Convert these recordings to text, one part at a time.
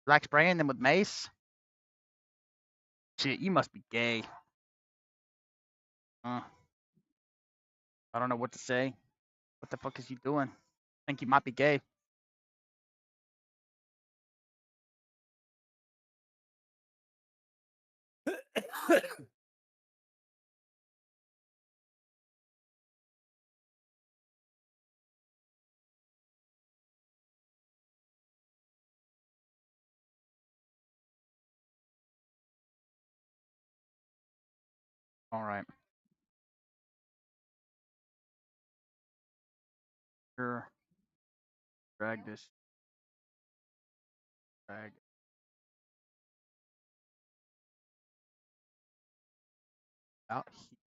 Like spraying them with mace? Shit, you must be gay. I don't know what to say. What the fuck is you doing? I think you might be gay. All right. Sure. Drag this. Drag. Out here.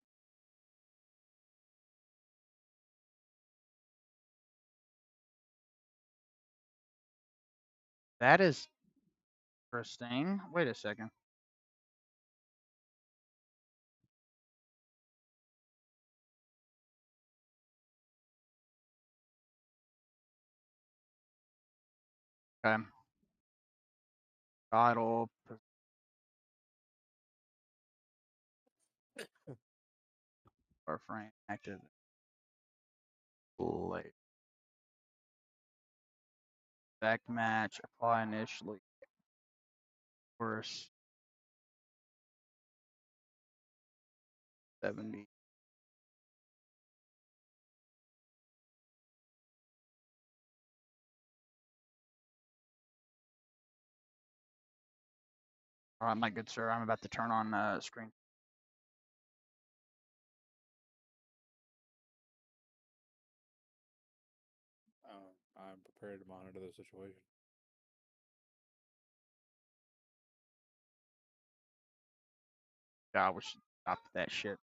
That is interesting. Wait a second. Okay. Title. Or frame. Active. Play. Back match. Apply initially. First. 70. All right, my good sir. I'm about to turn on screen. I'm prepared to monitor the situation. God, we should stop that shit.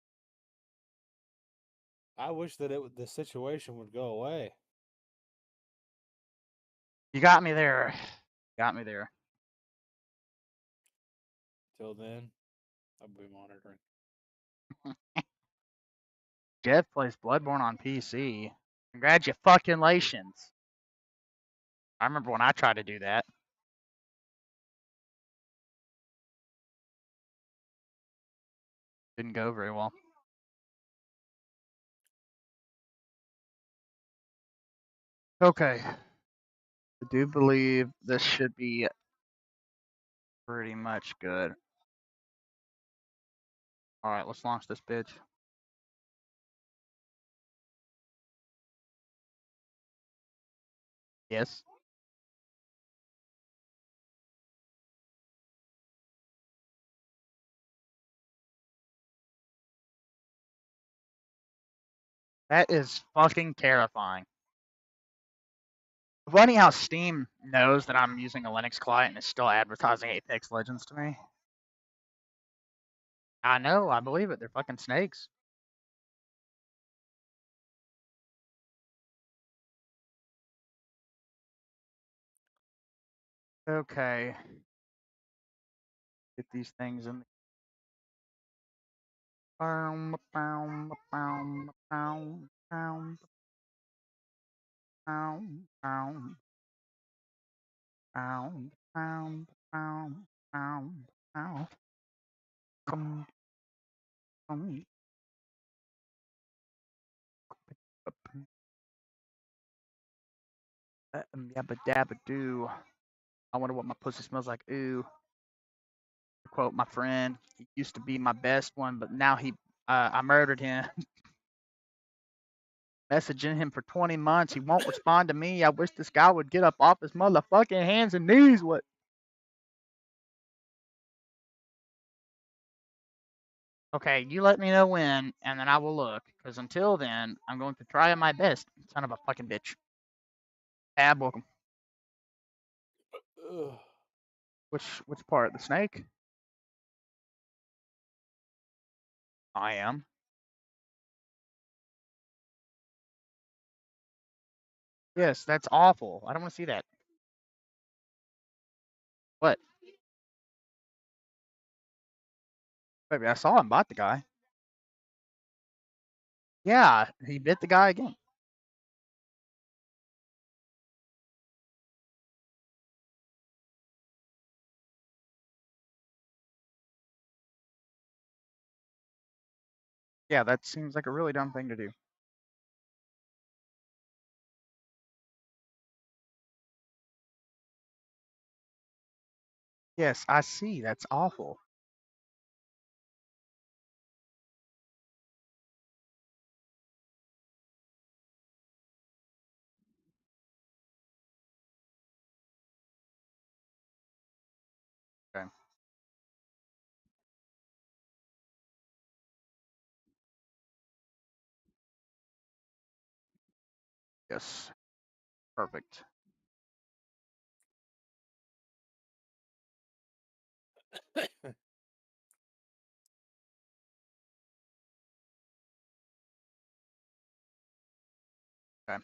I wish that the situation would go away. You got me there. Got me there. Till then, I'll be monitoring. Jeff plays Bloodborne on PC. Congratulations. I remember when I tried to do that. Didn't go very well. Okay. I do believe this should be pretty much good. Alright, let's launch this bitch. Yes. That is fucking terrifying. Funny how Steam knows that I'm using a Linux client and is still advertising Apex Legends to me. I know, I believe it. They're fucking snakes. Okay. Get these things in. Yabba dabba doo. I wonder what my pussy smells like. Ooh. To quote my friend, he used to be my best one, but now I murdered him. Messaging him for 20 months. He won't respond to me. I wish this guy would get up off his motherfucking hands and knees. What? Okay, you let me know when, and then I will look. Because until then, I'm going to try my best. Son of a fucking bitch. Tab, welcome. Ugh. Which part? The snake? I am. Yes, that's awful. I don't want to see that. What? Baby, I saw him bite the guy. Yeah, he bit the guy again. Yeah, that seems like a really dumb thing to do. Yes, I see. That's awful. Okay. Yes. Perfect. Okay.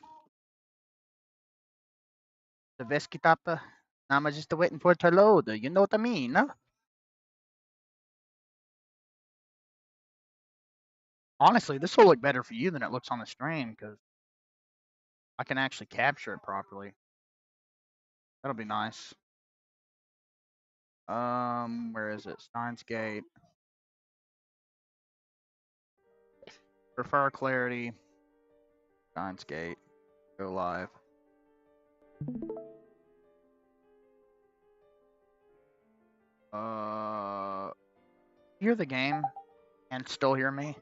The Veskitata. I'm just waiting for it to load. You know what I mean? Huh? Honestly, this will look better for you than it looks on the stream because I can actually capture it properly. That'll be nice. Where is it? Steins Gate. Prefer clarity. Steins Gate. Go live. Hear the game and still hear me?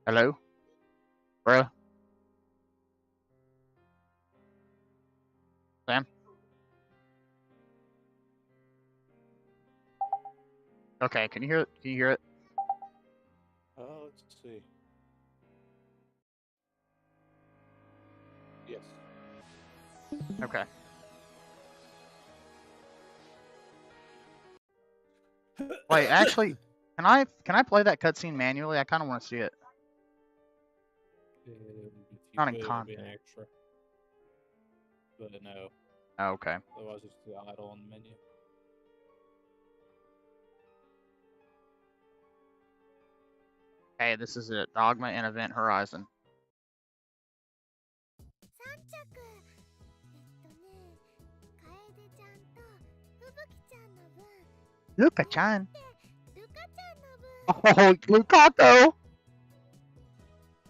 Hello? Bro? Sam? Okay, can you hear it? Can you hear it? Let's see. Yes. Okay. Wait, actually, can I play that cutscene manually? I kind of want to see it. If you Not in could, it'd be an content. extra. But no. Oh, okay. Otherwise, it's the idle on the menu. Hey, this is it. Dogma and Event Horizon. Luka-chan. Oh, blue Kako.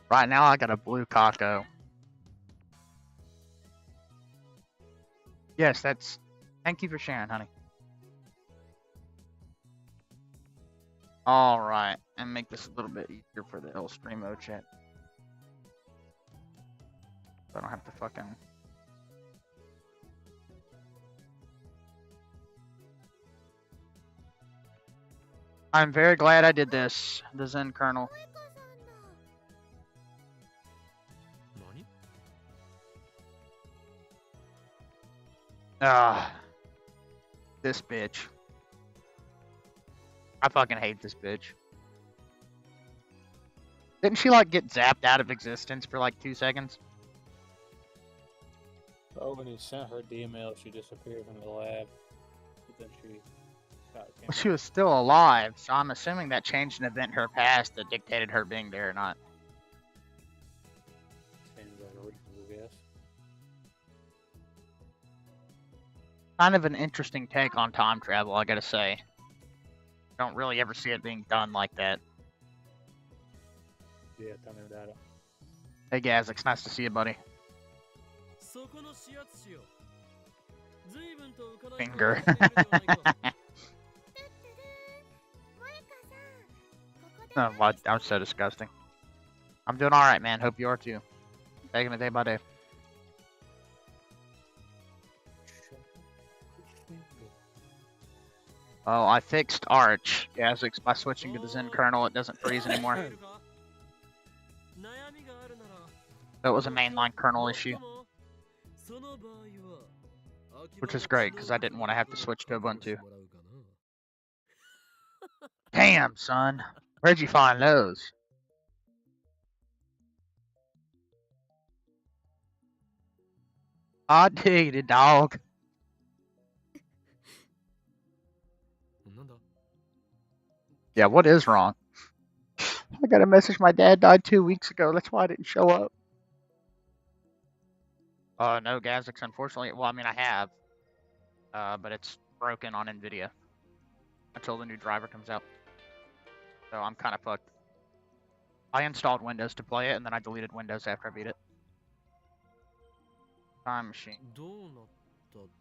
Right now, I got a blue Kako. Yes, that's. Thank you for sharing, honey. All right, and make this a little bit easier for the El Streamo chat. So I don't have to fucking. I'm very glad I did this. The Zen Kernel. Ah, this bitch. I fucking hate this bitch. Didn't she like get zapped out of existence for like 2 seconds? Oh, when he sent her the email, she disappeared from the lab. But then she got Well, she was still alive, so I'm assuming that changed an event in her past that dictated her being there or not. Seems like a reasonable guess. Kind of an interesting take on time travel, I gotta say. Don't really ever see it being done like that. Yeah, tell me about it. Hey, Gazix, nice to see you, buddy. Finger. Oh, what? That was so disgusting. I'm doing alright, man. Hope you are too. Taking it day by day. Oh, I fixed Arch, Gazix, by switching to the Zen kernel. It doesn't freeze anymore. So it was a mainline kernel issue. Which is great, because I didn't want to have to switch to Ubuntu. Damn, son. Where'd you find those? Aw, diggity, dog. Yeah, what is wrong? I got a message my dad died 2 weeks ago. That's why I didn't show up. No, Gazix, unfortunately. Well, I mean, I have. but it's broken on NVIDIA until the new driver comes out. So I'm kind of fucked. I installed Windows to play it, and then I deleted Windows after I beat it. Time machine.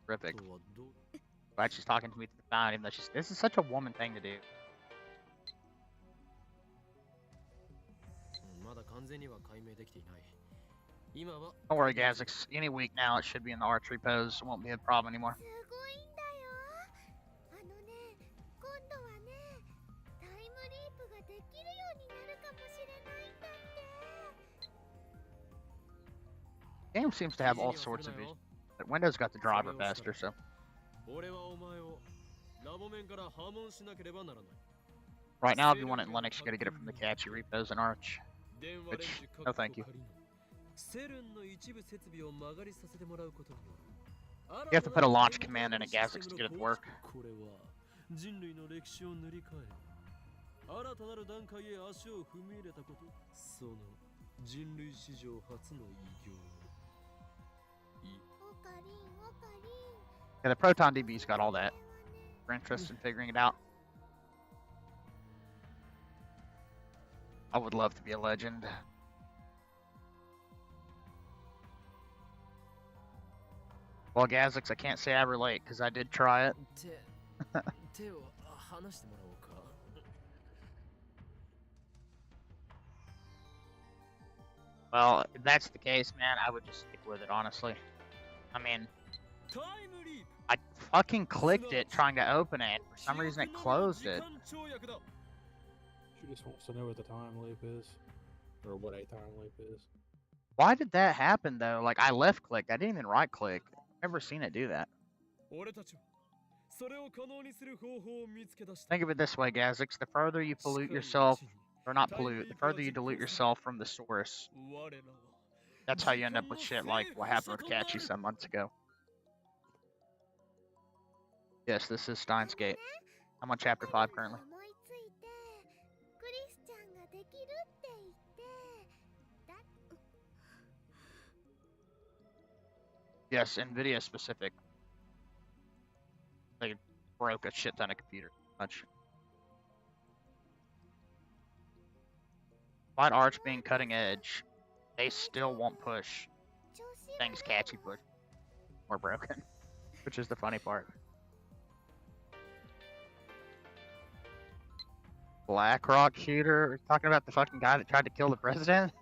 Terrific. Glad she's talking to me through the phone, even though this is such a woman thing to do. Don't worry, Gazix. Any week now, it should be in the archery pose. It won't be a problem anymore. Game seems to have all sorts of vision. But Windows got the driver faster, so. Right now, if you want it in Linux, you gotta get it from the catchy repos in Arch. Which, no thank you. You have to put a launch command in a Gazix to get it to work. Yeah, the Proton DB's got all that. We're interested in figuring it out. I would love to be a legend. Well, Gazix, I can't say I relate, because I did try it. Well, if that's the case, man, I would just stick with it, honestly. I mean, I fucking clicked it trying to open it. For some reason, it closed it. She just wants to know what the time loop is. Or what a time loop is. Why did that happen, though? Like, I left-clicked. I didn't even right-click. I've never seen it do that. Think of it this way, Gazix. The further you pollute yourself, or not pollute, the further you dilute yourself from the source, that's how you end up with shit like what happened with Catchy some months ago. Yes, this is Steins Gate. I'm on chapter 5 currently. Yes, NVIDIA specific. They broke a shit ton of computers. Much. Despite Arch being cutting edge, they still won't push things Catchy push or broken, which is the funny part. BlackRock shooter? Are you talking about the fucking guy that tried to kill the president?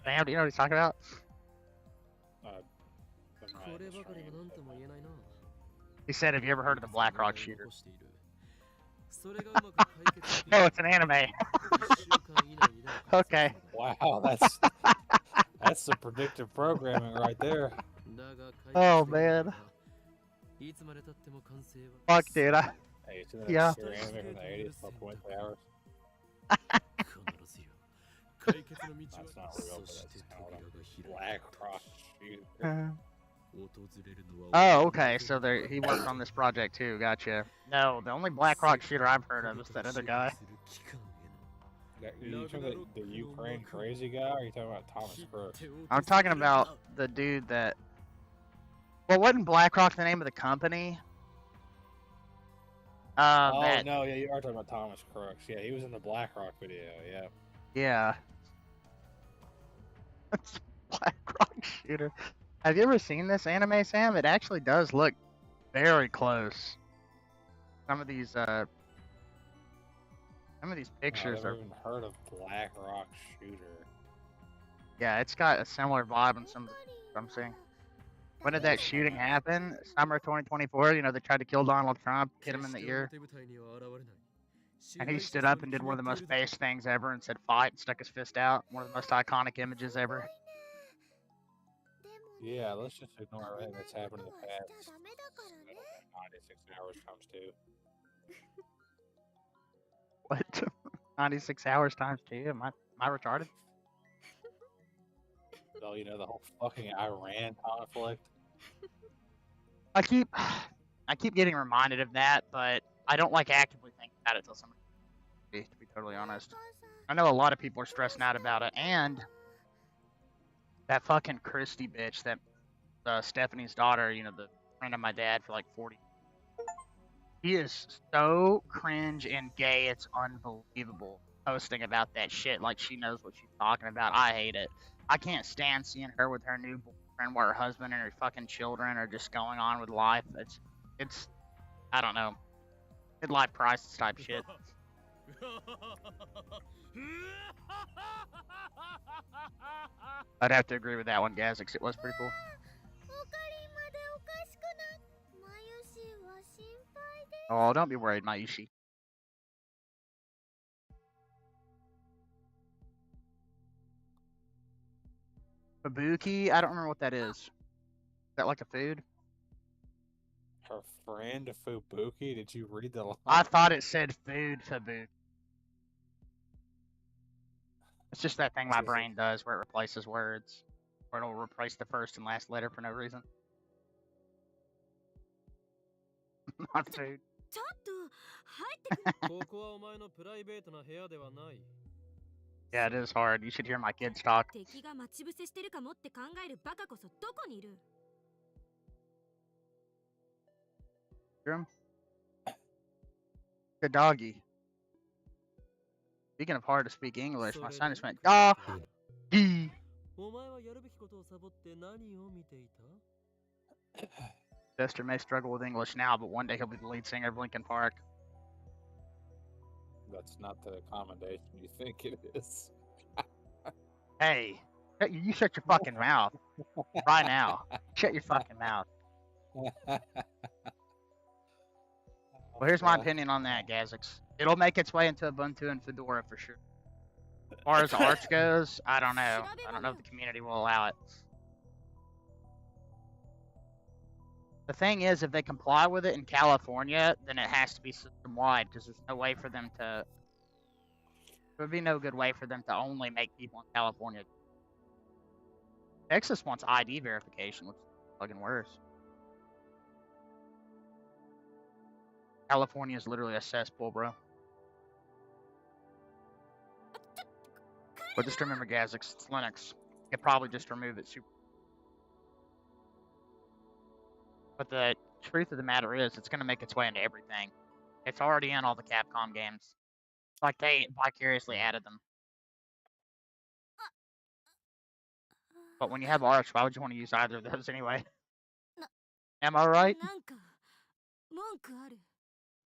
Sam, do you know what he's talking about? He said, have you ever heard of the BlackRock shooter? Oh, it's an anime. Okay. Wow, that's some predictive programming right there. Oh, man. Fuck, dude. Hey, it's in Yeah. anime from the 80s, about 20 hours. That's not real, but that's called a BlackRock shooter. Oh, okay. So he worked on this project too. Gotcha. No, the only BlackRock shooter I've heard of is that other guy. Are you talking about the Ukraine crazy guy, or are you talking about Thomas Crooks? I'm talking about the dude that. Well, wasn't BlackRock the name of the company? Oh, no, yeah, you are talking about Thomas Crooks. Yeah, he was in the BlackRock video, yeah. Yeah. That's BlackRock shooter. Have you ever seen this anime, Sam? It actually does look very close. Some of these pictures I've never are. even heard of BlackRock shooter. Yeah, it's got a similar vibe in some of the I'm seeing. When did that shooting happen? Summer 2024. You know, they tried to kill Donald Trump, hit him in the ear. And he stood up and did one of the most base things ever and said fight and stuck his fist out. One of the most iconic images ever. Yeah, let's just ignore everything that's happened in the past. 96 hours times 2. What? 96 hours times 2? Am I retarded? So, you know, the whole fucking Iran conflict. I keep getting reminded of that, but I don't like actively thinking about it until somebody, to be totally honest. I know a lot of people are stressing out about it, and that fucking Christy bitch, that Stephanie's daughter, you know, the friend of my dad for like 40. He is so cringe and gay, it's unbelievable. Posting about that shit like she knows what she's talking about. I hate it. I can't stand seeing her with her new boyfriend while her husband and her fucking children are just going on with life. It's I don't know. Midlife crisis type shit. I'd have to agree with that one, Gazix. It was pretty cool. Oh, don't be worried, Mayushi. Fubuki? I don't remember what that is. Is that like a food? Her friend Fubuki? Did you read the line? I thought it said food Fubuki. It's just that thing my brain does where it replaces words. Or it'll replace the first and last letter for no reason. Not food. Yeah, it is hard. You should hear my kids talk. Good doggy. Speaking of hard to speak English, my son just went, doggy. Chester may struggle with English now, but one day he'll be the lead singer of Linkin Park. That's not the accommodation you think it is. Hey, you shut your fucking mouth. Right now. Shut your fucking mouth. Well, here's my opinion on that, Gazix. It'll make its way into Ubuntu and Fedora for sure. As far as Arch goes, I don't know. I don't know if the community will allow it. The thing is, if they comply with it in California, then it has to be system-wide, because there's no way for them to... There would be no good way for them to only make people in California. Texas wants ID verification, which is fucking worse. California is literally a cesspool, bro. But just remember, Gazix, it's Linux. You could probably just remove it super. But the truth of the matter is, it's going to make its way into everything. It's already in all the Capcom games. Like, they vicariously added them. But when you have Arch, why would you want to use either of those anyway? Am I right?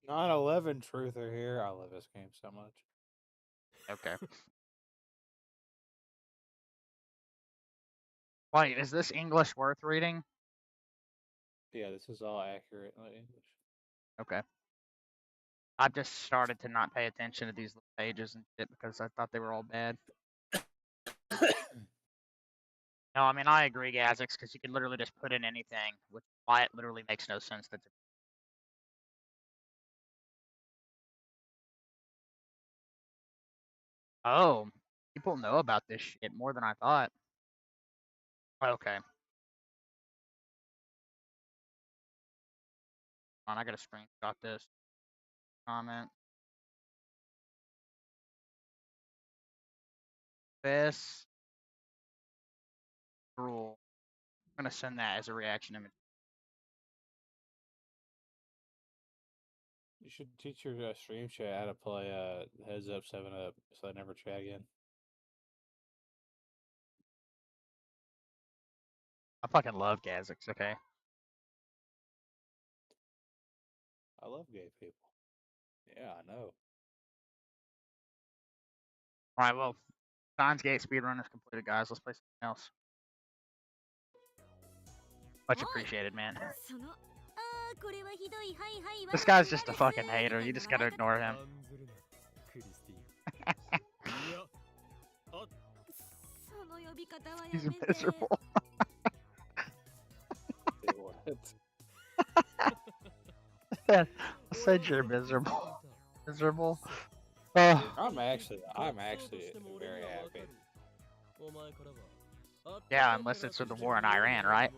9/11 truther here. I love this game so much. Okay. Wait, is this English worth reading? Yeah, this is all accurate English. Okay. I've just started to not pay attention to these pages and shit because I thought they were all bad. No, I mean, I agree, Gazix, because you can literally just put in anything, which is why it literally makes no sense. Oh, people know about this shit more than I thought. Okay. Hold on, I gotta screenshot this comment. Best rule. I'm gonna send that as a reaction image. You should teach your stream chat how to play Heads Up 7-Up so I never try again. I fucking love Gazix, okay? I love gay people. Yeah, I know. Alright, well, Steins Gate speedrun is completed, guys. Let's play something else. Much appreciated, man. This guy's just a fucking hater. You just gotta ignore him. He's miserable. I said you're miserable. Miserable. I'm actually very happy. Yeah, unless it's with the war in Iran, right?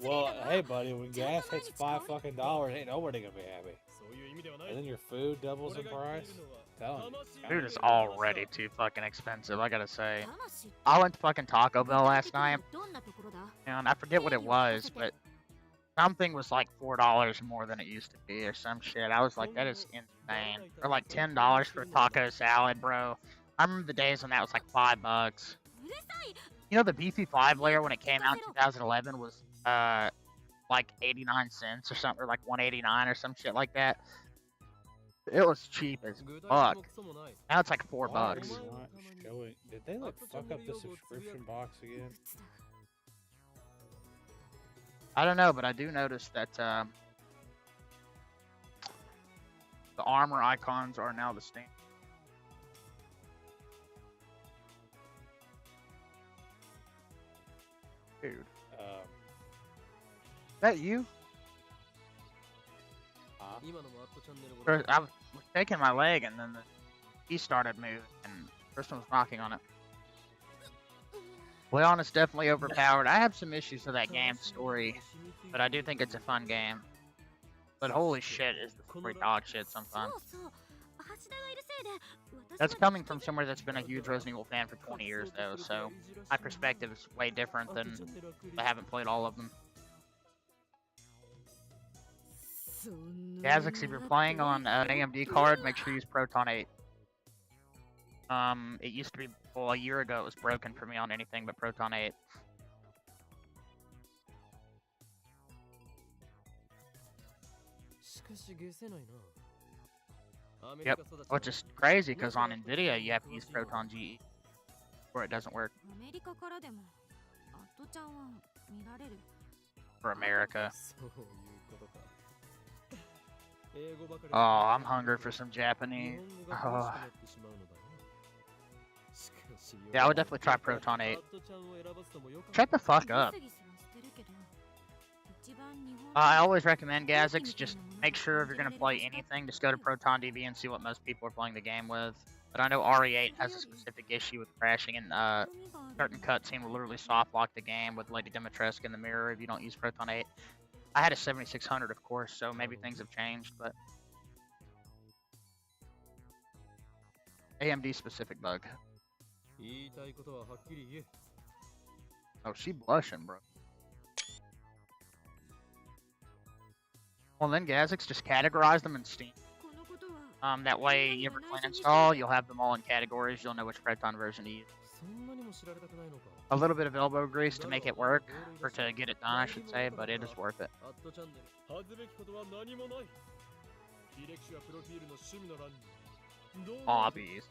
Well, hey, buddy, when gas hits $5 fucking, ain't nobody gonna be happy. And then your food doubles in price. Food is already too fucking expensive, I gotta say. I went to fucking Taco Bell last night, and I forget what it was, but something was like $4 more than it used to be or some shit. I was like, that is insane. Or like $10 for a taco salad, bro. I remember the days when that was like $5. You know, the beefy 5-layer when it came out in 2011 was like 89 cents or something, or like 189 or some shit like that. It was cheap as fuck. Now it's like $4. Why are you not showing? Did they like fuck up the subscription box again? I don't know, but I do notice that the armor icons are now the same. Dude. Is that you? I was taking my leg and then the key started moving and the person was knocking on it. Leon is definitely overpowered. I have some issues with that game's story, but I do think it's a fun game. But holy shit, is the story dog shit sometimes. That's coming from somewhere that's been a huge Resident Evil fan for 20 years though, so my perspective is way different than I haven't played all of them. Gazix, if you're playing on an AMD card, make sure you use Proton 8. It used to be, well, a year ago it was broken for me on anything but Proton 8. Yep, which is crazy because on NVIDIA you have to use Proton GE or it doesn't work. For America. Oh, I'm hungry for some Japanese. Oh. Yeah, I would definitely try Proton 8. Shut the fuck up. I always recommend Gazix, just make sure if you're going to play anything, just go to Proton DB and see what most people are playing the game with. But I know RE8 has a specific issue with crashing, and certain cutscene will literally soft lock the game with Lady Dimitrescu in the mirror if you don't use Proton 8. I had a 7600, of course, so maybe things have changed, but AMD specific bug. Oh, she blushing, bro. Well, then Gazix, just categorize them in Steam. That way, you ever clean install, you'll have them all in categories. You'll know which Proton version to use. A little bit of elbow grease to make it work, or to get it done, I should say, but it is worth it. Hobbies.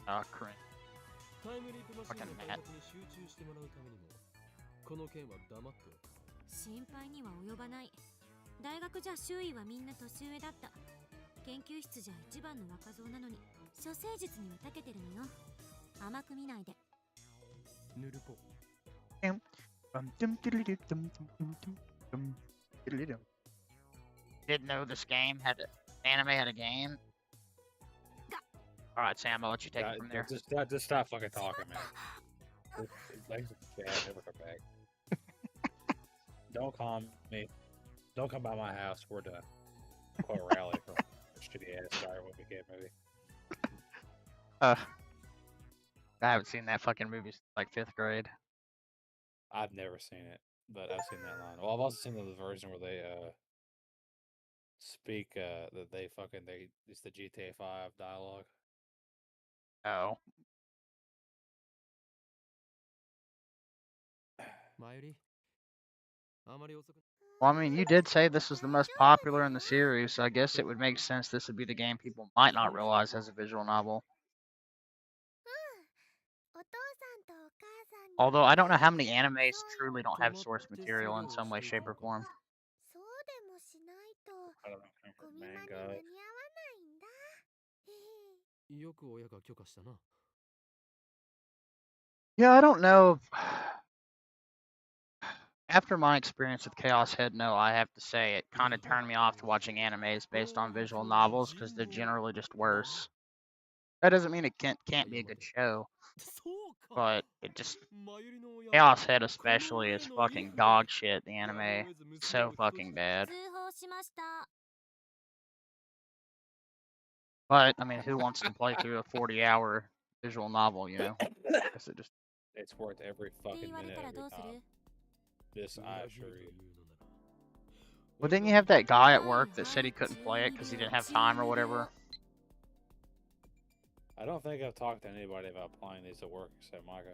Oh, cringe. Fucking Matt. 心配には及ばない。大学じゃ周囲はみんな年上だった。研究室じゃ一番の若造なのに、処世術には長けてるのよ。甘く見ないで。ヌルポ。Didn't know this game had anime had a game. All right, Sam, I'll let you take it from there. Just stop fucking talking, man. Legs are bad. Never come back. Don't call me. Don't come by my house. We're done. Quite a rally from a shitty ass Dire Movie Kid movie. I haven't seen that fucking movie since like 5th grade. I've never seen it, but I've seen that line. Well, I've also seen the version where they speak that it's the GTA 5 dialogue. Oh. Well, I mean, you did say this was the most popular in the series, so I guess it would make sense this would be the game people might not realize has a visual novel. Although I don't know how many animes truly don't have source material in some way, shape, or form. I don't know, manga. Yeah, I don't know. After my experience with Chaos Head, no, I have to say it kind of turned me off to watching animes based on visual novels because they're generally just worse. That doesn't mean it can't be a good show, but it just Chaos Head especially is fucking dog shit. The anime, so fucking bad. But I mean, who wants to play through a 40-hour visual novel? You know, I guess it just. It's worth every fucking minute of your time. This I assure you. Well, didn't you have that guy at work that said he couldn't play it because he didn't have time or whatever? I don't think I've talked to anybody about playing these at work except Micah.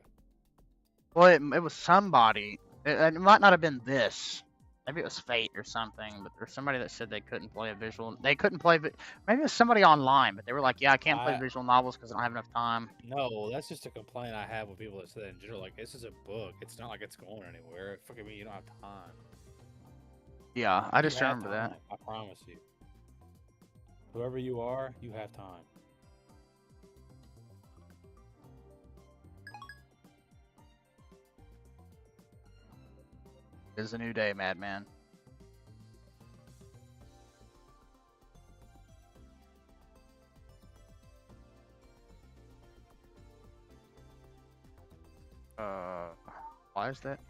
Well, it was somebody. It might not have been this. Maybe it was Fate or something. But there's somebody that said they couldn't play a visual. They couldn't play. Maybe it was somebody online, but they were like, "Yeah, I can't play visual novels because I don't have enough time." No, that's just a complaint I have with people that say that in general. Like, this is a book. It's not like it's going anywhere. It fucking mean you don't have time. Yeah, I just remember that. I promise you. Whoever you are, you have time. It's a new day, madman. Why is that?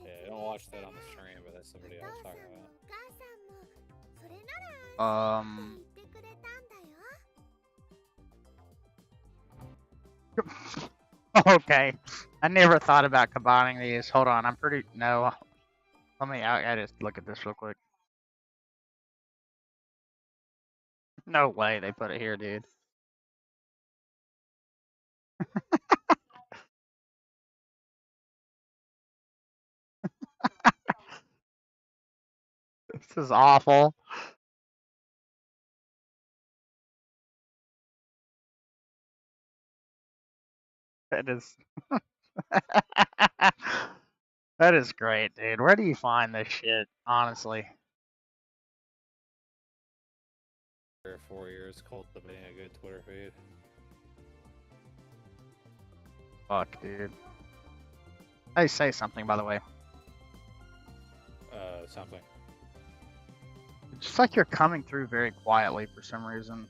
Yeah, don't watch that on the stream, but that's somebody else talking about. Okay. I never thought about combining these. Hold on, no. I just look at this real quick. No way they put it here, dude. This is awful. That is that is great, dude. Where do you find this shit, honestly? 3 or 4 years cultivating a good Twitter feed. Fuck, dude. Hey, say something, by the way. Something. It's just like you're coming through very quietly for some reason.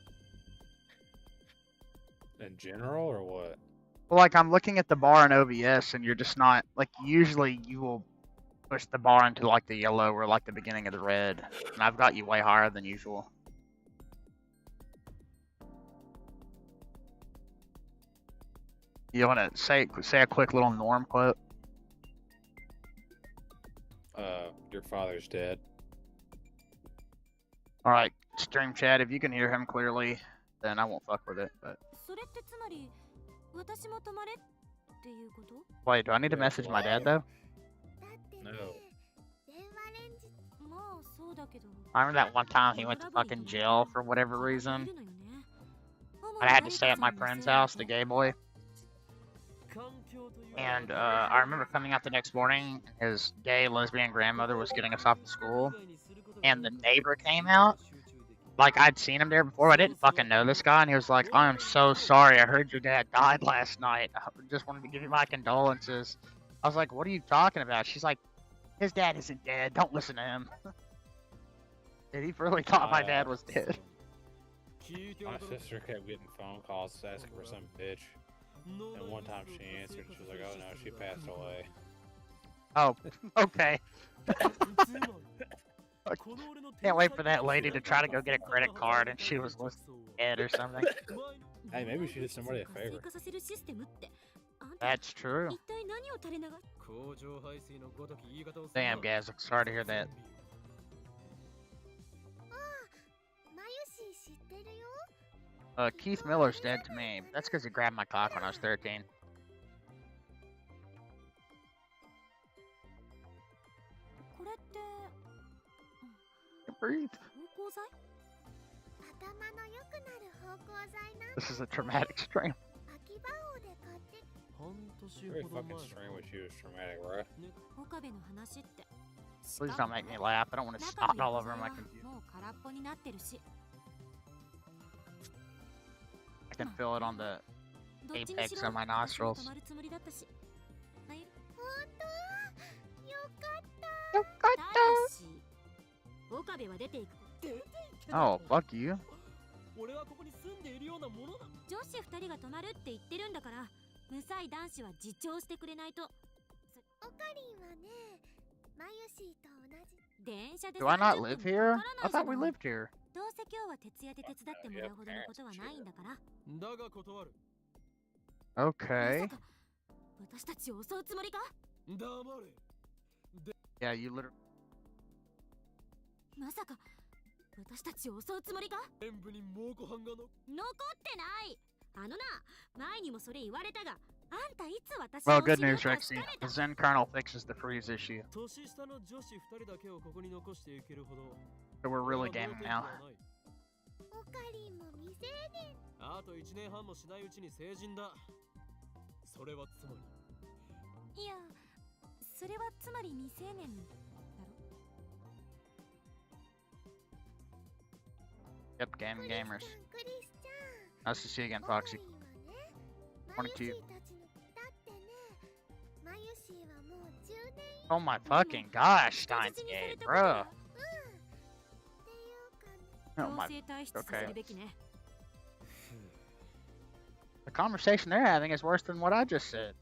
In general, or what? Well, like, I'm looking at the bar in OBS, and you're just not, like, usually you will push the bar into, like, the yellow or, like, the beginning of the red. And I've got you way higher than usual. You want to say a quick little Norm quote? Your father's dead. Alright, stream chat, if you can hear him clearly, then I won't fuck with it, but... Wait, do I need to message my dad, though? No. I remember that one time he went to fucking jail for whatever reason. I had to stay at my friend's house, the gay boy. And I remember coming out the next morning, his gay lesbian grandmother was getting us off to school, and the neighbor came out. Like, I'd seen him there before, but I didn't fucking know this guy, and he was like, "I am so sorry, I heard your dad died last night. I just wanted to give you my condolences." I was like, "What are you talking about?" She's like, "His dad isn't dead, don't listen to him." Dude, he really thought my dad was dead. My sister kept getting phone calls asking for some bitch. And one time she answered and she was like, "Oh no, she passed away." Oh, okay. Can't wait for that lady to try to go get a credit card and she was dead or something. Hey, maybe she did somebody a favor. That's true. Damn, guys, I'm sorry to hear that. Keith Miller's dead to me. That's because he grabbed my cock when I was 13. Breathe. This is a traumatic stream. Every fucking stream with you is traumatic, right? Please don't make me laugh. I don't want to snot all over my computer. I can feel it on the apex of my nostrils. Oh, fuck you. 無才男子は自重してくれないと。オカリンはね、マユシーと同じ。電車で Do I not 30 live 分 here? かから I ないじゃ thought we ない。 lived here. どうせ今日は徹夜で手伝ってもらうほどのことはないんだから。だが断る。ま Okay. さか私たちを襲うつもりか。黙れ。 Yeah, you literally. まさか私たちを襲うつもりか。全部に猛虎犯がの。残ってない。あのな、前にもそれ言われたが、あんたいつ私 Well, を good 知る news, か Rexy. 聞かれ The た。 Zen Colonel fixes the freeze issue. 年下の女子2人だけをここに残していけるほど。 So we're really gaming now. オカリンも未成年。あと1年半もしないうちに成人だ。それはつまり。いや、それはつまり未成年だろ。 Yep, gaming gamers. クリスちゃん。 Nice to see you again, オカ Foxy. リンはね、マ Morning ユ to シ you. ーたちの。だってね、マユシーはもう10年以 Oh my fucking gosh, 人 Steins 質にされ gay, たことは bro. っていうかね。 Oh 強 my. 制退出させるべきね。 The conversation they're having is worse than what I just said.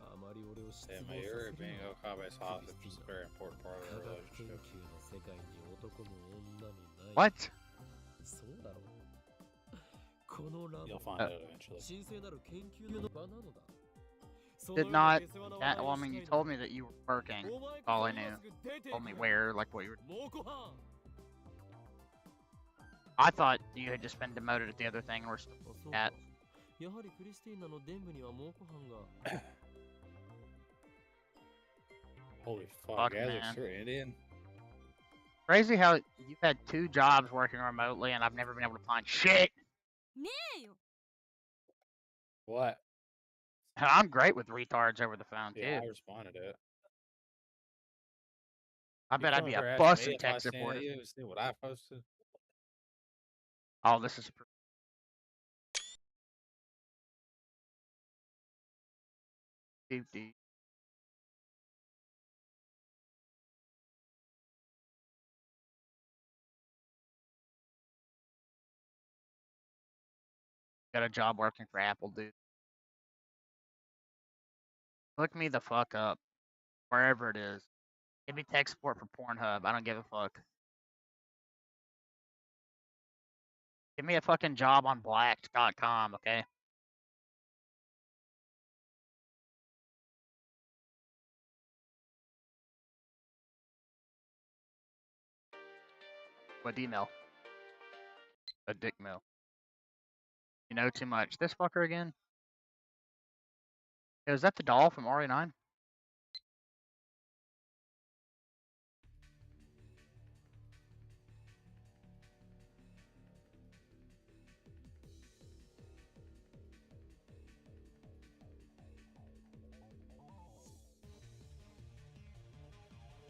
あまり俺を失 Yeah, 望 my させ Yuri る being な。 Okabe's hostage is a very important part of 科 the 学研 relationship. 究の世界に男も女もない。 What? そうだろう。このラボ You'll find out eventually. 神聖なる研究の場なのだ。 Did not. That, well, I mean, you told me that you were working. All I knew. Told me where, like what you were. 猛虎犯。 I thought you had just been demoted at the other thing and we're still あ、そうか。 at. やはりクリスティーナの伝部には猛虎犯が。 Holy Fuck, fuck, guys, man. you're Indian? Crazy how you've had 2 jobs working remotely and I've never been able to find shit. ねえよ。 What? And I'm great with retards over the phone, Yeah, too. I responded to it. I You bet I'd come be over a asking bus me in if I tech seen support. it, you see what I posted? Oh, this is. Deep. Got a job working for Apple, dude. Look me the fuck up. Wherever it is. Give me tech support for Pornhub. I don't give a fuck. Give me a fucking job on blacked.com, okay? What email? A dick mail. You know too much. This fucker again? Hey, is that the doll from RE9?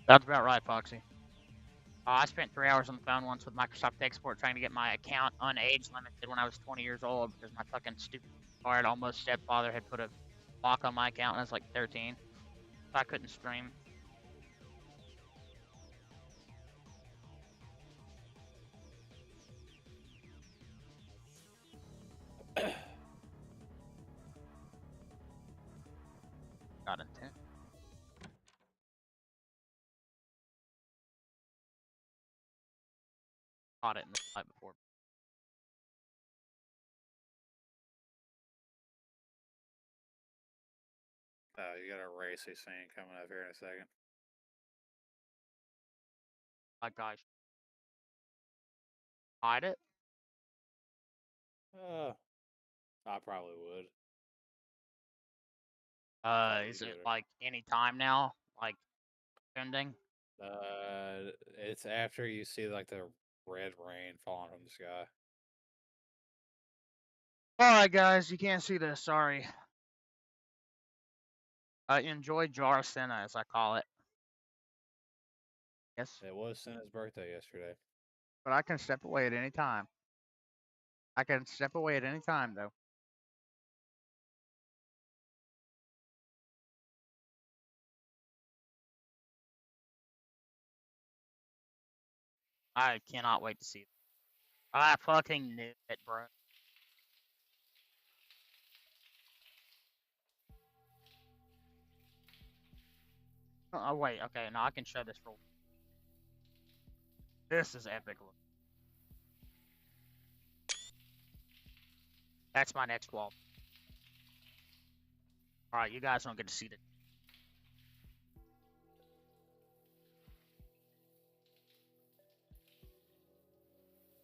That's about right, Foxy. I spent 3 hours on the phone once with Microsoft Tech Support trying to get my account unage limited when I was 20 years old because my fucking stupid hard almost stepfather had put a lock on my account when I was like 13. So I couldn't stream. Got intent. Caught it in the fight before. Oh, you got a racy scene coming up here in a second. My gosh. Hide it? I probably would. Is you it better. like any time now? Like ending? It's after you see like the red rain falling from the sky. Alright guys, you can't see this, sorry. Enjoy Jarcina, as I call it. Yes. It was Senna's birthday yesterday. But I can step away at any time. I can step away at any time, though. I cannot wait to see it. I fucking knew it, bro. Oh, wait. Okay, no, I can show this for. This is epic. That's my next wall. Alright, you guys don't get to see it.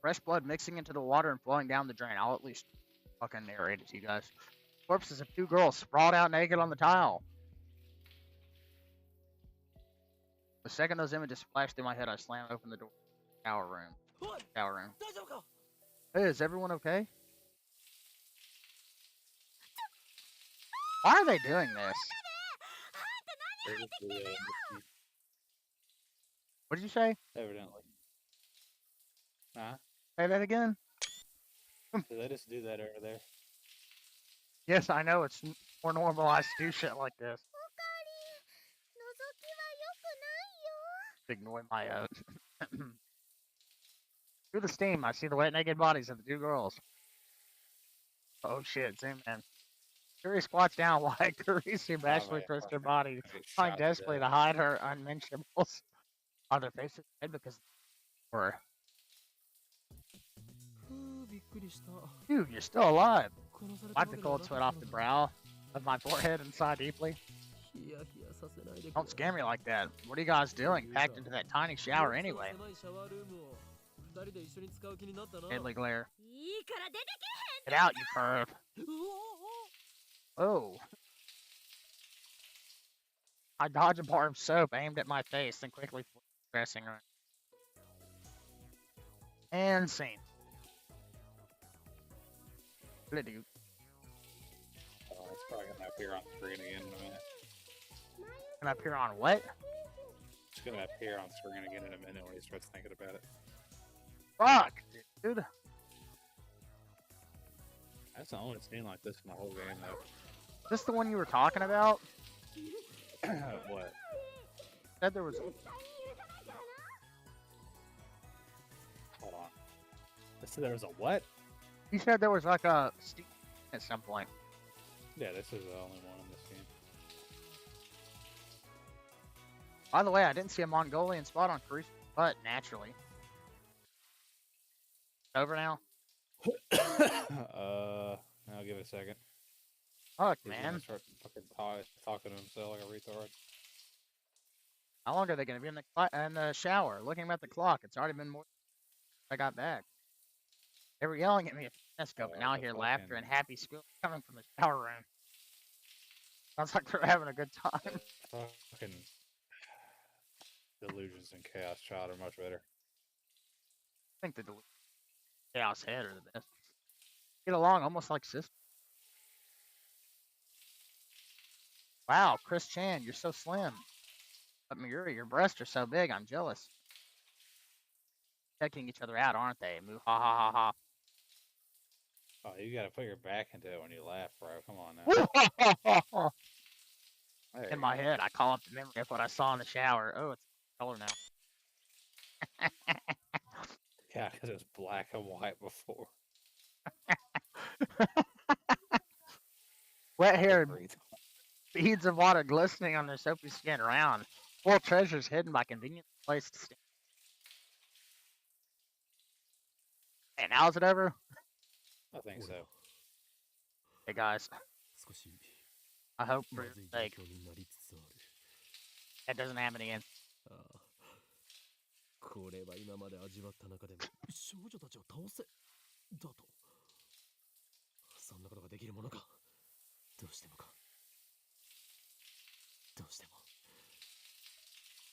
Fresh blood mixing into the water and flowing down the drain. I'll at least fucking narrate it to you guys. Corpses of 2 girls sprawled out naked on the tile. The second those images flashed through my head, I slammed open the door. Shower room. Shower room. Hey, is everyone okay? Why are they doing this? What did you say? Evidently. Huh? Say that again? Do they just do that over there? Yes, I know. It's more normalized to do shit like this. 覗きは良くないよ。 Ignore my Through the steam, I see the wet, naked bodies of the 2 girls. Oh shit, zoom in. Curie squats down while Carisi bashfully twists her body, trying desperately to hide her unmentionables. Are their faces red because of horror? Dude, you're still alive. Wipe the cold sweat off the brow of my forehead and sigh deeply. Don't scare me like that. What are you guys doing? Packed into that tiny shower anyway. Deadly glare. Get out, you perv. Oh. I dodged a bar of soap aimed at my face, then quickly fled the dressing room. And scene. Dude. Oh, it's probably gonna appear on screen again in a minute. Gonna appear on what? It's gonna appear on screen again in a minute when he starts thinking about it. Fuck, dude. That's the only scene like this in the whole game, though. Is this the one you were talking about? What? Said there was. Hold on. There was a what? You said there was like a steam at some point. Yeah, this is the only one in this game. By the way, I didn't see a Mongolian spot on Cruise, but naturally. Over now? I'll give it a second. Fuck, He's man. gonna start fucking talking to himself like a retard. How long are they going to be in the shower? Looking at the clock, it's already been more since I got back. They were yelling at me a few minutes ago, but now I hear laughter and happy squeals coming from the shower room. Sounds like they're having a good time. Fucking Delusions and Chaos Child are much better. I think the Chaos Head are the best. Get along almost like sisters. Wow, Chris Chan, you're so slim. But Miuri, your breasts are so big, I'm jealous. Checking each other out, aren't they? Moo ha ha ha ha. Oh, you gotta put your back into it when you laugh, bro. Come on now. In my head, I call up the memory of what I saw in the shower. Oh, it's color now. Yeah, because it was black and white before. Wet-haired beads of water glistening on their soapy skin round. Full treasures hidden by convenient place to stand. And now is it over? I think so. Hey guys, I hope for your sake that doesn't happen again. これは今まで味わった中でも少女たちを倒せだとそんなことができるものかどうしてもかどうしても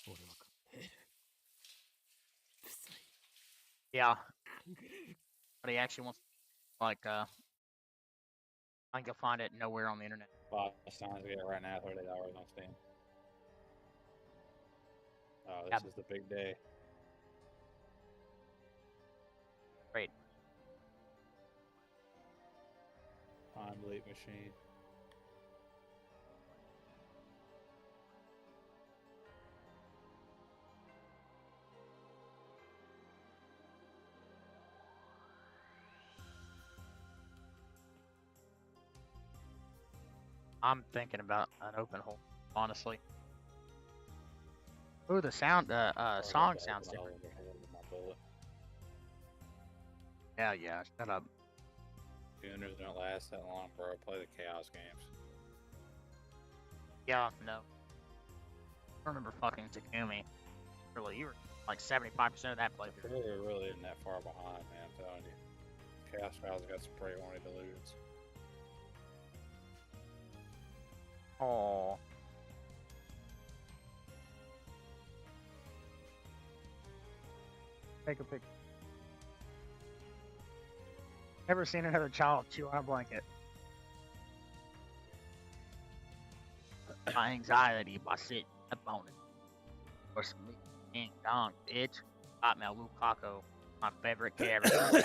俺は勝てるくさい Yeah, but he actually wants, like, I think you'll find it nowhere on the internet. 5 times to get it right now, $30 on Steam. Oh, this is the big day. Great. Time Bleak Machine. I'm thinking about an open hole, honestly. Ooh, the sound, song sounds different. Yeah, shut up. Gooners don't last that long, bro. Play the Chaos games. Yeah, no. I remember fucking Takumi. Really, you were like 75% of that playthrough. We're really isn't that far behind, man. I'm telling you. Chaos Files got some pretty horny delusions. Oh. Take a picture. Never seen another child chew on a blanket. My anxiety by sitting up on it. For some meat. Ding dong, bitch. Hotmail Lukaku. My favorite character.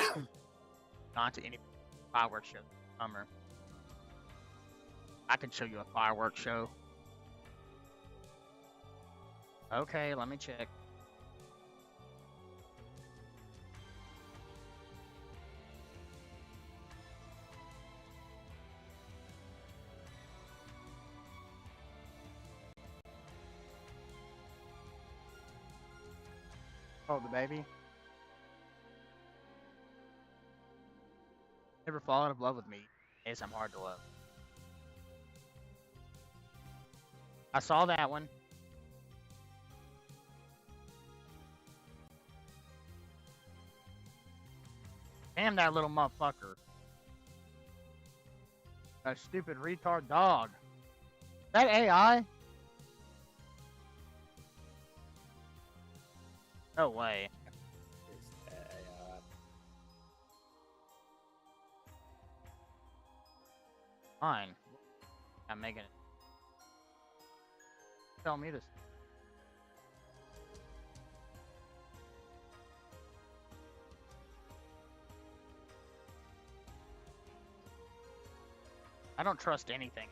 Gone to any fireworks show this summer. I can show you a fireworks show. Okay, let me check. Oh, the baby. Never fallen in love with me. Yes, I'm hard to love. I saw that one. Damn that little motherfucker. That stupid retard dog. That AI? No way. Fine. I'm making it. Tell me this. I don't trust anything.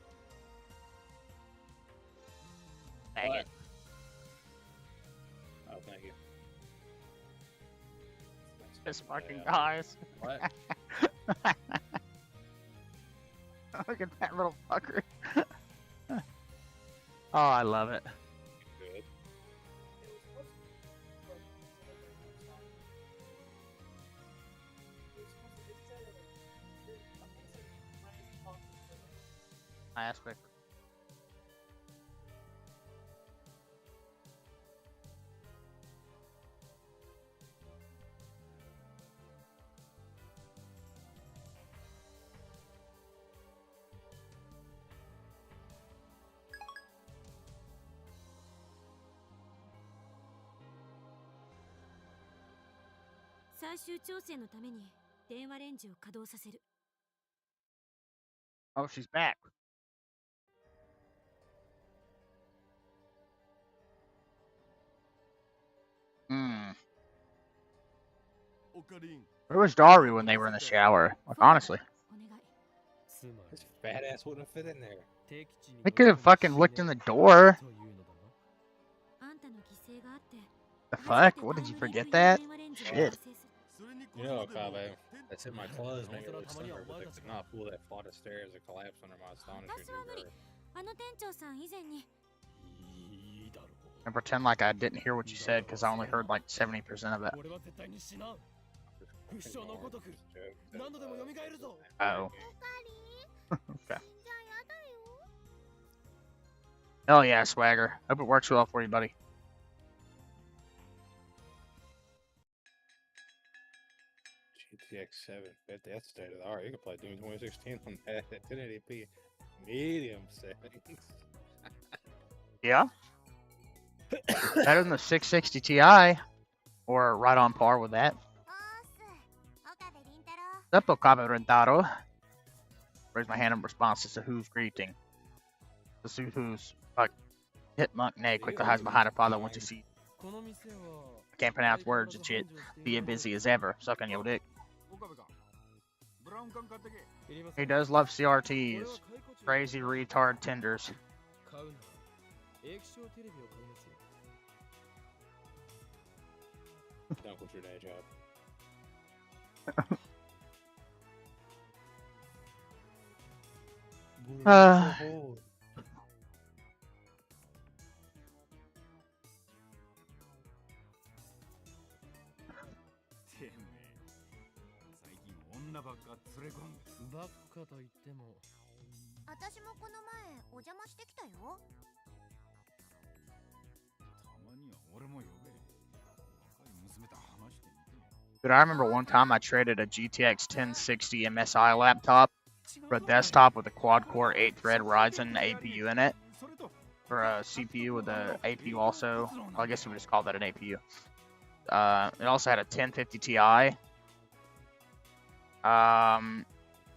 Dang it. Oh, thank you. This fucking guys. What? Look at that little fucker. Oh, I love it. Good. Aspect. Oh, she's back. Where was Daru when they were in the shower? Like, honestly. His fat ass wouldn't fit in there. They could have fucking looked in the door. The fuck? What, did you forget that? Shit. You know, Akabe, that's in my clothes, make it look slimmer, but they could not pull that flight of stairs and collapse under my astonishing new birth. And pretend like I didn't hear what you said because I only heard like 70% of it. Oh. Okay. Hell yeah, Swagger. Hope it works well for you, buddy. GTX 750, that's state of the art. You can play Doom 2016 on that at 1080p medium settings. Yeah. Better than the 660 Ti, or right on par with that. Sup, Okabe Rentaro? Raise my hand in response to Who's greeting. The suit who's fuck. Hit monk nay quickly hides behind her father once you see. I can't pronounce words and shit. Being busy as ever, sucking your dick. He does love CRTs. Crazy retard tenders. Don't quit your day job. ばっかと言っても私もこの前お邪魔してきたよ。たまには俺も呼べ。若い娘と話してみて。 Dude, I remember one time I traded a GTX 1060 MSI laptop for a desktop with a quad-core 8-thread Ryzen APU in it, for a CPU with a APU also. Well, I guess you would just call that an APU. It also had a 1050 Ti.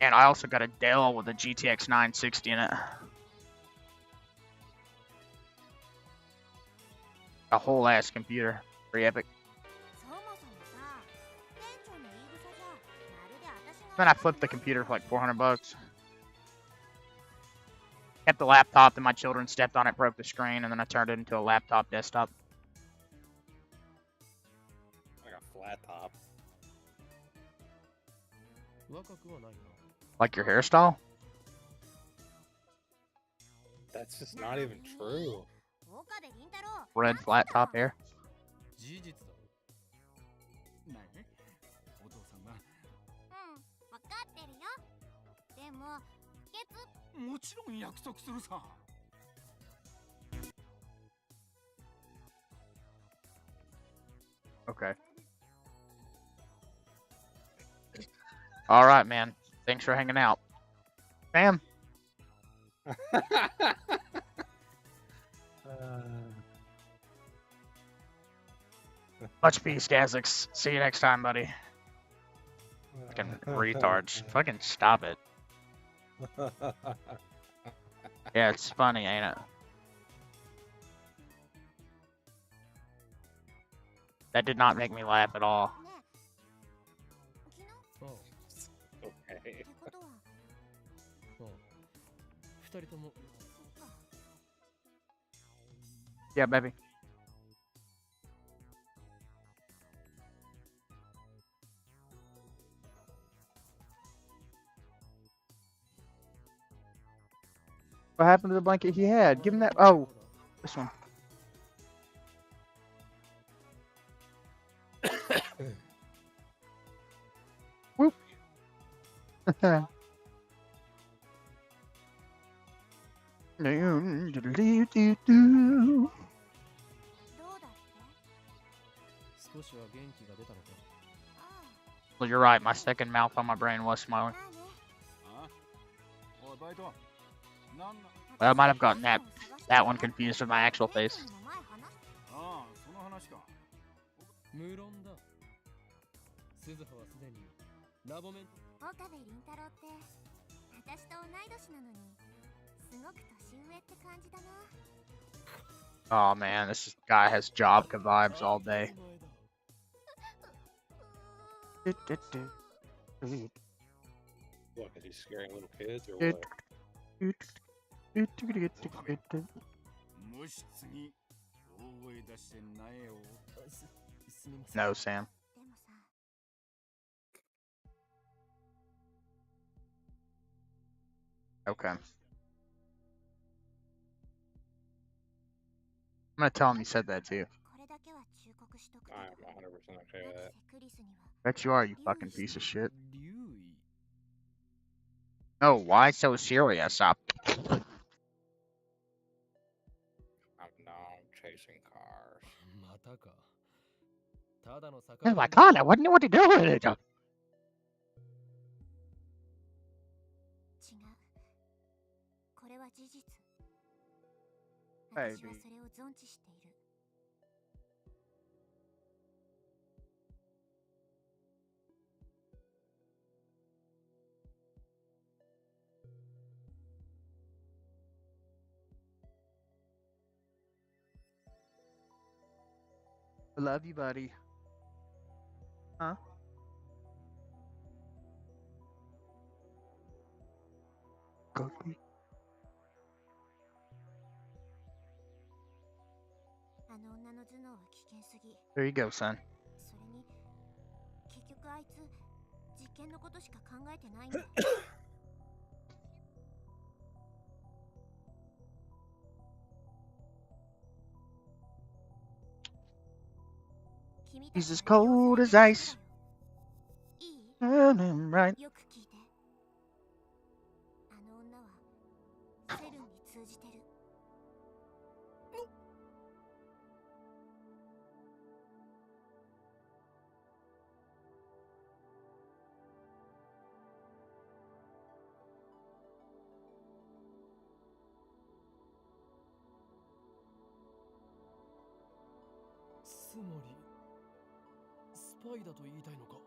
And I also got a Dell with a GTX 960 in it. A whole ass computer. Pretty epic. Then I flipped the computer for like $400. Kept the laptop, then my children stepped on it, broke the screen, and then I turned it into a laptop desktop. Like a flat top. Like your hairstyle? That's just not even true. Red flat top hair? 事実だろ。ね、お父さんが。分かってるよ。でももちろん約束するさ。Okay. All right, man. Thanks for hanging out. Bam. Much peace, Gazix. See you next time, buddy. Fucking retards. Fucking stop it. Yeah, it's funny, ain't it? That did not make me laugh at all. Okay. Yeah, baby. What happened to the blanket he had? Give him that. Oh, this one. Whoop. Well, you're right. My second mouth on my brain was smiling. Well, I might have gotten that one confused with my actual face. Oh man, this guy has Jobka vibes all day. What, is he scaring little kids or what? No, Sam. Okay. I'm gonna tell him you said that too. I'm 100% okay with that. Bet you are, you fucking piece of shit. No, why so serious? I'm chasing cars. Oh my god, I wouldn't know what to do with it. Baby. I love you, buddy. Huh? Go to me. There you go, son. He's as cold as ice. And I'm right. まりスパイだと言いたいのか。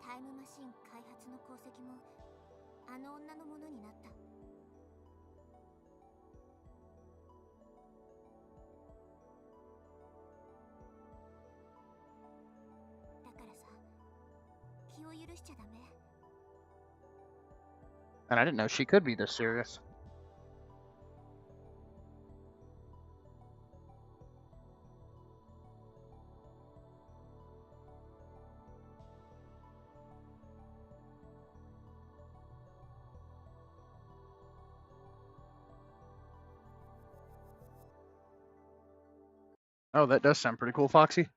タイムマシン開発の功績もあの女のものになった。だからさ、気を許しちゃダメ。 And I didn't know she could be this serious. Oh, that does sound pretty cool, Foxy.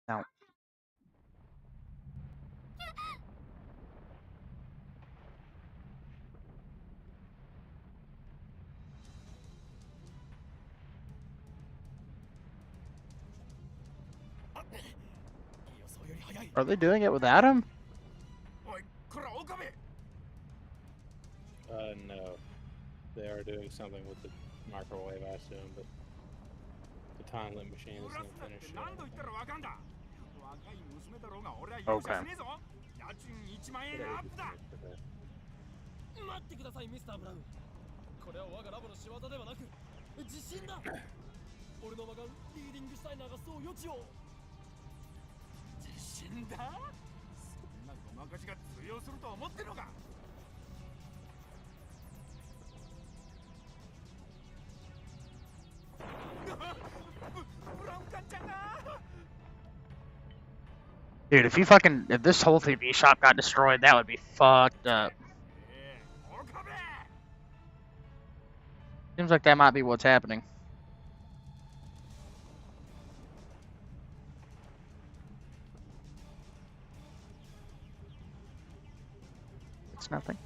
Now, are they doing it without him? No. They are doing something with the microwave, I assume, but the time limit machine isn't finished yet. Okay. 待ってください、ミスター・ブラウン。これは我がラボの仕業ではなく自信だ。俺の魔がリーディングシュタイナーがそう予知を。自信だ。そんなごまかしが通用すると思ってるのか。ブラウンカンちゃんが。 Dude, if this whole TV shop got destroyed, that would be fucked up. Seems like that might be what's happening. It's nothing.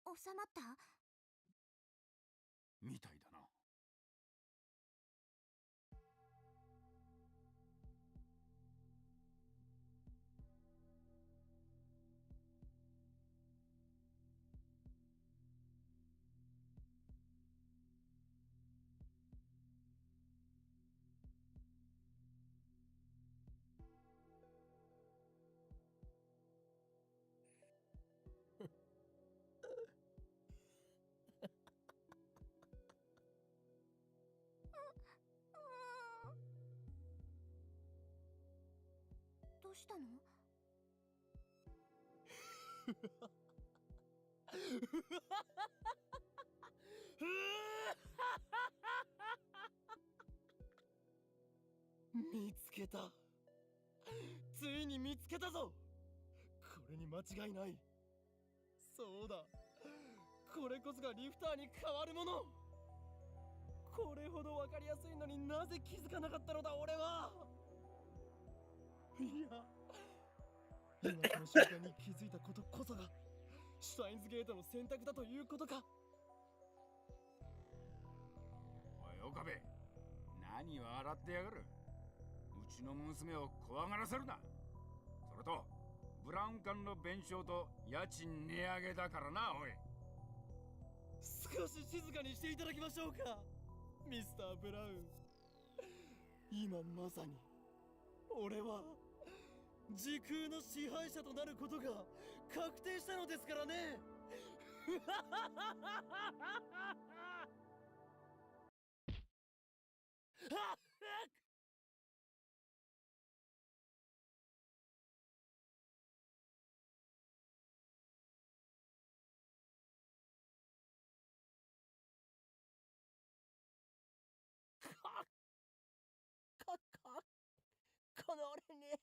Oh, 収まった？みたいだな。どうしたの？見つけた。ついに見つけたぞ。これに間違いない。そうだ。これこそがリフターに変わるもの。これほどわかりやすいのになぜ気づかなかったのだ俺は。いや、今この瞬間に気づいたことこそがシュタインズゲートの選択だということか。おい岡部、何笑ってやがる。うちの娘を怖がらせるな。それとブラウン管の弁償と家賃値上げだからな。おい、少し静かにしていただきましょうか、ミスター・ブラウン。今まさに俺は時空の支配者となることが確定したのですからね。この俺に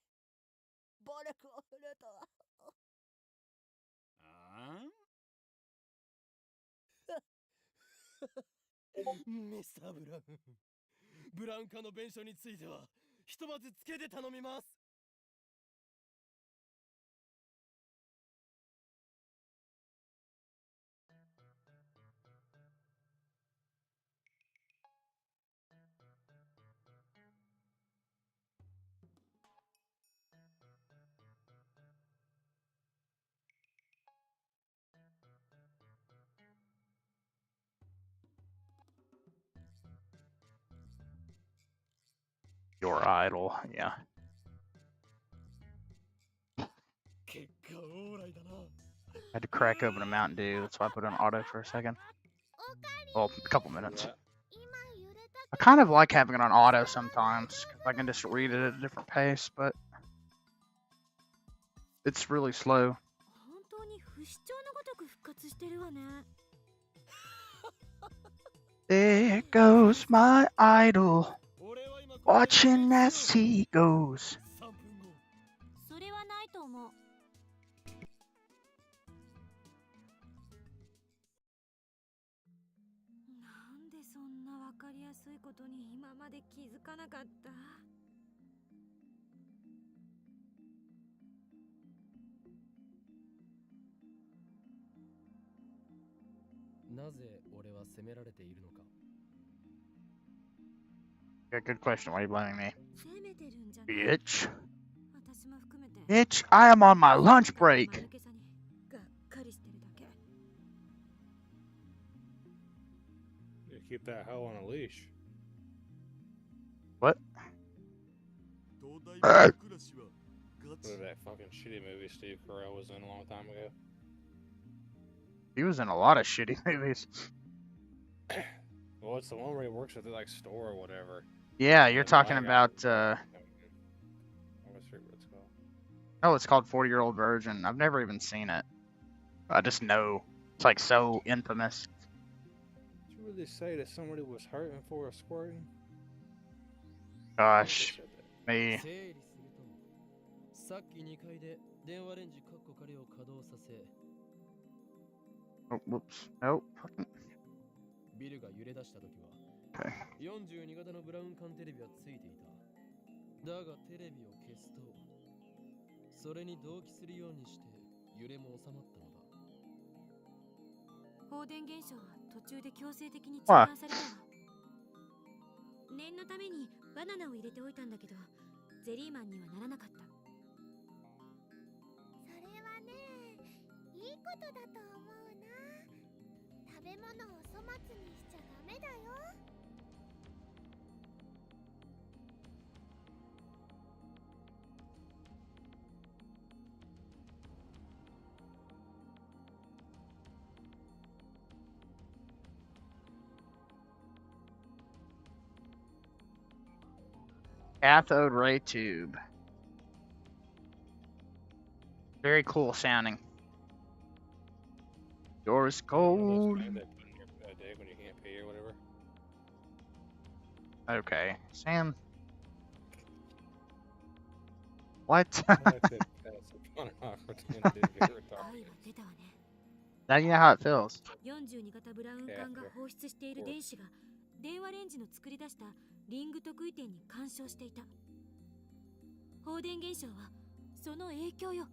暴力を振るうとは。あミスター・ブラウン、ブラウン化の弁償についてはひとまずつけて頼みます。Your idol, yeah. 結果オーライだな。 Had to crack open a Mountain Dew, that's why I put it on auto for a second. Well, a couple minutes. I kind of like having it on auto sometimes, because I can just read it at a different pace, but it's really slow. 本当に不死鳥のごとく復活してるわね。 There goes my idol, watching as he goes. 3分後。 それはないと思う。なんでそんなわかりやすいことに今まで気づかなかった。なぜ俺は責められているのか。 Yeah, good question. Why are you blaming me? 責めてるんじゃない。 Bitch. 私も含めて。 Bitch, I am on my lunch break. 間抜けさにがっかりしてるだけ。 You keep that hoe on a leash. What? What was that fucking shitty movie Steve Carell was in a long time ago? He was in a lot of shitty movies. Well, it's the one where he works at the like store or whatever. Yeah, you're And talking I got- about, I almost forget what it's called. oh, it's called 40-Year-Old Virgin. I've never even seen it. I just know. It's like so infamous. Did you really say that somebody was hurting for a squirting? Gosh, me. 整理すると、さっき2階で電話レンジカッコ仮を稼働させ、 Oh, whoops. Nope. Fucking- ビルが揺れ出した時は、 Okay. 42型のブラウン管テレビはついていた。だがテレビを消すと、それに同期するようにして揺れも収まったのだ。放電現象は途中で強制的に中断されたわ。念のためにバナナを入れておいたんだけど、ゼリーマンにはならなかった。それはね、いいことだと思うな。食べ物を粗末にしちゃダメだよ。 Cathode ray tube. Very cool sounding. Yours cold. They put in your dick when you can't pee or whatever. Okay, Sam. What? I like that that's a fun opportunity to hear it 愛 talking. が出たわね。 Now you know how it feels. 42型ブラウン管が放出している電子が電話レンジの作り出したリング特異点に干渉していた。放電現象はその影響よ。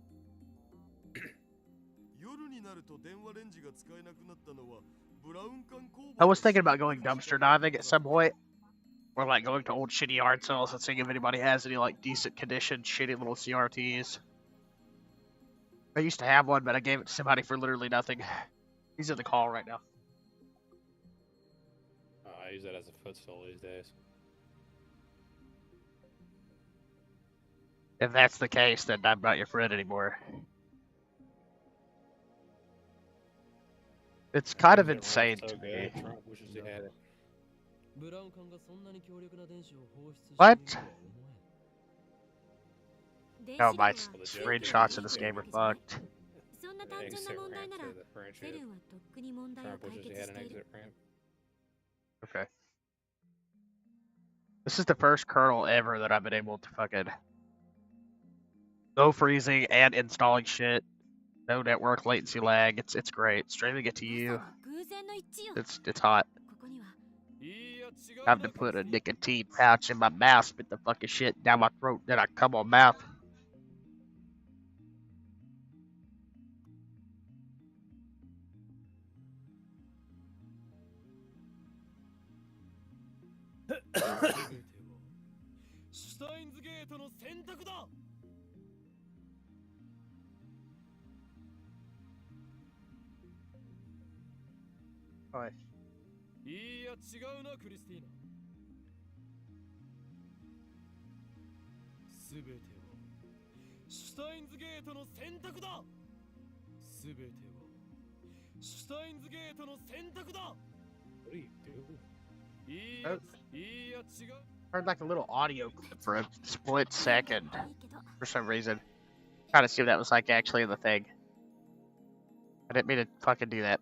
I was thinking about going dumpster diving at some point. Or like going to old shitty yard sales and seeing if anybody has any like decent condition shitty little CRTs. I used to have one, but I gave it to somebody for literally nothing. He's in the call right now. I use that as a footstool these days. If that's the case, then I'm not your friend anymore. It's kind of insane to me. Trump wishes he had it. ブラウン管がそんなに強力な電子を放出してい What? るとは思えん。 Oh, my screenshots of this game are fucked. そんな単純な問題なら、 Exit ramp to the French セルンはとっくに問題を Trump 解 wishes 決 he had し an ている。 exit ramp. Okay. This is the first kernel ever that I've been able to fucking no freezing and installing shit. No network latency lag. It's great. Streaming it to you. 偶然の一致よ。 It's hot. ここには Time to put a nicotine pouch in my mouth, spit the fucking shit down my throat, then I come on mouth. Shutainsgate シュタインズゲートの選択だ。 いいや違うなクリスティーナ。全てをシュタインズゲートの選択だ。全てをシュタインズゲートの選択だ。 What are you doing? いいや違う。 Heard like a little audio clip for a split second for some reason. Trying to see if that was like actually the thing. I didn't mean to fucking do that.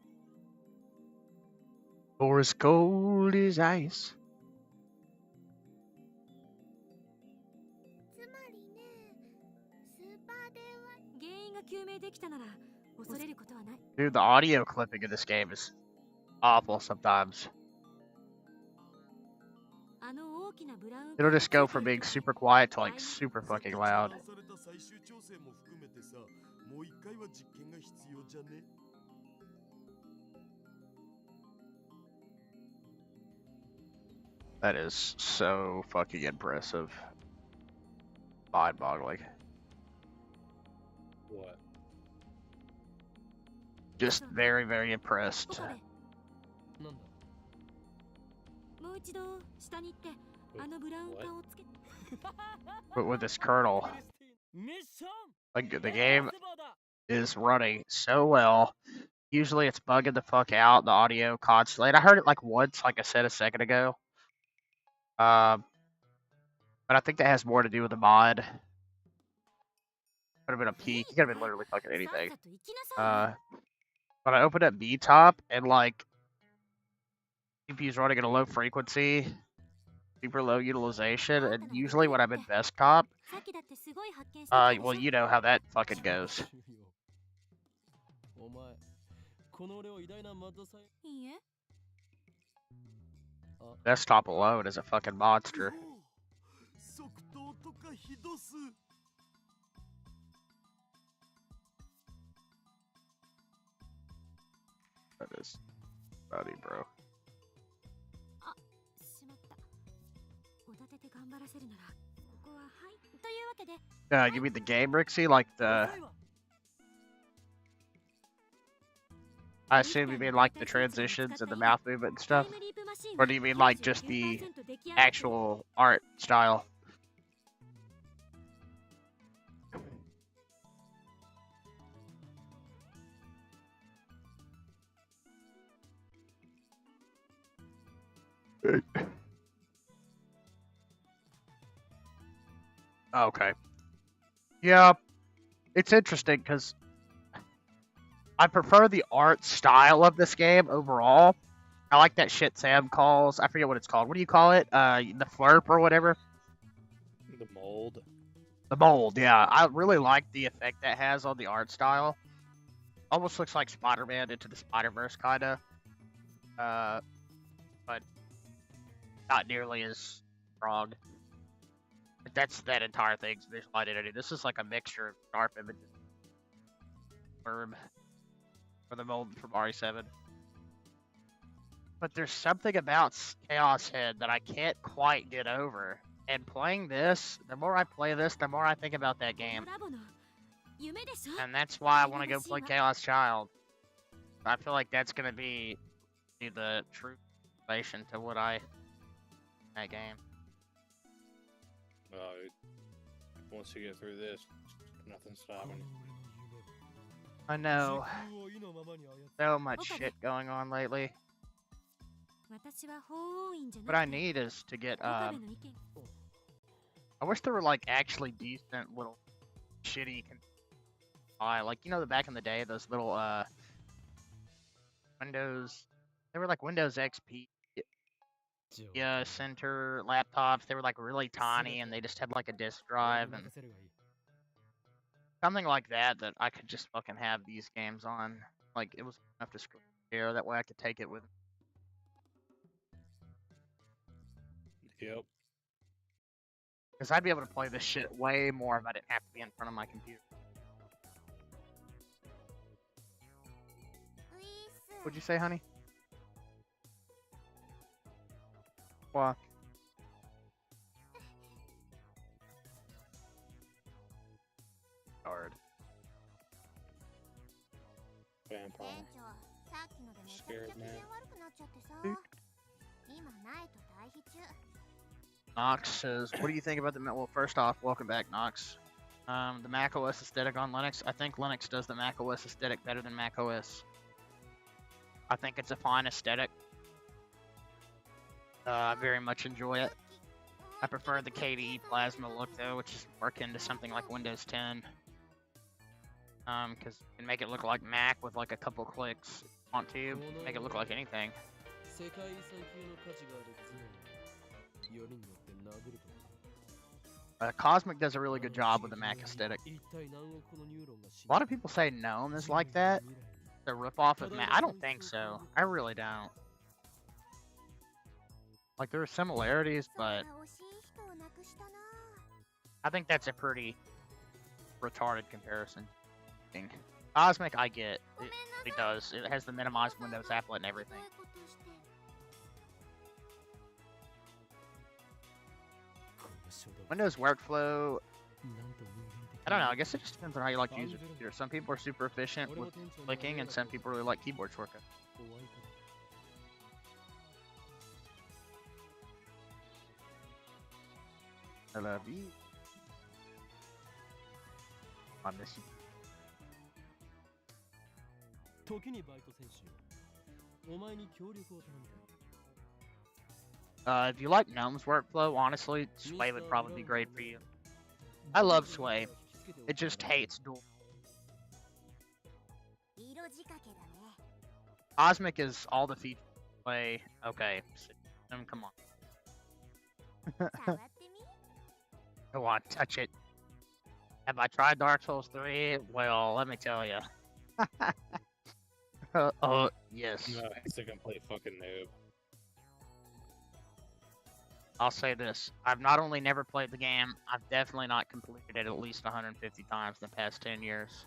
Or as cold as ice. つまりね、スーパー電話。原因が究明できたなら恐れることはない。 Dude, the audio clipping in this game is awful sometimes. あの大きなブラウン It'll just go from being super quiet to like super fucking loud. された最終調整も含めてさ、もう一回は実験が必要じゃね。 That is so fucking impressive. Mind-boggling. What? Just very, very impressed. 岡部、なんだ。もう一度下に行ってあのブラウン管をつけ。 But with this kernel, ミッション。 like the game is running so well. Usually it's bugging the fuck out, the audio constantly. And I heard it like once, like I said a second ago. But I think that has more to do with the mod. Could have been a peak. It could have been literally fucking anything. But I opened up B-top and like CPU's running at a low frequency, super low utilization, and usually when I'm in best comp, さっきだってすごい発見したでしょ。 well, you know how that fucking goes. お前、この俺を偉大なマッドサイ。いいえ。 Desktop alone is a fucking monster. 即答とかひどす。 That is nutty, bro. あ、しまった。おだてて頑張らせるならここははい。というわけで。 You mean the game, Rixie? Like the... I assume you mean like the transitions and the mouth movement and stuff? Or do you mean like just the actual art style? Okay. Yeah, it's interesting because I prefer the art style of this game overall. I like that shit Sam calls. I forget what it's called. What do you call it? The flurp or whatever? The mold. The mold, yeah. I really like the effect that has on the art style. Almost looks like Spider-Man into the Spider-Verse, kinda. But not nearly as strong. But that's that entire thing's visual identity. This is like a mixture of sharp images. Firm. For the mold from RE7. But there's something about Chaos Head that I can't quite get over. And playing this, the more I play this, the more I think about that game. And that's why I want to go play Chaos Child. I feel like that's going to be the true relation to what I... that game. Once you get through this, nothing's stopping you. I know. So much shit going on lately. What I need is to get, I wish there were, like, actually decent little shitty, like, you know, back in the day, those little, Windows, they were like Windows XP, center laptops, they were, like, really tiny, and they just had, like, a disk drive, and something like that I could just fucking have these games on. Like, it was enough to share, that way I could take it with me. Yep. Because I'd be able to play this shit way more if I didn't have to be in front of my computer. What'd you say, honey? What? Hard. Vampire. さっきのでめちゃくちゃ機嫌悪くなっちゃってさ。今ないと退避中。Knox says, "What do you think about the?" Well, first off, welcome back, Knox. The Mac OS aesthetic on Linux. I think Linux does the Mac OS aesthetic better than Mac OS. I think it's a fine aesthetic. I very much enjoy it. I prefer the KDE Plasma look though, which is more akin to something like Windows 10. Because you can make it look like Mac with like a couple clicks. Want to make it look like anything. Cosmic does a really good job with the Mac aesthetic. A lot of people say GNOME is like that. The ripoff of Mac. I don't think so. I really don't. Like, there are similarities, but I think that's a pretty retarded comparison. Cosmic, I get. It does. It has the minimized Windows applet and everything. Windows workflow, I don't know. I guess it just depends on how you like to use your computer. Some people are super efficient with clicking, and some people really like keyboard shortcuts. I love you. I miss you. If you like GNOME's workflow, honestly, Sway would probably be great for you. I love Sway. It just hates dual. Cosmic is all the features. Sway. Okay. Come on. Go on, touch it. Have I tried Dark Souls 3? Well, let me tell you. Oh, yes. No, it's a complete fucking noob. I'll say this. I've not only never played the game, I've definitely not completed it at least 150 times in the past 10 years.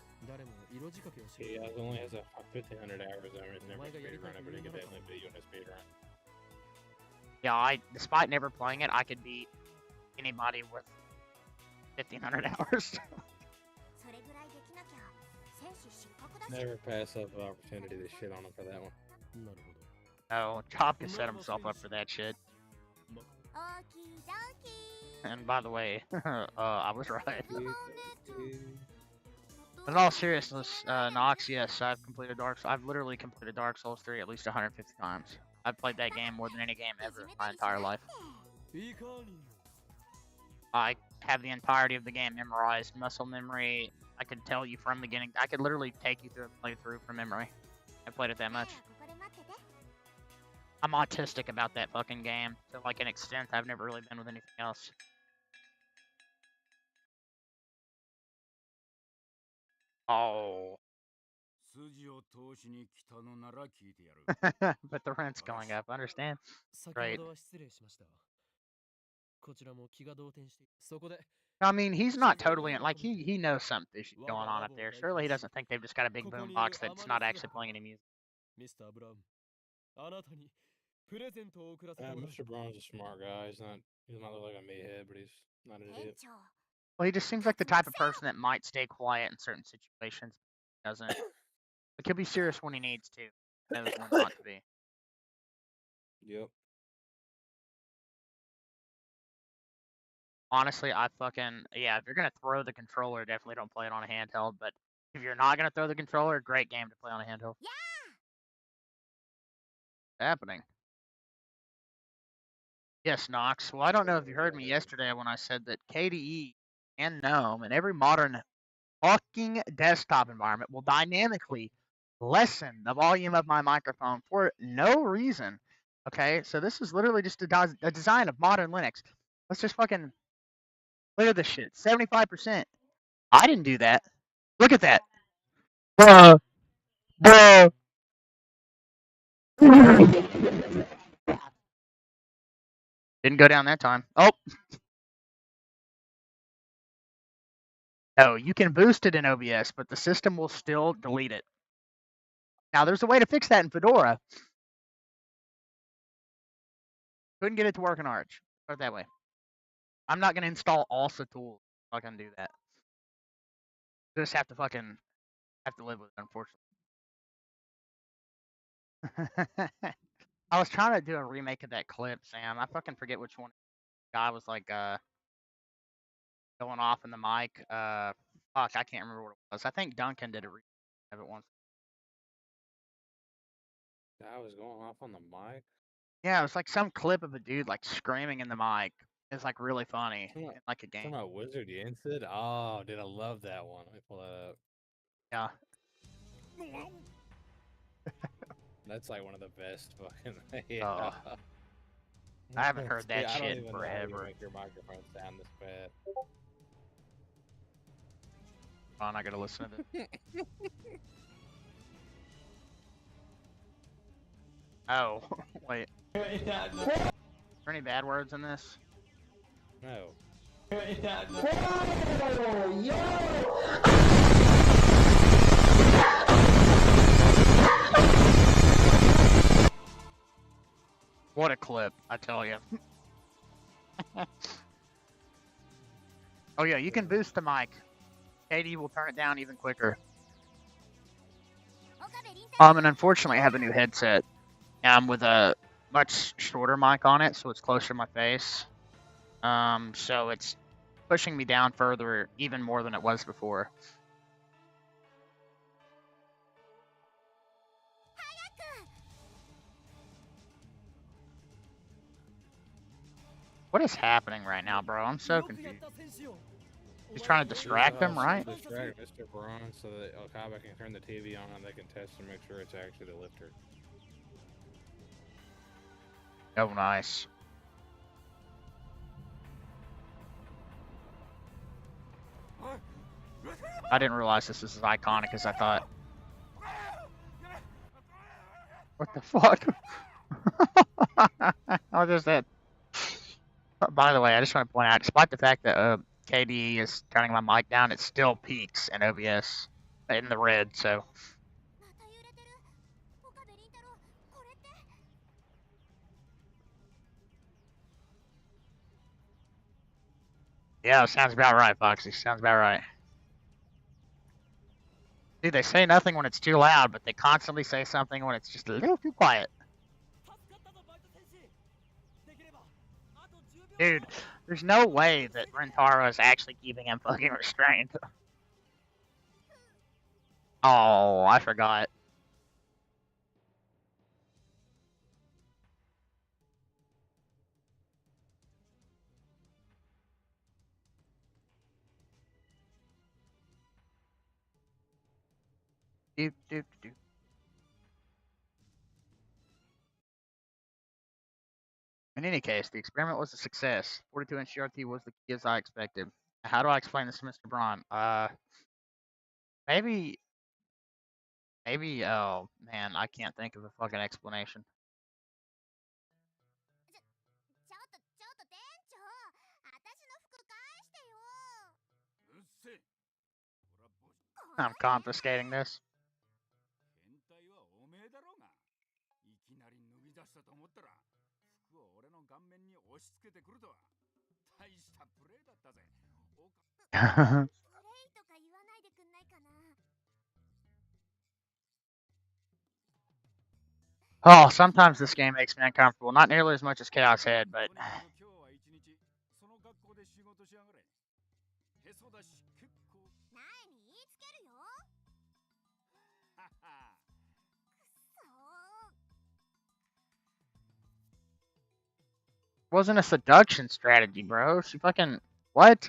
He only has 1,500 hours. I've never speedrun it, but he could definitely beat you in a speedrun. Yeah, despite never playing it, I could beat anybody with 1,500 hours. Never pass up an opportunity to shit on him for that one. Oh, Chop can set himself up for that shit. And by the way, I was right. But in all seriousness, Nox, yes, I've literally completed Dark Souls 3 at least 150 times. I've played that game more than any game ever in my entire life. I have the entirety of the game memorized, muscle memory. I could tell you from beginning. I could literally take you through a playthrough from memory. I played it that much. I'm autistic about that fucking game to like an extent I've never really been with anything else. Oh. But the rent's going up, understand? Right. I mean, he's not totally, like, he knows something fishy going on up there. Surely he doesn't think they've just got a big boombox that's not actually playing any music. Mr. Brown's a smart guy. He's not like a meathead, but he's not an idiot. Well, he just seems like the type of person that might stay quiet in certain situations. Doesn't. Like, he'll be serious when he needs to. Knows when not to be. Yep. Honestly, if you're gonna throw the controller, definitely don't play it on a handheld. But if you're not gonna throw the controller, great game to play on a handheld. Yeah. What's happening? Yes, Nox. Well, I don't know if you heard me yesterday when I said that KDE and GNOME and every modern fucking desktop environment will dynamically lessen the volume of my microphone for no reason. Okay, so this is literally just a design of modern Linux. Let's just fucking look at this shit. 75%. I didn't do that. Look at that. Bruh. Didn't go down that time. Oh. No, you can boost it in OBS, but the system will still delete it. Now, there's a way to fix that in Fedora. Couldn't get it to work in Arch. Put it that way. I'm not going to install ALSA tools. I'm not going to do that. Just have to live with it, unfortunately. I was trying to do a remake of that clip, Sam. I fucking forget which one. guy was like going off in the mic. Fuck, I can't remember what it was. I think Duncan did a of it once. I was going off on the mic. Yeah, it was like some clip of a dude like screaming in the mic. It's like really funny in like a game. Talking about Wizard Yensid? Oh, dude, I love that one. Let me pull that up. Yeah. That's like one of the best fucking. Yeah. Oh. I haven't heard that I don't shit even forever. know how you make your microphone sound this bad. Oh, I gotta listen to it. Oh, wait. Is there any bad words in this? No. What a clip, I tell you. Oh yeah, you can boost the mic. Katie will turn it down even quicker. And unfortunately I have a new headset. With a much shorter mic on it, so it's closer to my face. So it's pushing me down further, even more than it was before. What is happening right now, bro? I'm so confused. He's trying to distract him, right? Distract Mr. Braun so that Okaba can turn the TV on and they can test and make sure it's actually the lifter. Oh, nice. I didn't realize this was as iconic as I thought. What the fuck? I just said. By the way, I just want to point out, despite the fact that KDE is turning my mic down, it still peaks in OBS in the red, so. Yeah, sounds about right, Foxy. Sounds about right. Dude, they say nothing when it's too loud, but they constantly say something when it's just a little too quiet. Dude, there's no way that Rentaro is actually keeping him fucking restrained. Oh, I forgot. Doop, doop, doop. In any case, the experiment was a success. 42-inch CRT was the key as I expected. How do I explain this to Mr. Braun? Maybe, oh, man, I can't think of a fucking explanation. I'm confiscating this. Oh, sometimes this game makes me uncomfortable. Not nearly as much as Chaos Head, but... Wasn't a seduction strategy, bro. She fucking... What?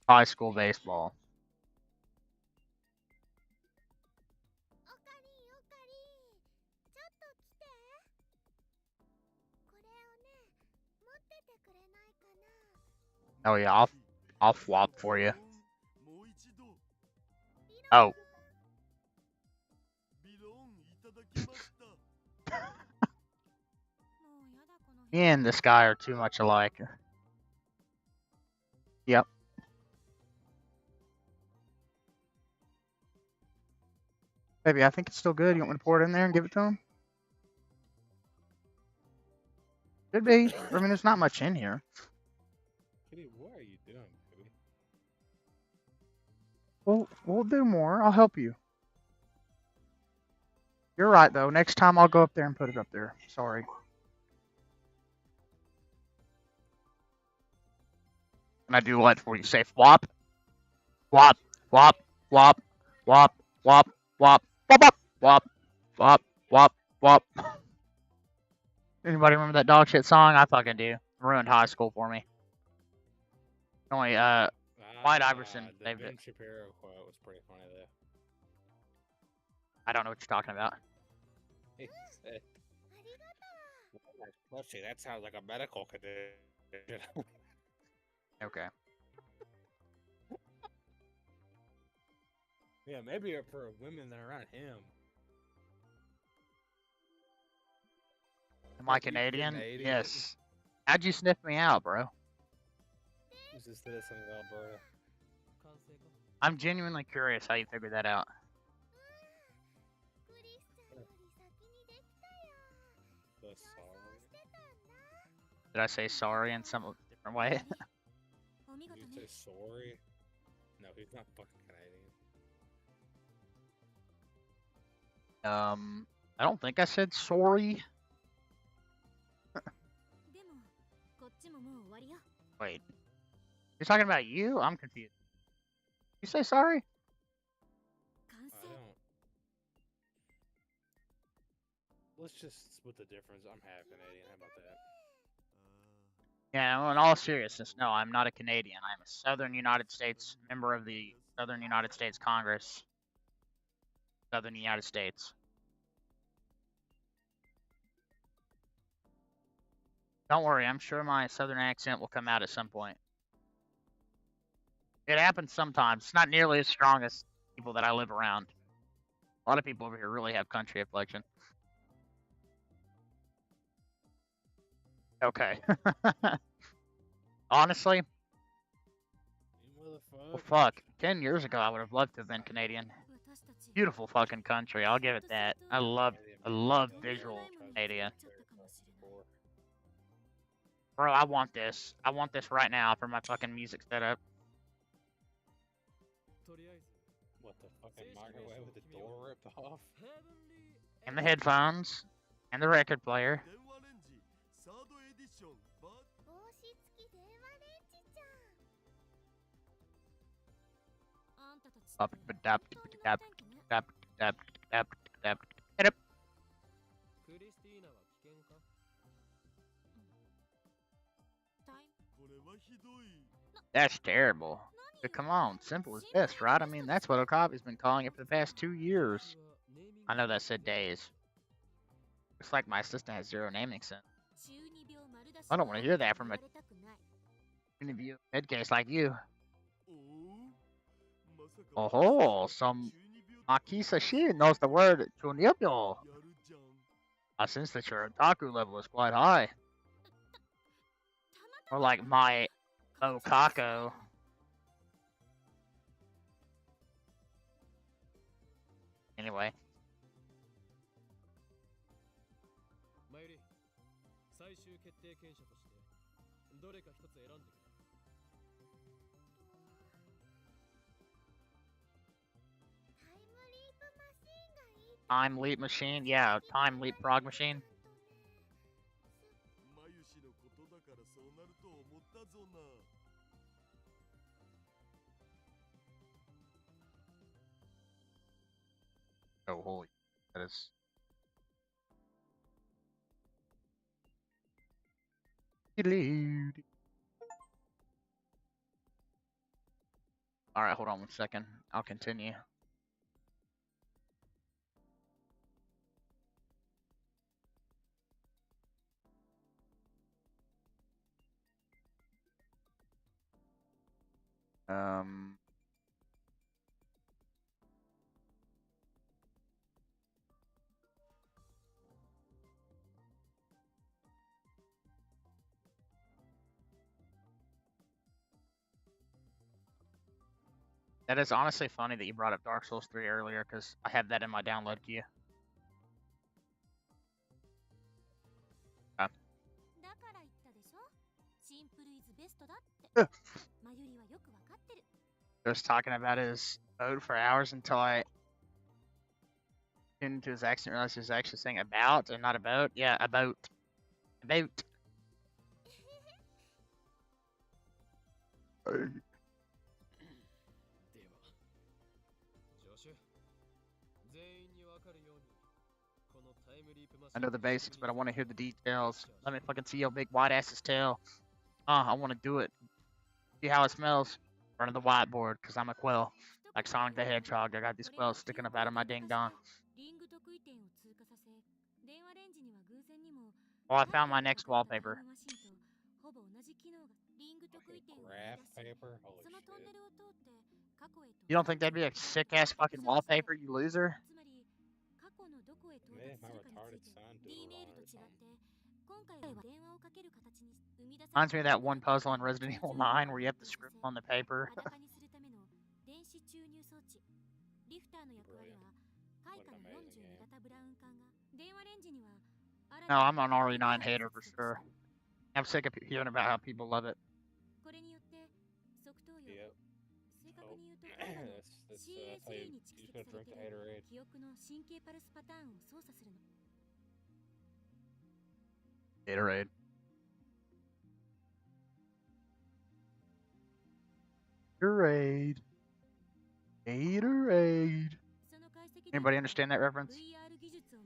High school baseball. Oh yeah, I'll flop for you. Oh. Me and this guy are too much alike. Yep. Baby, I think it's still good. You want me to pour it in there and give it to him? Could be. I mean, there's not much in here. Kitty, what are you doing, baby? We'll do more. I'll help you. You're right, though. Next time I'll go up there and put it up there. Sorry. And I do what for you? Say flop, flop, flop, flop, flop, flop, flop, flop, flop, flop, flop, flop. Anybody remember that dog shit song? I fucking do. Ruined high school for me. Only White Iverson The saved Ben it. Shapiro quote was pretty funny though. I don't know what you're talking about. He said, "Let's see, that sounds like a medical condition." Okay. Yeah, maybe for women that are around him. Am I You Canadian? Canadian? Yes. How'd you sniff me out, bro? He's a citizen of Alberta. I'm genuinely curious how you figured that out. クリスチャンより先にできたよ。 The 予 sorry. 想してたんだ。 Did I say sorry in some different way? お見事 Did ね you say sorry? No, he's not fucking Canadian. I don't think I said sorry. でもこっちももう終わりよ Wait. You're talking about you? I'm confused. You say sorry? 完 I 成 don't. Let's just split the difference. I'm half Canadian. How about that? Yeah, well, in all seriousness, no, I'm not a Canadian. I'm a Southern United States member of the Southern United States Congress. Southern United States. Don't worry, I'm sure my Southern accent will come out at some point. It happens sometimes. It's not nearly as strong as people that I live around. A lot of people over here really have country affliction. Okay. Honestly, You well, motherfucker. fuck. 10 years ago, I would have loved to have been Canadian. 私たち Beautiful fucking country. I'll give it that. I love visual Canada. Bro, I want this. I want this right now for my fucking music setup. とりあえず What the fucking microwave with the door ripped off? And the headphones. And the record player. 電話レンジサードエディションバ帽子付き電話レンジじゃん。あんたたち Up, って dap, 本当に dap, お天気ね dap, dap, dap, dap. Hit it. クリスティーナは危険かタイムこれはひどい That's terrible. But come on, simple is best, right? I mean, that's what Okabe's been calling it for the past 2 years. I know that said days. Looks like my assistant has zero naming sense. 中二病丸出し I don't want to hear that from a 言われたくない interview head case like you. おおまさか Oh, some 中二病 Makisashi knows the word chunibyo. やるじゃん I sense that your otaku level is quite high. Or like my Okako. Anyway, マユリ最終決定権者としてどれか一つ選んでくれ タイムリープマシーンがいい time leap machine. Yeah, time leap frog machine. マユシのことだからそうなると思ったぞな Oh, holy. That is. Alright, hold on 1 second. I'll continue. That is honestly funny that you brought up Dark Souls 3 earlier, because I have that in my download queue. だから言ったでしょシンプルイズベストだってマユリはよくわかってる Just talking about his vote for hours until I Tuned into his accent, realized he was actually saying about and not about. Yeah, about. About. では助手全員に分かるようにこのタイムリープマシ I ン know the basics, but I want to hear the details. Let me fucking see your big white ass's tail. I want to do it. See how it smells. In front of the whiteboard, because I'm a quill. Like Sonic the Hedgehog, I got these quills sticking up out of my ding dong. リング得意点を通過させ電話レンジには偶然にも Oh, I found my next wallpaper. ほぼ同じ機能がリング得意点を Graph 生み出し paper? Holy そのトンネ shit. ルを通って過去へと You don't think that'd be a sick ass fucking wallpaper, you loser? つまり過去のどこへ到 Man, 達 my するかに retarded ついて son D doodled メー on ルと it or 違って something. 今回は電話をかける形に生み出さ Reminds me of that one puzzle in Resident Evil 9 where you have to scribble on the paper. 裸にするための電子注入装置リフターの役割は開花の42型ブラウン管が電話レンジには No, I'm an RE9 hater for sure. I'm sick of hearing about how people love it. これによって側頭葉 Yep. 正確に言うと That's how you, CSA に you 蓄 just 積 gonna され drink て the いる haterade. 記憶の神経パルスパターンを操作するの Gatorade. Gatorade. Gatorade. その解析データ Anybody が understand that reference? VR 技術を用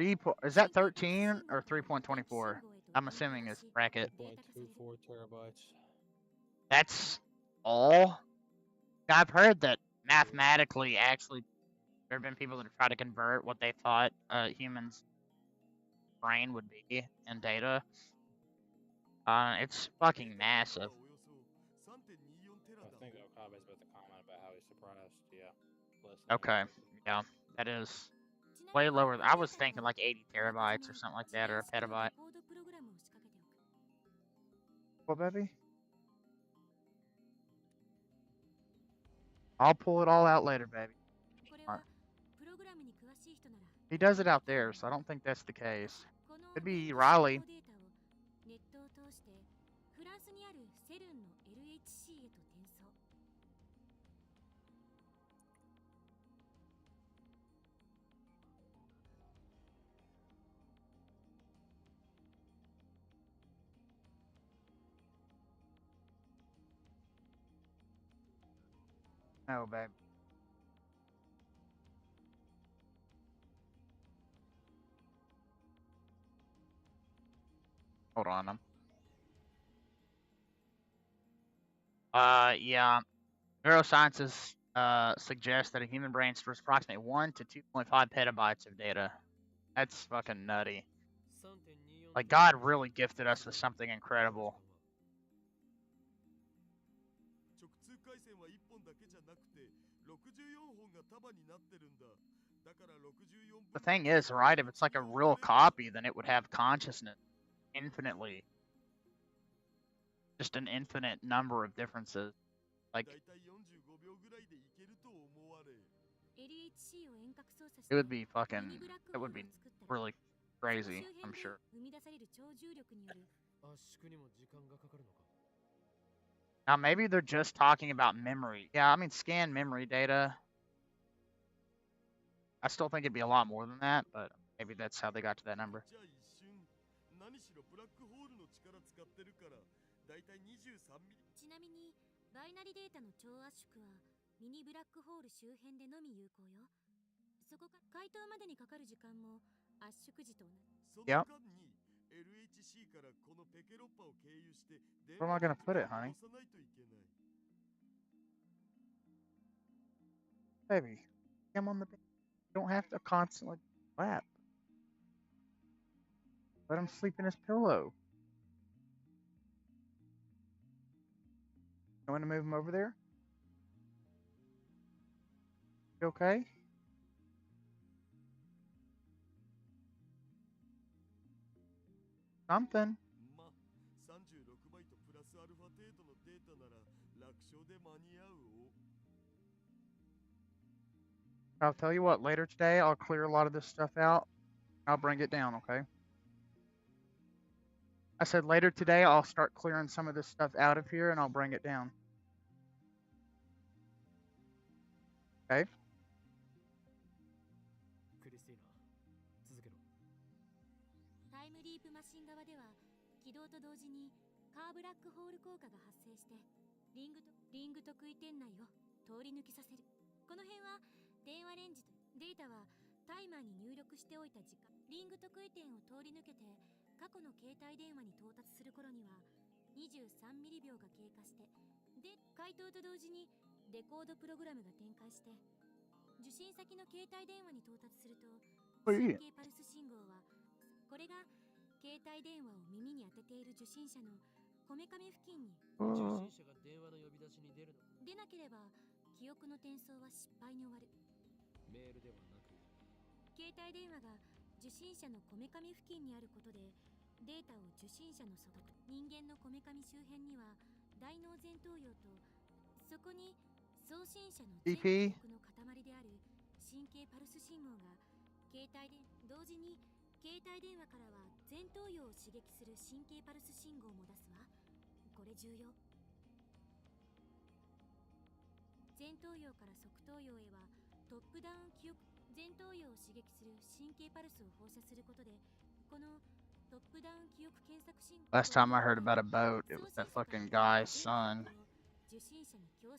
いて Is that 13 or 3.24? I'm assuming it's bracket. 0.24 terabytes. That's all? I've heard that mathematically, actually, there have been people that have tried to convert what they thought a human's brain would be in data. It's fucking massive. I think Okabe's about to comment about how he's surprised. Yeah. Listening. Okay, yeah, that is way lower. I was thinking like 80 terabytes or something like that, or a petabyte. コードプログラムを仕掛けておく What, baby? I'll pull it all out later, baby. これはプログラムに詳しい人なら He does it out there, so I don't think that's the case. この Could be デー Riley. タをネットを通してフランスにあるセルンの LHC へと転送 No, babe. Hold on. Yeah. Neurosciences suggest that a human brain stores approximately 1 to 2.5 petabytes of data. That's fucking nutty. 3.24 Like, God really gifted us with something incredible. 直通回線は1本だけじゃなくて64本が束になってるんだ。だから64 The thing is, right, if it's like a real copy, then it would have consciousness infinitely. Just an infinite number of differences. Like, だいたい45秒ぐらいでいけると思われ。 LHC を遠隔操作し it て would be ミ fucking, ニブラック it ホー would ルを be 作ったら really その crazy, 周 I'm 辺で sure. 生み出される超重力による 圧縮にも時間がかかるのか Now, maybe they're just talking about memory. Yeah, I mean, scan memory data. I still think it'd be a lot more than that, but maybe that's how they got to that number. じゃあ一瞬何しろブラックホールの力使ってるからだいたい23ミリ。ちなみにバイナリデータの超圧縮はミニブラックホール周辺でのみ有効よそこから解凍までにかかる時間も圧縮時と同じその Yep. 間に LHC からこのペケロッパを経由して電 Where am I 話 gonna put it, を honey? 押さないといけない。 Baby, I'm on the bed. You don't have to constantly lap. Let him sleep in his pillow. You want to move him over there? You okay? Something. まあ36バイトプラスアルファ程度のデータなら楽勝で間に合うを。 I'll tell you what, later today, I'll clear a lot of this stuff out. I'll bring it down, okay? I said later today, I'll start clearing some of this stuff out of here and I'll bring it down. Okay? クリスティータイムリープマシン側では起動と同時にカーブラックホール効果が発生してリング特異点内を通り抜けさせる。この辺は電話レンジとデータはタイマーに入力しておいた時間、リング特異点を通り抜けて過去の携帯電話に到達する頃には23ミリ秒が経過して、で回答と同時にデコードプログラムが展開して受信先の携帯電話に到達すると神経パルス信号は、これが携帯電話を耳に当てている受信者のこめかみ付近に受信者が電話の呼び出しに出るの。出なければ記憶の転送は失敗に終わる。メールではなく携帯電話が受信者のこめかみ付近にあることでデータを受信者の外、人間のこめかみ周辺には大脳前頭葉と、そこに送信者の全記憶の塊である神経パルス信号が携帯で同時に携帯電話からは前頭葉を刺激する神経パルス信号も出すわ。これ重要。前頭葉から側頭葉へはトップダウン記憶、前頭葉を刺激する神経パルスを放射することで、このトップダウン記憶検索信号 Last time I heard about a boat, it was that fucking guy's son.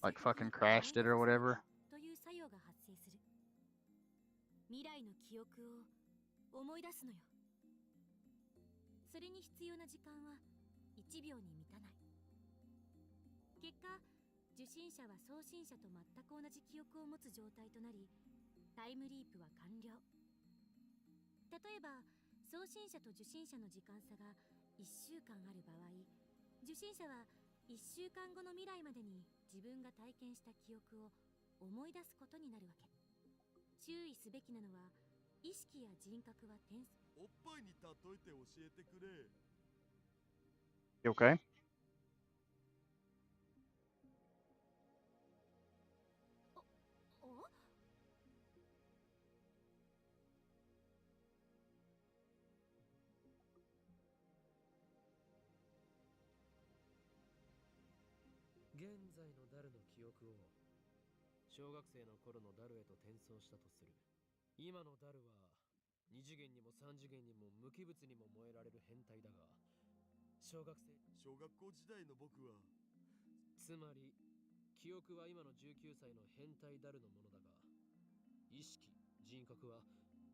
Like fucking crashed it or whatever. という作用が発生する。未来の記憶を思い出すのよ。それに必要な時間は1秒に満たない。結果、受信者は送信者と全く同じ記憶を持つ状態となり、タイムリープは完了。例えば、送信者と受信者の時間差が1週間ある場合、受信者は1週間後の未来までに自分が体験した記憶を思い出すことになるわけ。注意すべきなのは、意識や人格は転送。おっぱいに例えて教えてくれ。You okay? お現在のダルの記憶を小学生の頃のダルへと転送したとする。今のダルは2次元にも3次元にも無機物にも燃えられる変態だが、小学校時代の僕は、つまり記憶は今の19歳の変態ダルのものだが、意識、人格は、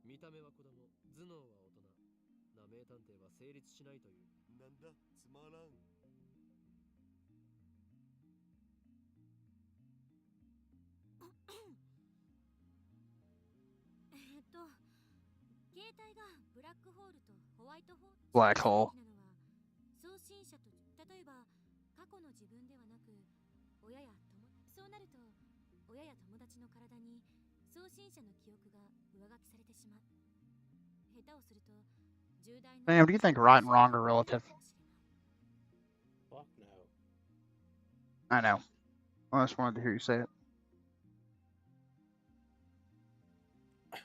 見た目は子供、頭脳は大人な名探偵は成立しないという。なんだ、つまらん。携帯がブラックホールとホワイトホール Black hole なのは、送信者と例えば過去の自分ではなく親やそうなると親や友達の体に送信者の記憶が上書きされてしまう。下手をすると重大な Sam, do you think right and wrong are relative? Fuck no. I know. I just wanted to hear you say it.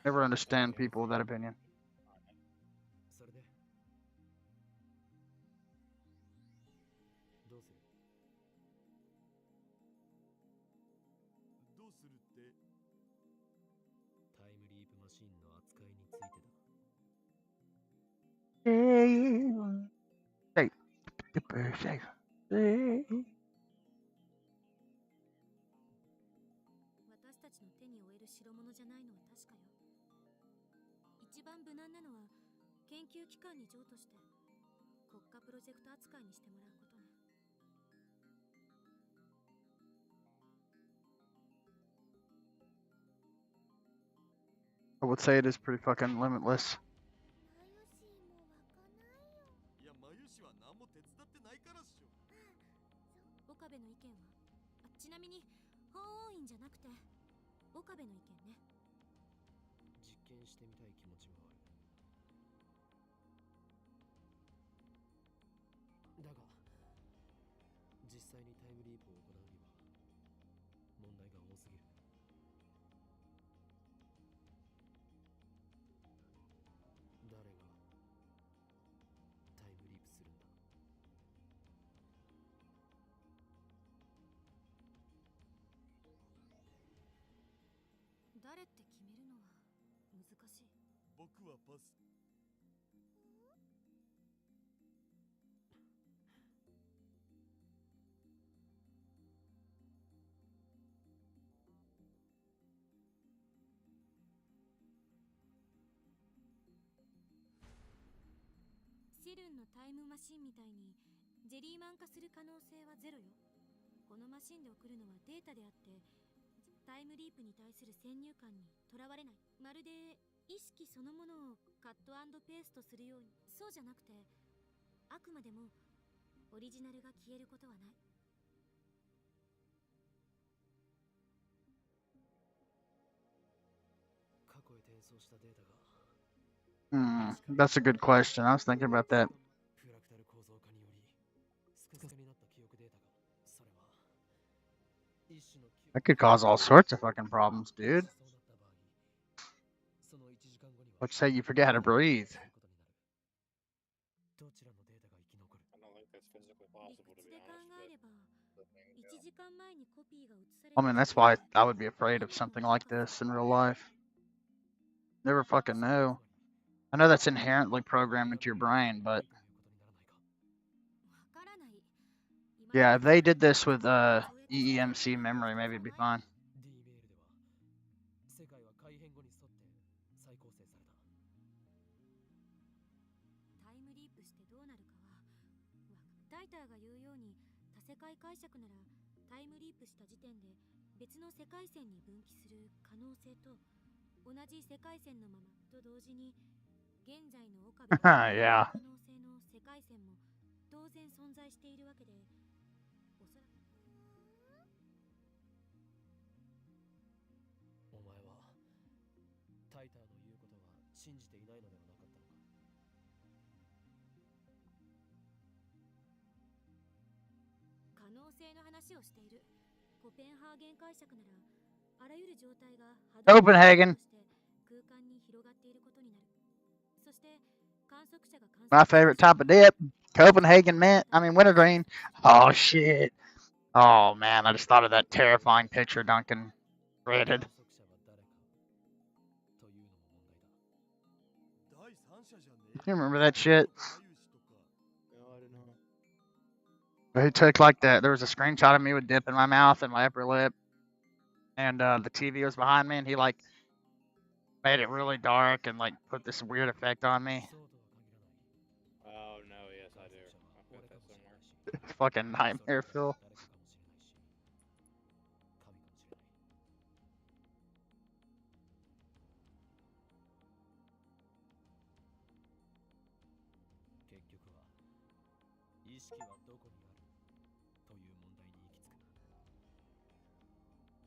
Never understand people with that opinion. それでどうする？どうするって？タイムリープマシンの扱いについてだ。私たちの手に負える代物じゃないのは確かよ。一番無難なのは研究機関に譲渡して国家プロジェクト扱いにしてもらうことね。I would say it is pretty fucking limitless. いや、眉氏は何も手伝ってないからっしょ。岡部の意見はちなみに法王院じゃなくて岡部の意見ね。実験してみたい気持ちはある。だが実際にタイムリープを行うには問題が多すぎる。誰がタイムリープするんだ？誰って決めるのは難しい。僕はパス。ゲルンのタイムマシンみたいにジェリーマン化する可能性はゼロよ。このマシンで送るのはデータであって、タイムリープに対する先入観にとらわれない。まるで意識そのものをカット&ペーストするように。そうじゃなくて、あくまでもオリジナルが消えることはない。過去へ転送したデータが That's a good question. I was thinking about that. フラクタル構造化によりスカスカになった記憶データが、それは一種の記憶 That could cause all sorts of fucking problems, dude. そうなった場合、その1時間後には Let's say you forget how to breathe. どちらのデータが生き残る？ I don't think that's physically 理 possible, to 屈 be で考 honest. えれば、 But the thing, 1時間前にコピーが移され I mean, that's why I would be afraid of something like this in real life. Never fucking know. I know that's inherently programmed into your brain, but わからない。 yeah, if they did this with EEMC memory, maybe it'd be fine. D メールでは世界は改変後に沿って再構成された。タイムリープしてどうなるかは、タイターが言うように多世界解釈なら、タイムリープした時点で別の世界線に分岐する可能性と、同じ世界線のままと同時に現在の岡部がYeah. 可能性の世界線も当然存在しているわけで、おそらくお前はタイターの言うことは信じていないのではなかったのか？可能性の話をしている。コペンハーゲン解釈なら、あらゆる状態が波動 Copenhagen. として空間に広がっていることになる。そして観測者が観 My 測 favorite type of dip. Copenhagen mint. I mean, wintergreen. Oh, shit. Oh, man. I just thought of that terrifying picture Duncan created. 観測者は誰かというのも問題だ。第三者じゃね You remember that shit? え。有志とか no, I don't know. He took like that. There was a screenshot of me with dip in my mouth and my upper lip, and the TV was behind me, and he like made it really dark and like put this weird effect on me. そうとは限らない。 Oh no, yes, I 観 do. 測者は I've 俺 got か that もしれ somewhere. ないし、 Fucking それは nightmare, Phil. 誰かかもしれないし、神かもしれない。結局は意識はどこにあるという問題に行き着く。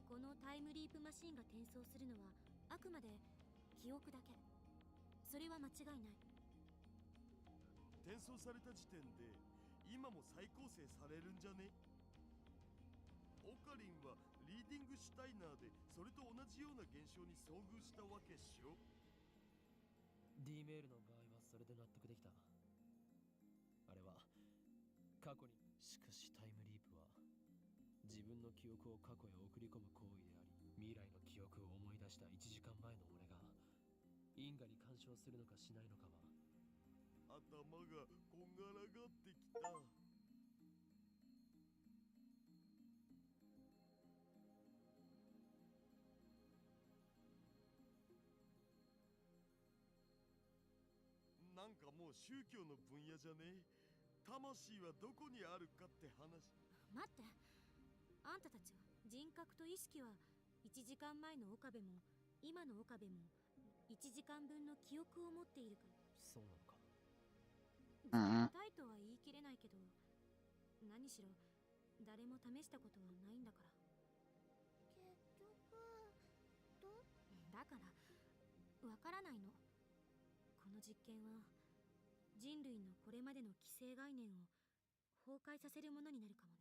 このタイムリープマシンが転送するのはあくまで記憶だけ。それは間違いない。転送された時点で今も再構成されるんじゃね？オカリンはリーディングシュタイナーでそれと同じような現象に遭遇したわけっしょ？ D メールの場合はそれで納得できた。あれは過去に。しかしタイムリープは自分の記憶を過去へ送り込む行為であり、未来の記憶を思い出した1時間前の俺が因果に干渉するのかしないのかは、頭がこんがらがってきた。なんかもう宗教の分野じゃね？魂はどこにあるかって話。待って、あんたたちは人格と意識は1時間前の岡部も今の岡部も1時間分の記憶を持っているから。そうなのか。Mhm. 絶対とは言い切れないけど、何しろ誰も試したことはないんだから。だからわからないの。この実験は人類のこれまでの既成概念を崩壊させるものになるかもね。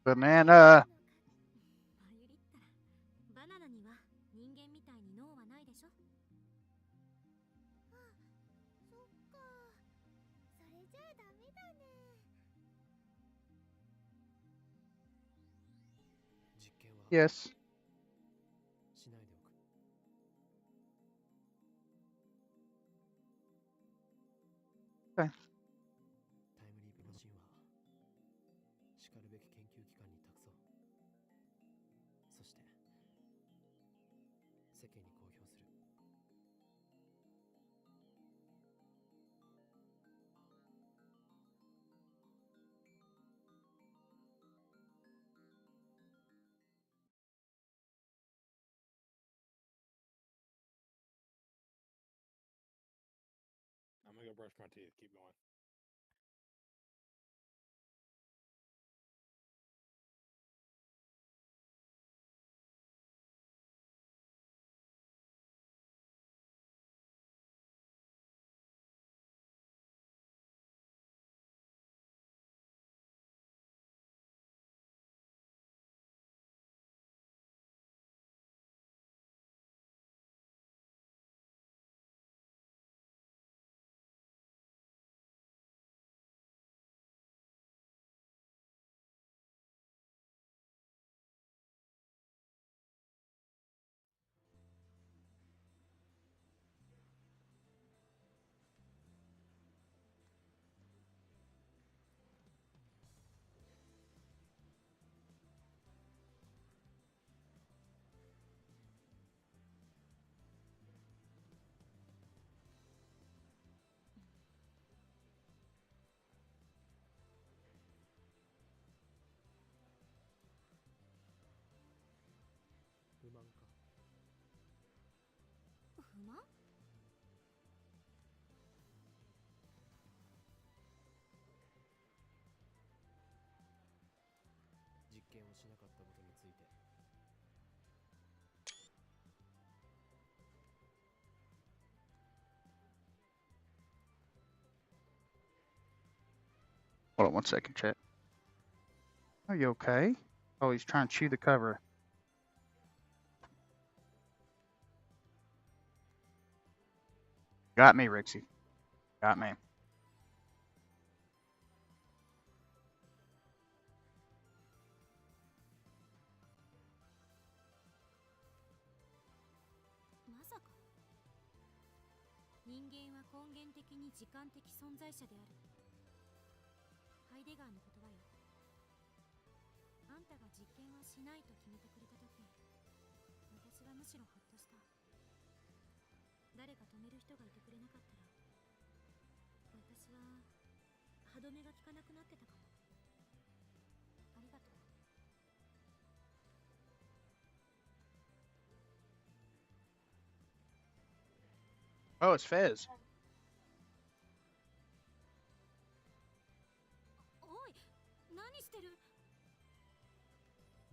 Banana. バユリったらバナナには人間みたいに脳はないでしょ。あ、そっか。それじゃあダメだね。実験は Yes. しないでおく。Okay. タイムリープマシンはしかるべき研究機関に託そう。そして世間に公表する。I'm gonna go brush my teeth. Keep going.実験をしなかったことについて。Hold on 1 second, chat. Are you okay? Oh, he's trying to chew the cover. Got me, Rixie. Got me. まさか人間は根源的に時間的存在者である。ハイデガーの言葉よ。あんたが実験はしないと決めてくれたとき、私はむしろほっとした。誰か止める人がいてくれなかったら、私は歯止めが効かなくなってたかも。ありがとう。Oh, it's Fez. おい、何してる？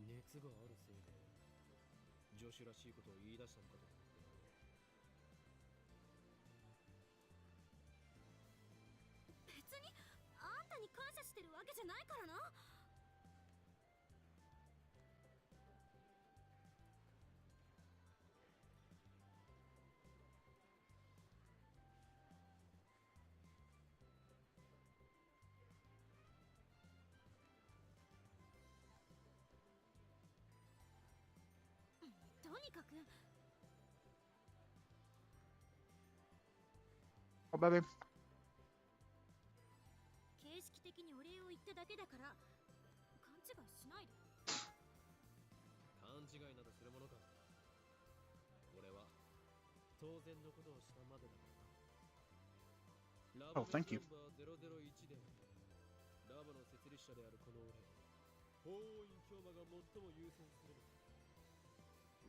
熱があるせいで女子らしいことを言い出したのかと思って。別にあんたに感謝してるわけじゃないからな。とにかく Oh, baby. 形式的にお礼を言っただけだから勘違いしないで。勘違いなどするものか。俺は当然のことをしたまでだからな。ラボ Oh, thank you. ナンバー001でラボの設立者であるこの俺、法王院京馬が最も優先するのは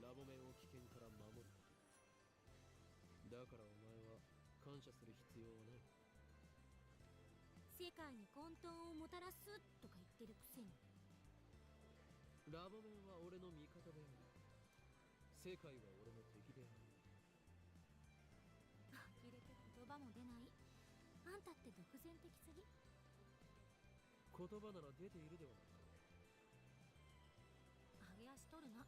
ラボ面を危険から守る。だからお前は感謝する必要はない。世界に混沌をもたらすとか言ってるくせに。ラボ面は俺の味方であり、世界は俺の敵である。呆れて言葉も出ない。あんたって独善的すぎ。言葉なら出ているではないか。とるな。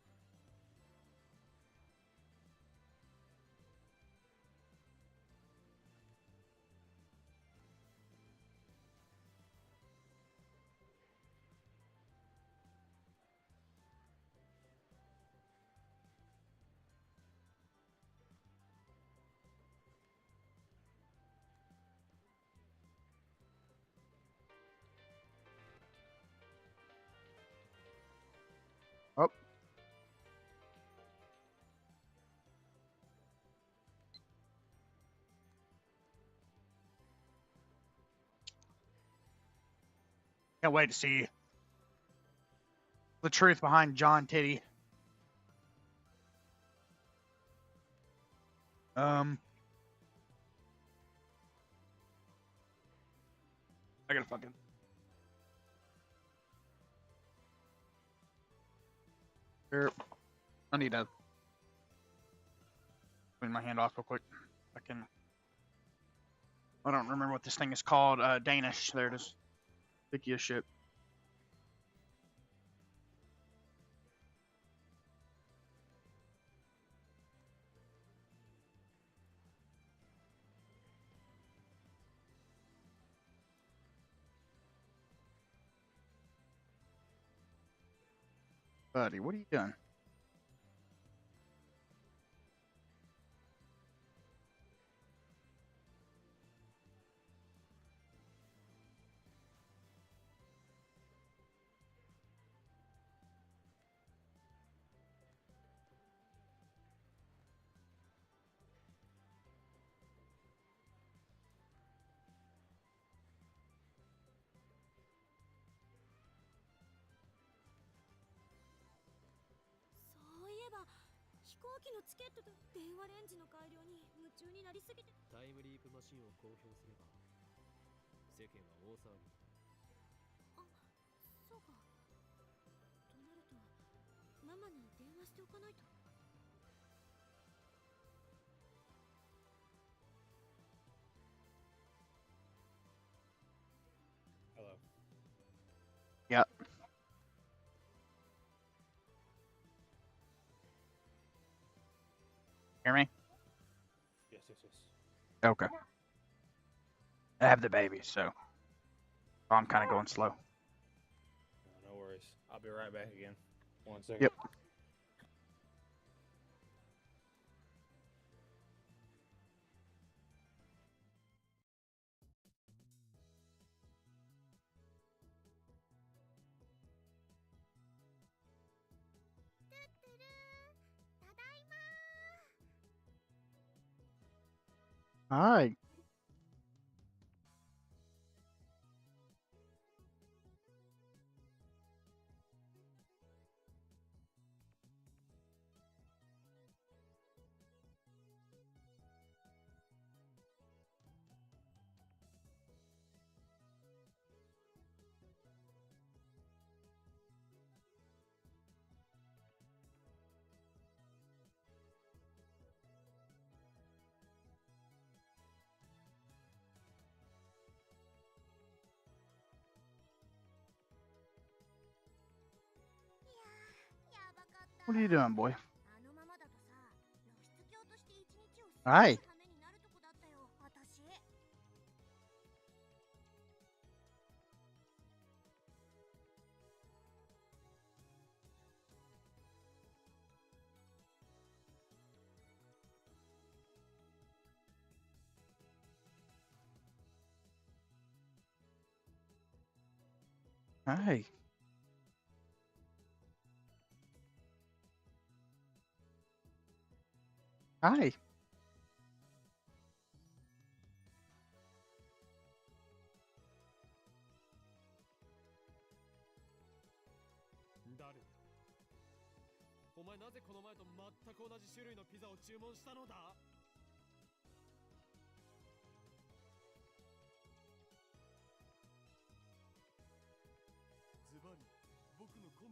Oh. Can't wait to see the truth behind John Titty. I gotta fucking. Here. I need to clean my hand off real quick. I don't remember what this thing is called. Danish. There it is. Sticky as shit. Buddy, what are you doing?そういえば飛行機のチケットと電話レンジの改良に夢中になりすぎて。タイムリープマシンを公表すれば世間は大騒ぎ。あ、そうか。となるとママに電話しておかないと。Hello. Yep. Hear me? Yes, yes, yes. Okay. I have the baby, so I'm kind of going slow. No worries. I'll be right back again. 1 second. Yep. Hi. What are you doing, boy? あのままだとさ、露出狂として一日を過ごす Hi. ためになるとこだったよ、私。Hi. Hi. 誰？お前なぜこの前と全く同じ種類のピザを注文したのだ？ズバリ僕の好み。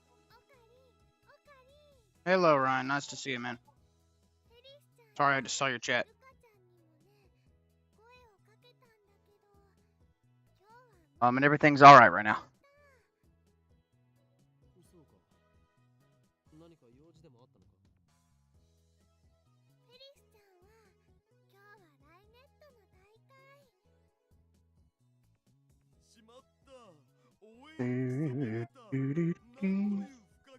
おかり、 Hello, Ryan. Nice to see you, man. フェリスちゃん。 Sorry, I just saw your chat. ルカちゃんにもね、声をかけたんだけど、今日は無 And everything's all right now. そうか。何か用事でもあったのか。フェリスちゃんは今日はライネットの大会。しまった。応援された。なんという不覚。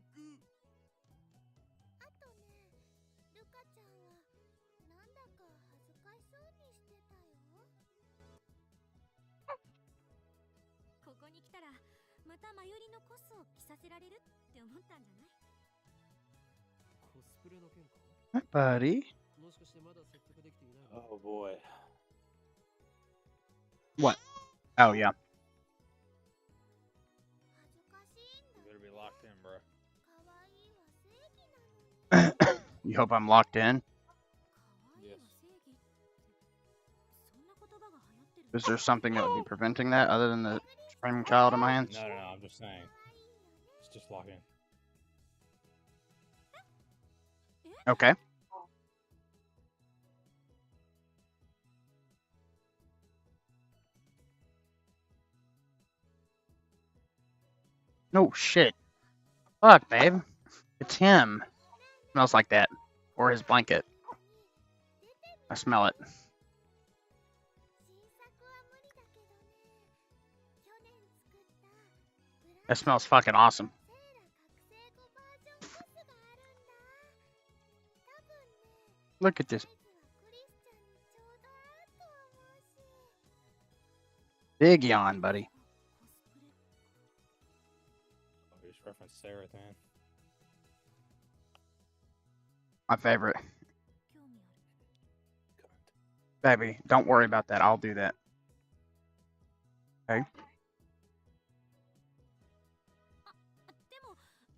あとね、ルカちゃんはなんだか恥ずかしそうにしてたよ。ここに来たらまたマユリのコスを着させられるって思ったんじゃない？コスプレの件か。 Hi, buddy. もしかしてまだ説得できていないの？ Oh boy. What? Oh yeah. 恥ずかしいん You だ。 better be locked in, bro. 可愛いは正義なのに。 You hope I'm locked in? 可愛いは正義ってそんな言葉が流行ってる。 Is there something that would be preventing that other than the screaming child in my hands? No, I'm just saying. Just lock in. Okay. No shit. Fuck, babe. It's him. Smells like that. Or his blanket. I smell it. 新作は無理だけどね。去年作ったブラ That smells fucking awesome. セーラ覚醒後バージョンコスがあるんだ。多分ね、 Look at this サイズはクリスチャンにちょうど合うと思うし。 big yawn, buddy. コスプレ Oh, you just referenced Sarah then. My favorite. 興味ある。 Baby, don't worry about that. I'll do that. Okay. でも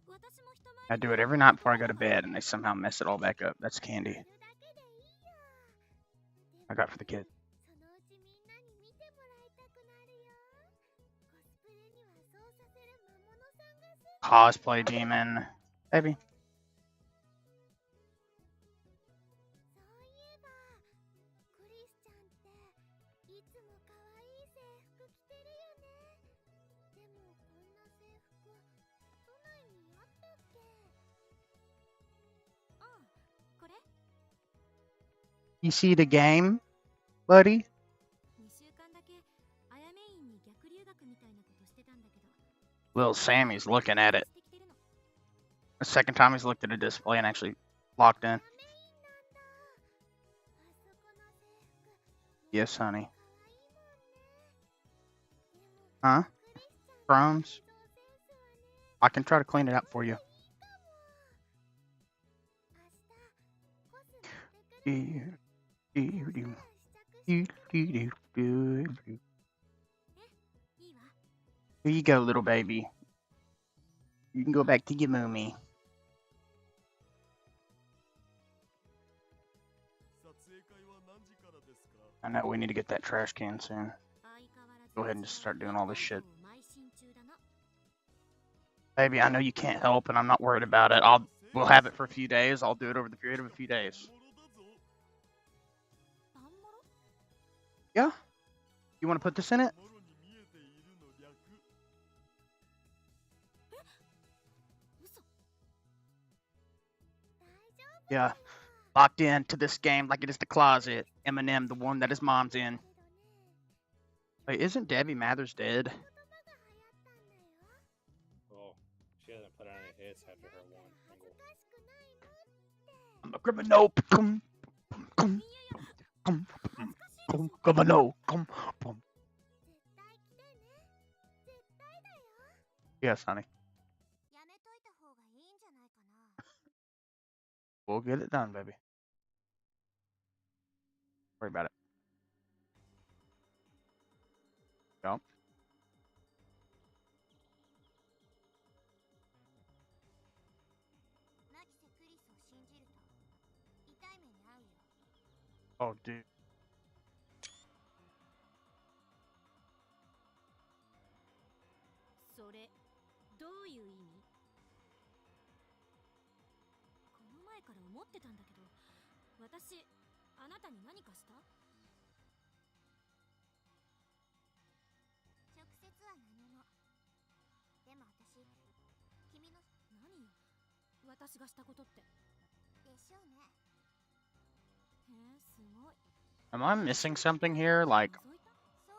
私も人前 I do it every night before I go to bed, and they somehow mess it all back up. That's candy やるだけでいいよ。 I got for the kid. そのうちみんなに見てもらいたくなるよ。コスプレにはそうさせる魔物さんがす Cosplay demon. Baby. そういえば、クリスちゃんっていつも可愛い制服着てるよね。でもこんな制服、都内にあったっけ？これ You see the game, buddy? 2週間だけあやめ院に逆留学みたいなことしてたんだけど Little Sammy's looking at it. してきてるの。 The second time he's looked at a display and actually locked in. メインなんだ。あそこの制服、 Yes, honey. 可愛いもんね。でも Huh? クリスちゃん Crumbs? のセンスはね、 I can try to clean it up for you. いいかも。明日コス持ってくるね。もうすぐ試着して。 いいわ。 Here you go, little baby. You can go back to your mommy. 撮影会は何時からですか？ I know we need to get that trash can soon. 相変わらず Go ahead and just start doing all this shit. 邁進中だな。 Baby, I know you can't help, and I'm not worried about it. We'll have it for a few days. I'll do it over the period of a few days. バンモロ Yeah? You want to put this in it? もろに見えているの略。 嘘。 大丈夫 Yeah. Locked into this game like it is the closet. Eminem, the one that his mom's in. けどね。 Wait, isn't Debbie Mathers dead? 言葉が流行ったんだよ。 Well, she hasn't put out any hits after her one 恥ず single. かしくないのって。 I'm a criminal. Come, come, いやいや come, 恥ずかしいでし come, ょ。 criminal. Come, come. 絶対来てね。絶対だよ。 Yes, honey. やめといた方がいいんじゃないかな。 We'll get it done, baby. Worry about it. Go. マキセ・クリスを信じると痛い目に遭うよ。 Oh, dude. それどういう意味？この前から思ってたんだけど、私あなたに何かした？直接私がしたことって。でしょうね。すごい。 Am I missing something here? Like, 装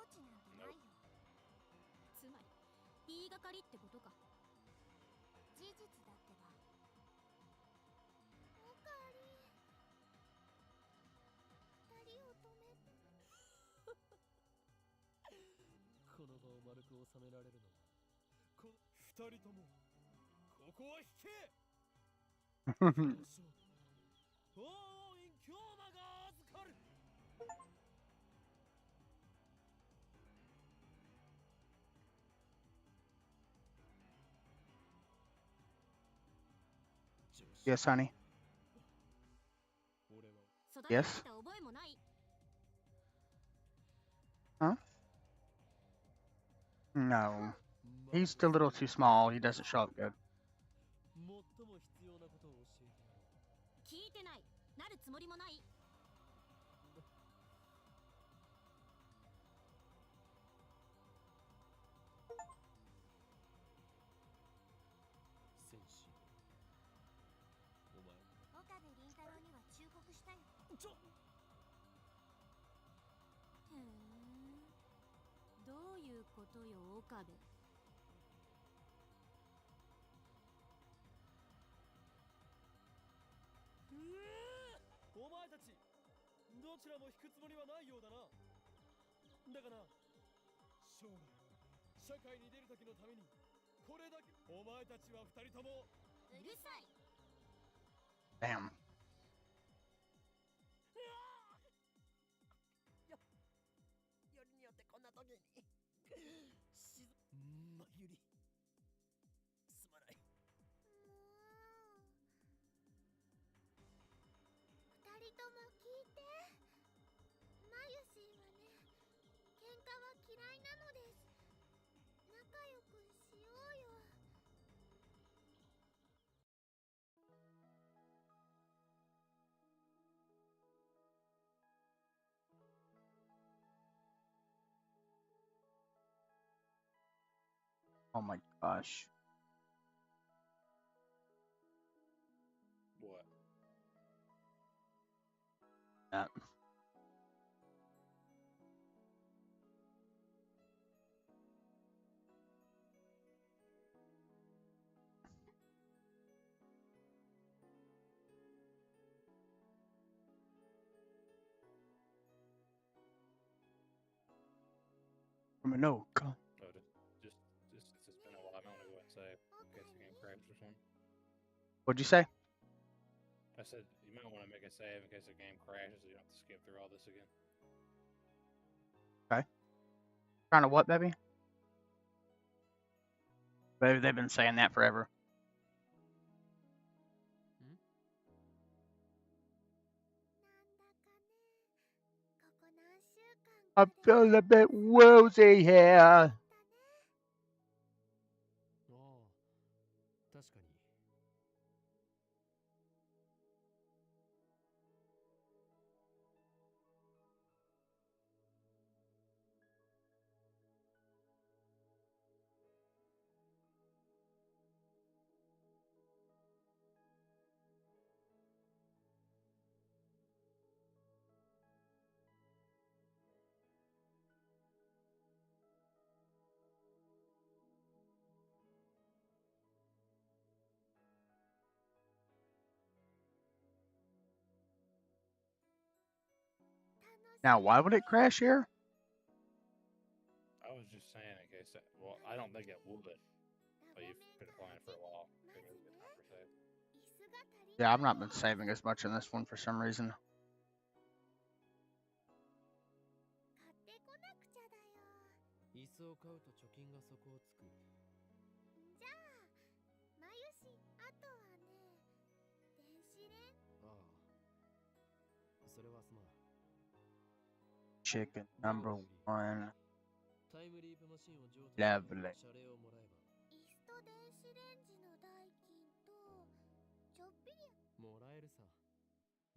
置なんてないよ。つまり言いがかりってことか。事実だってば。おかわり。二人を止めて。この場を丸く収められるのは二人ともここは引け。王院京馬が預かる。yes, honey. 俺は 育てられた覚えもない。 Huh? No. He's a little too small. He doesn't show up good. 最も必要なことを教えてやろう。聞いてない。なるつもりもない。戦士、お前。岡部倫太郎には忠告したよ。へえ、どういうことよ、岡部。お前たちどちらも引くつもりはないようだな。だがな、将来社会に出る時のためにこれだけお前たちは二人ともうるさい。 Damn. よりによってこんな時にまゆりすまない。二人とも聞いて。マユシーはね、喧嘩は嫌いなのです。仲良くしようよ。Oh my gosh. What? That. No. Oh, just since it's been a while, I'm gonna go ahead and save in case the game crashes or something. What'd you say? I said you might want to make a save in case the game crashes, so you don't have to skip through all this again. Okay. Trying to what, baby? Baby, they've been saying that forever. I feel a bit woozy here. ああ、確かに。Now, why would it crash here? I was just saying in case that, well, I don't think it would, but you've been playing for a while. Maybe it's a good time for save. Yeah, I've not been saving as much in this one for some reason. 買ってこなくちゃだよ。椅子を買うと貯金が底をつく。じゃあ、マユシ、あとはね、電子レン。ああ、それはすまん。 Chicken number 1. タイムリープマシンを譲渡 Lovely. 謝礼をもらえば。椅子と電子レンジの代金とちょっぴりもらえるさ。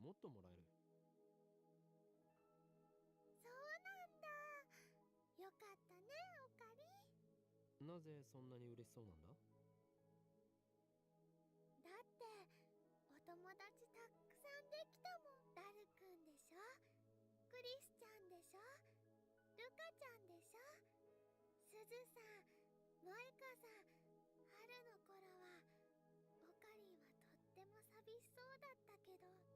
もっともらえる。そうなんだ。よかったね、おかり。なぜそんなに嬉しそうなんだ？だってクリスちゃんでしょ、ルカちゃんでしょ。すずさん、萌歌さん、春の頃はオカリンはとっても寂しそうだったけど、もう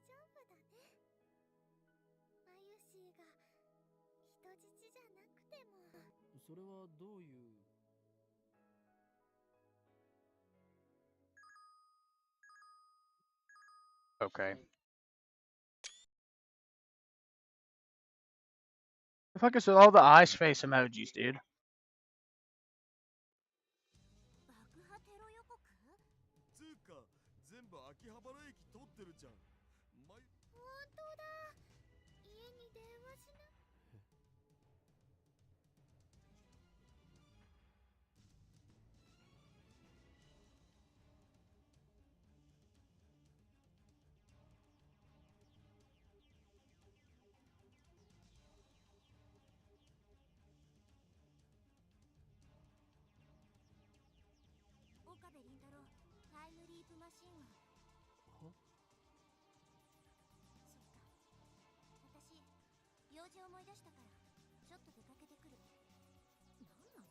大丈夫だね。マユシーが人質じゃなくても。それはどういう。Okay. The fuck is with all the ice face emojis, dude? 爆破テロ予告？つうか全部秋葉原駅通ってるじゃん。本当だ。家に電話しな。岡部倫太郎、タイムリープマシンは。は？そっか。私、用事思い出したから、ちょっと出かけてくる。何なの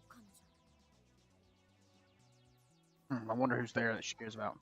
彼女。I wonder who's there that she cares about.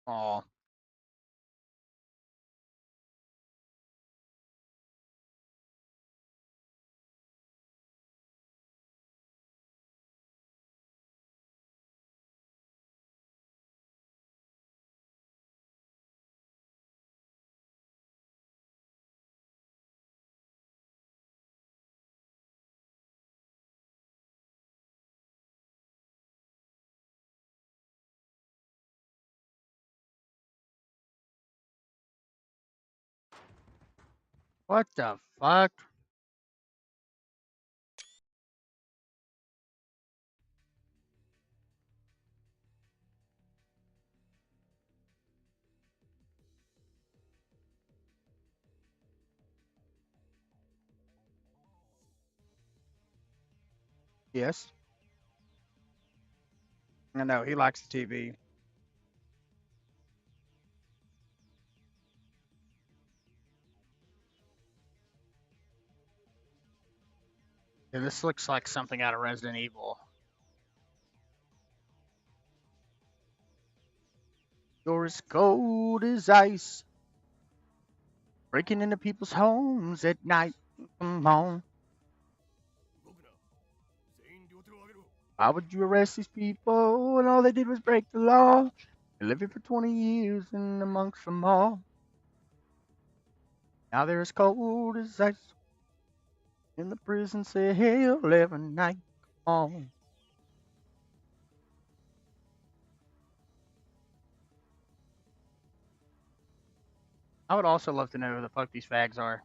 Aw. What the fuck? Yes. I know, he likes the TV. Yeah, this looks like something out of Resident Evil. You're as cold as ice. Breaking into people's homes at night. Come on. 動くな。全員両手を上げろ。 Why would you arrest these people when all they did was break the law? They're living for 20 years in amongst them all. Now they're as cold as ice. In the prison cell every night. Come on. I would also love to know who the fuck these fags are.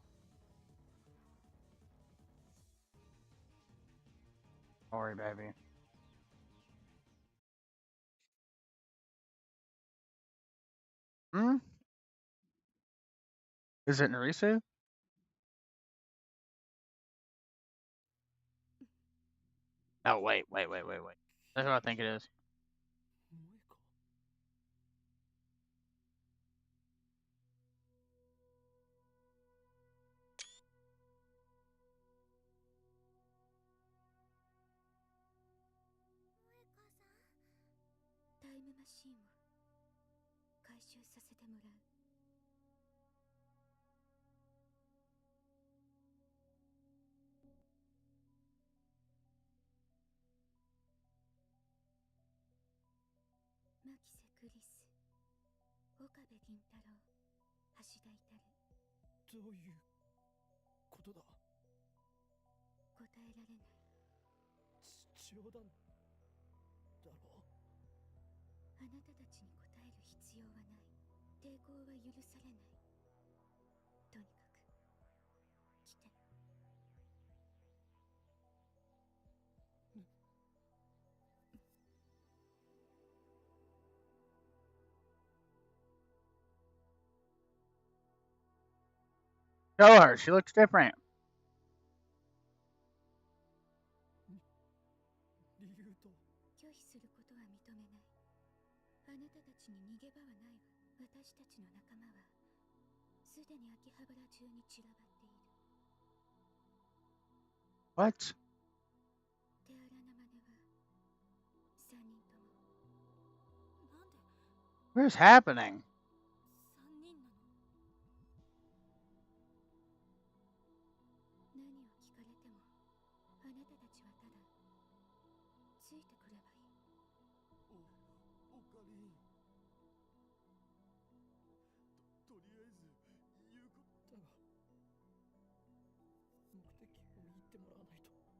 Sorry, baby. Hmm? Is it Narisu? Oh, wait. That's what I think it is. 萌歌。マシンを回収させてもらう。牧瀬クリス、岡部倫太郎、橋田至。どういうことだ。答えられない。冗談だろ。あなたたちに答える必要はない。抵抗は許されない。とにかく来て。Show her. She looks different. 理由と拒否することは認めない。あなたたちに逃げ場はないわ。私たちの仲間はすでに秋葉原中に散らばっている。 What? 手荒な真似は3人とも。なんで Where's happening? 3人なの？何を聞かれてもあなたたちはただついてくればいい。おかりん。とりあえず言うことだが目的を言ってもらわないと。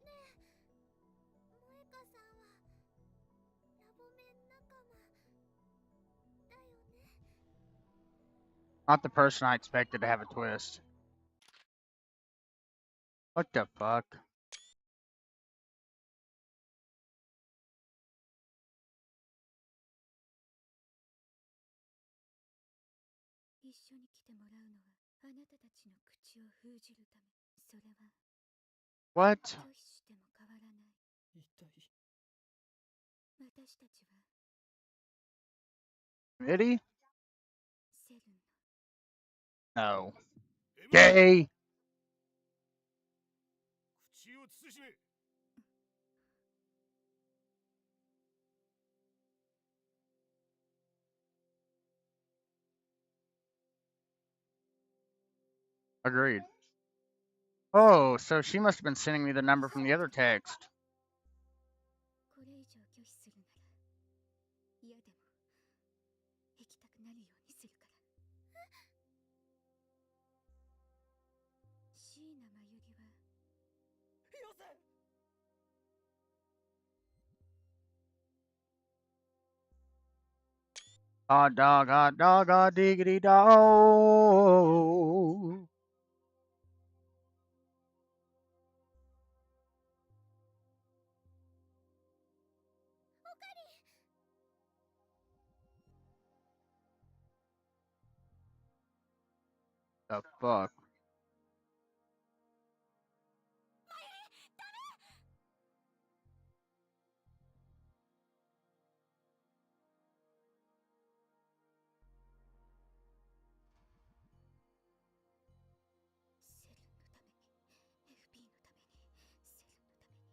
ねえ、萌香さんはラボメン仲間だよね。 Not the person I expected to have a twist. What the fuck? 一緒に来てもらうのはあなたたちの口を封じるため。それは What? 拒否しても変わらない。一体私たちは Committee? セルン No. エム Gay. 口を慎め。Agreed. Oh, so she must have been sending me the number from the other text. これ以上拒否するなら嫌でも行きたくなるようにするから。椎名真由里はよせ。 Hot dog, diggity dog. The fuck?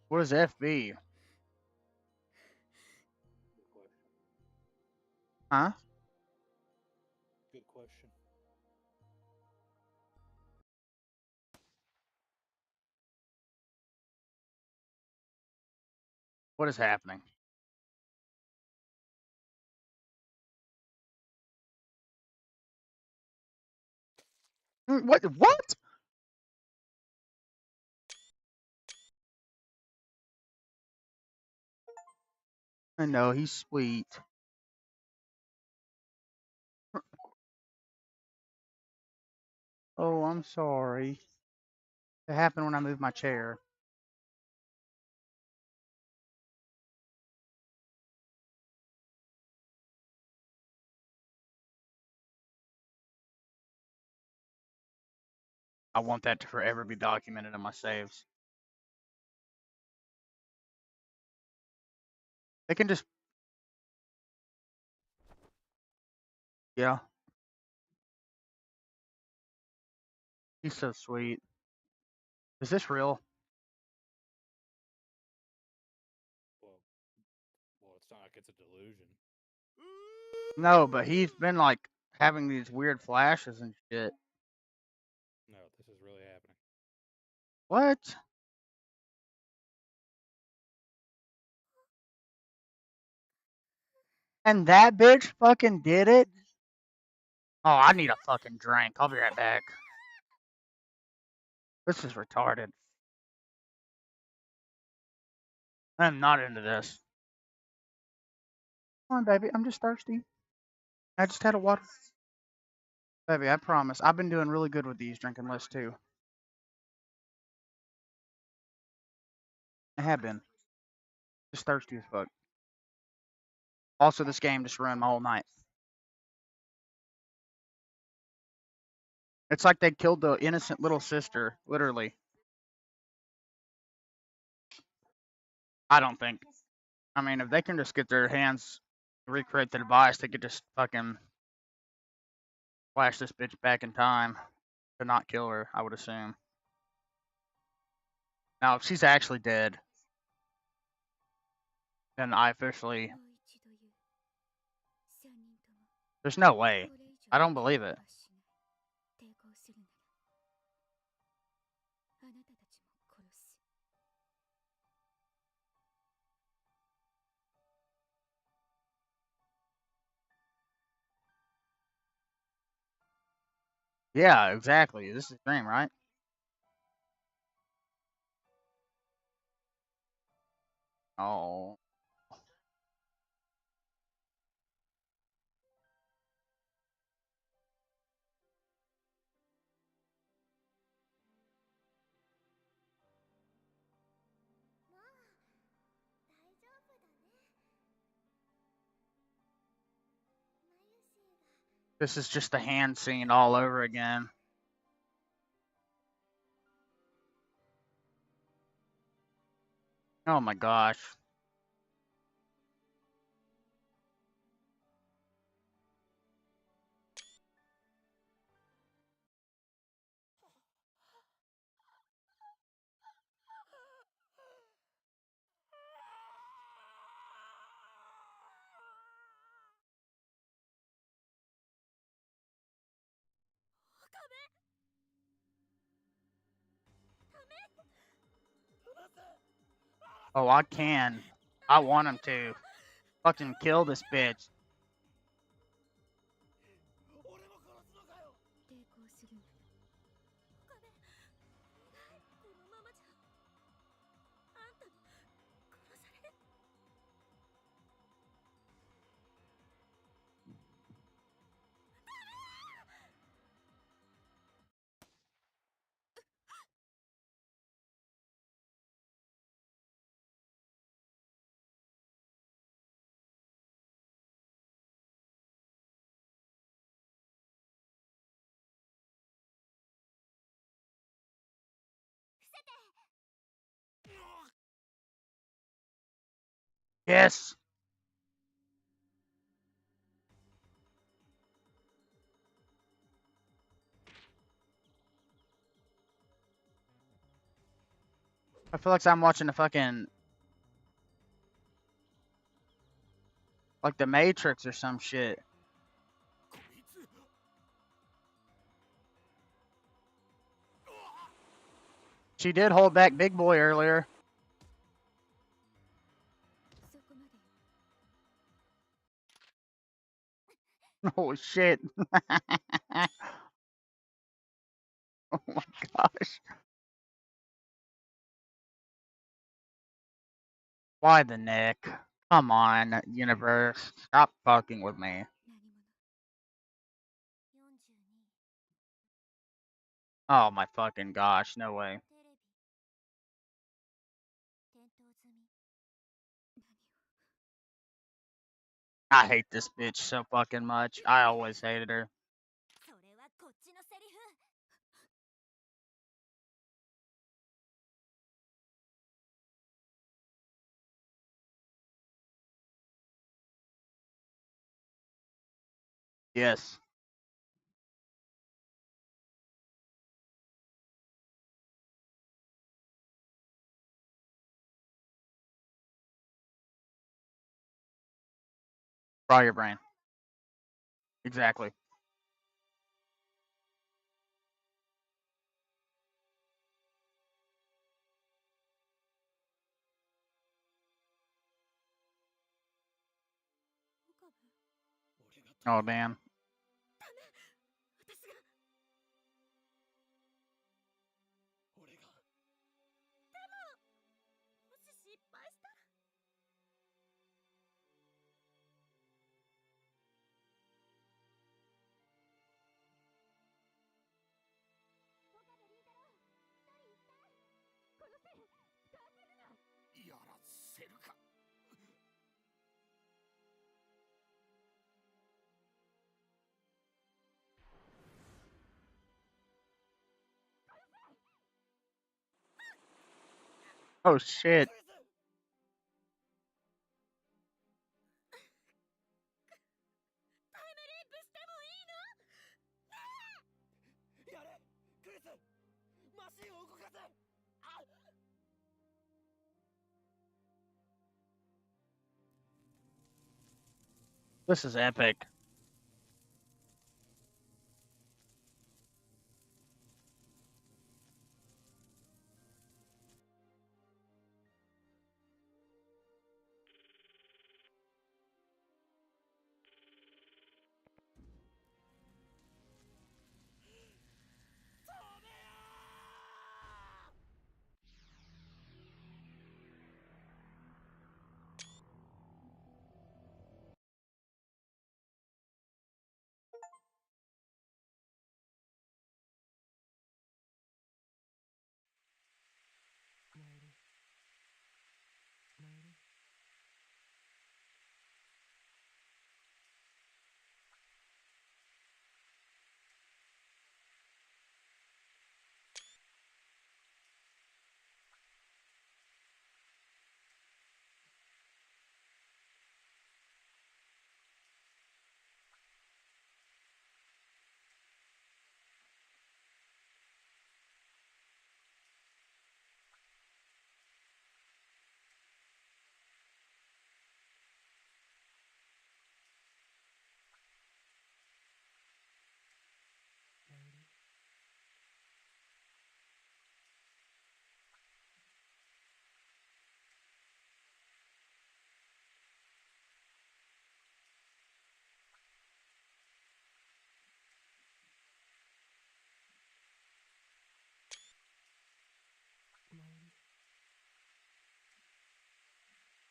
What is FB? Good question. Huh? Good question. What is happening? What? What? I know, he's sweet. Oh, I'm sorry. It happened when I moved my chair. I want that to forever be documented in my saves. They can just... Yeah. He's so sweet. Is this real? Well, it's not like it's a delusion. No, but he's been like having these weird flashes and shit. No, this is really happening. What? And that bitch fucking did it? Oh, I need a fucking drink. I'll be right back. This is retarded. I'm not into this. Come on, baby. I'm just thirsty. I just had a water. Baby, I promise. I've been doing really good with these drinking lists too. I have been. Just thirsty as fuck. Also, this game just ruined my whole night. It's like they killed the innocent little sister, literally. I don't think. I mean, if they can just get their hands, recreate the device, they could just fucking flash this bitch back in time to not kill her, I would assume. Now, if she's actually dead, then I officially. There's no way. I don't believe it. Yeah, exactly. This is a dream, right? Oh. This is just the hand scene all over again. Oh my gosh. Oh, I can. I want him to. Fucking kill this bitch. Yes. I feel like I'm watching a fucking like the Matrix or some shit. She did hold back Big Boy earlier. Oh shit. Oh my gosh. Why the neck? Come on, universe. Stop fucking with me. Oh my fucking gosh, no way. I hate this bitch so fucking much. I always hated her. Yes. fry your brain. Exactly. Oh, damn. 俺がもし失敗したら岡部倫太郎一人一体この線使わせるなやらせるか。 Oh, shit. タイムリープしてもいいのやれクリスマシンを動かせあ This is epic.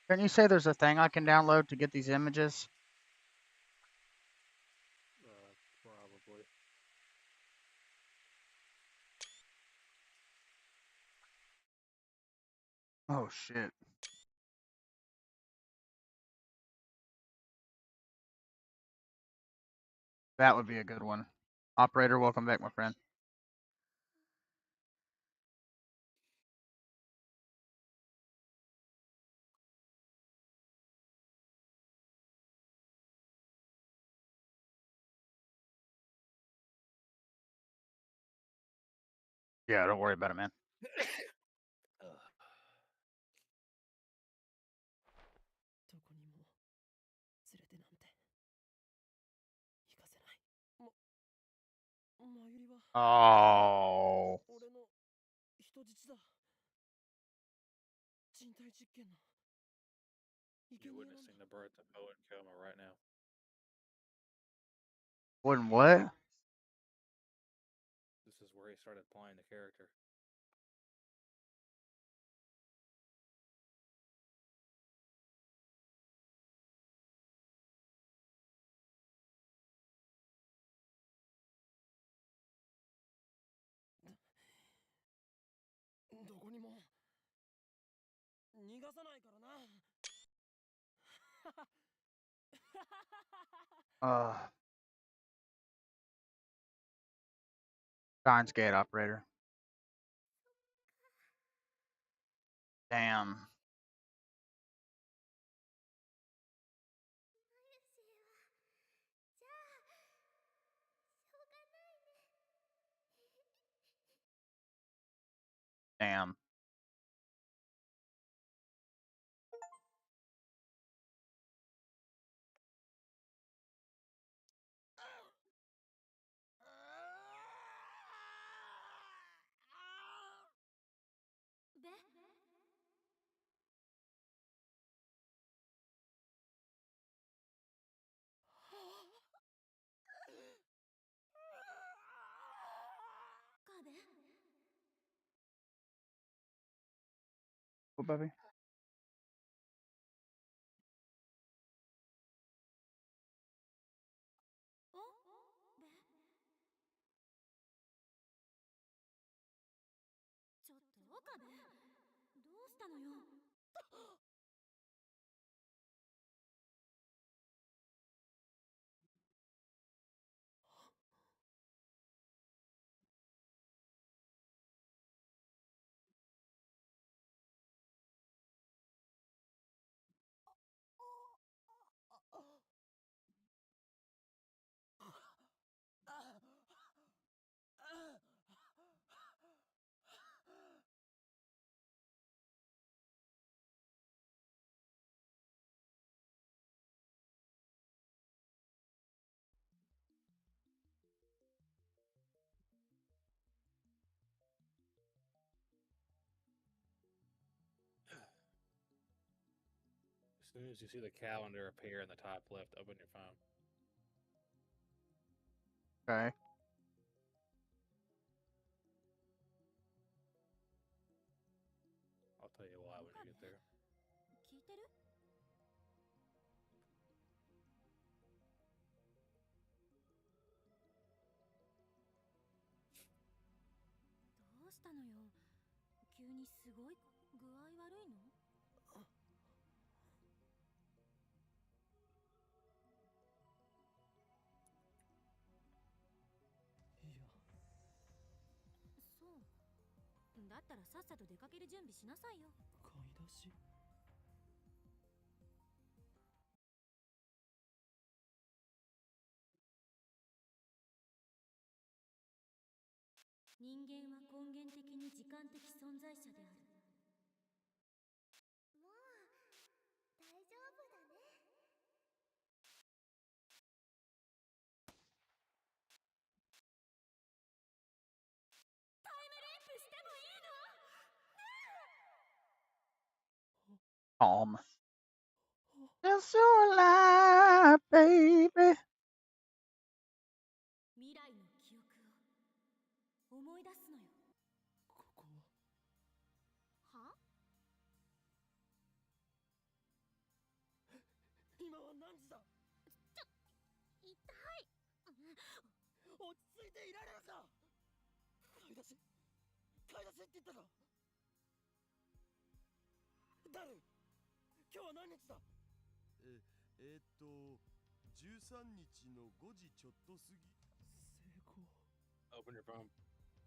Can you say there's a thing I can download to get these images? Probably. Oh, shit. That would be a good one. Operator, welcome back, my friend. Yeah, don't worry about it, man. どこにも連れてなんて行かせないまゆりは Oh. 俺の人質だ人体実験の You're witnessing the birth of Owen Koma right now. Wouldn't what? This is where he started playing the character. Steins Gate, operator. Damn. マルシーはじゃあしょうがないね Damn. What, baby? ちょっと岡部、どうしたのよ。As soon as you see the calendar appear in the top left, open your phone. Okay. I'll tell you why when you get there. 聞いてる？どうしたのよ。急にすごい具合悪いの？そう。だったらさっさと出かける準備しなさいよ。買い出し？人間は根源的に時間的存在者である。もう大丈夫だね。タイムリープしてもいいの？ねえ。 Calm. It's your life, baby. 未来の記憶を思い出すのよ。ここは？は？今は何時だ？痛い。落ち着いていられるか？買い出しって言ったぞ。誰？今日は何日だ？13日の5時ちょっと過ぎ。成功。 Open your phone.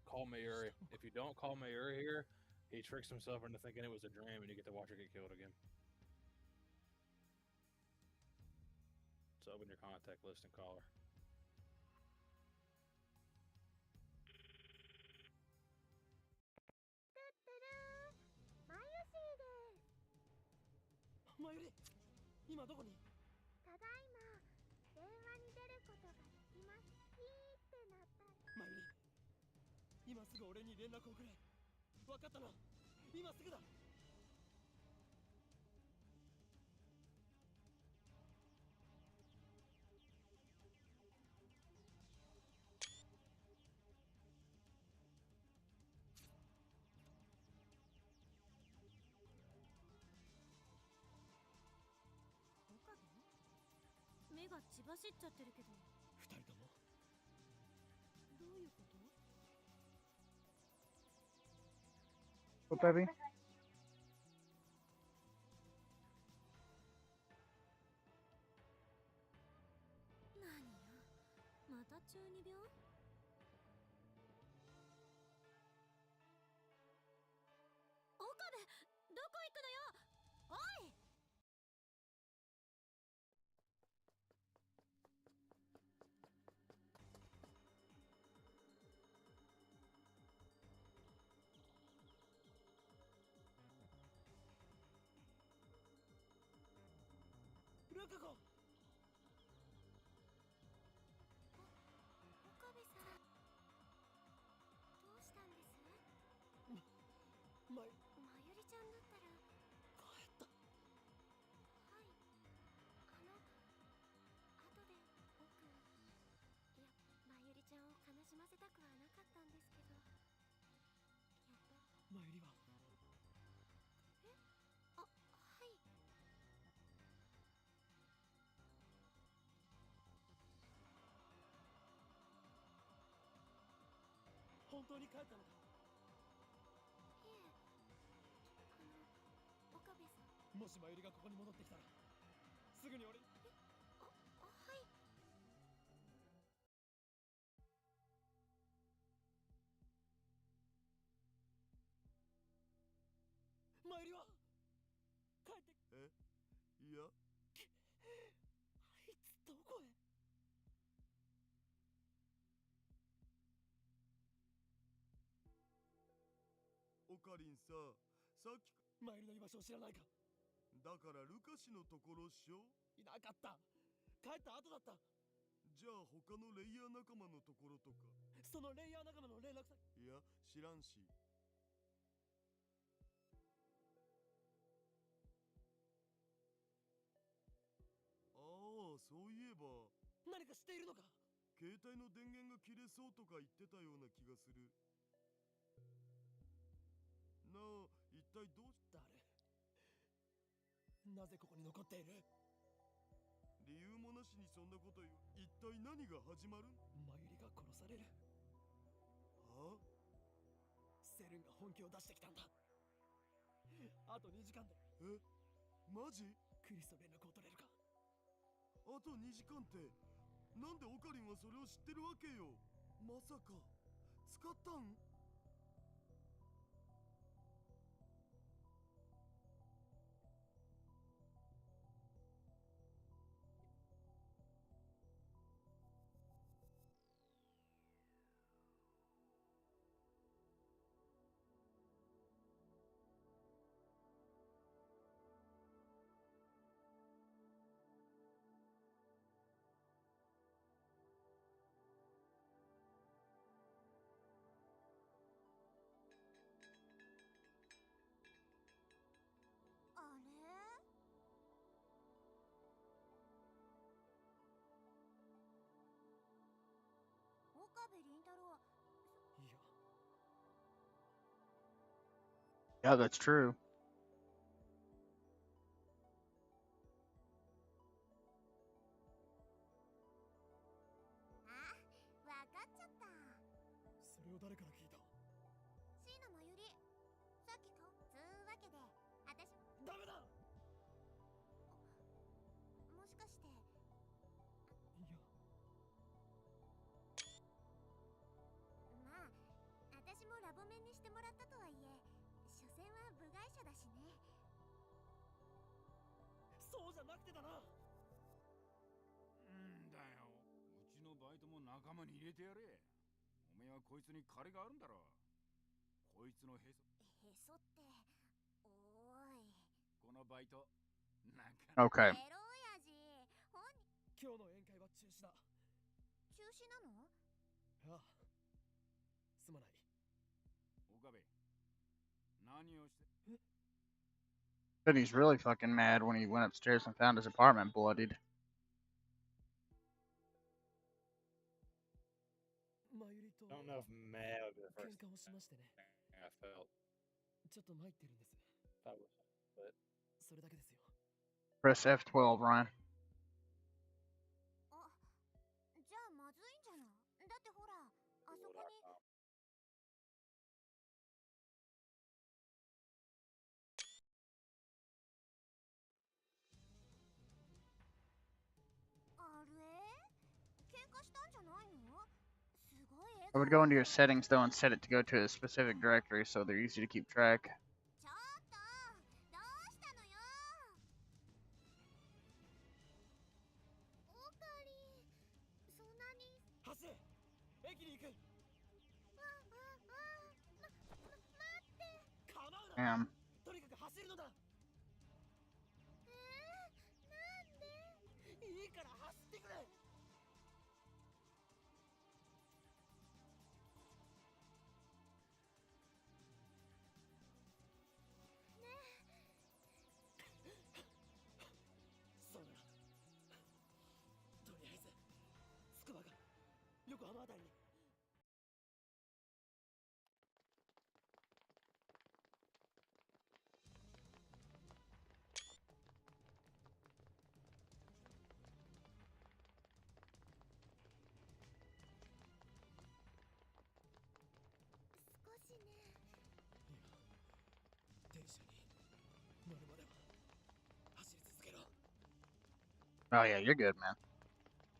Call Mayuri. If you don't call Mayuri here, he tricks himself into thinking it was a dream and you get to watch her get killed again. So open your contact list and call her. マユリ、今どこに？ただいま電話に出ることができます。ピーってなった。マユリ、今すぐ俺に連絡をくれ。分かったな。今すぐだ。目が血走っちゃってるけど。二人とも？どういうこと？ What, baby? 何よ、また中二病？岡部、どこ行くのよ。おい。ルカ子。岡部さん、どうしたんです？まゆりちゃんだったら。帰った。はい。後で僕、いや、まゆりちゃんを悲しませたくはなかったんですけど。やっぱ。まゆりは？え？本当に帰ったのか。いえ、岡部さん。もしまゆりがここに戻ってきたらすぐに俺に。はい。まゆりは帰って。え、いや、あいつどこへ。オカリンさ、さっきか。まゆりの居場所を知らないか。だからルカシのところっしょ。いなかった。帰った後だった。じゃあ他のレイヤー仲間のところとか。そのレイヤー仲間の連絡先。いや、知らんし。ああ、そういえば何か知っているのか。携帯の電源が切れそうとか言ってたような気がする。なあ、一体どうし。誰。なぜここに残っている。理由もなしにそんなこと言う。一体何が始まるん。まゆりが殺される。はあ。セルンが本気を出してきたんだ。あと2時間で。え、マジ。クリスと連絡を取れるか。あと2時間って、なんでオカリンはそれを知ってるわけよ。まさか使ったん。あれ。岡部倫太郎。いや。Yeah, that's true. あ、わかっちゃった。それを誰から聞いた。椎名まゆり。さっき顔。つうわけで、私。ダメだ。もしかして。いや。まあ、私もラボ面にしてもらったとはいえ、所詮は部外者だしね。そうじゃなくてだな。んだよ、うちのバイトも仲間に入れてやれ。おめえはこいつに借りがあるんだろ。こいつのへそ。へそって。おーい。このバイトなんか。 Okay. エロ親父。今日の宴会は中止だ。中止なの。ああ、すまない。岡部、何をして。But he's really fucking mad when he went upstairs and found his apartment bloodied. まゆりと I don't know if mad would be the 喧 first 嘩をしましてね。 thing I felt. ちょっと参ってるんです。 That was, but それだけですよ。 Press F12, Ryan. あ、じゃあまずいんじゃない。だってほら、あそこに。 あれ喧嘩したんじゃないの。すごい。 I would go into your settings though and set it to go to a specific directory so they're easy to keep track. ちょっとどうしたのよ。オカリン、そんなに。走れ、駅に行く。待って。構うな。 Damn. とにかく走るのだ。なんで。いいから走ってくれ。そうだ。とりあえずスクバが横浜あたりに。Oh yeah, you're good, man.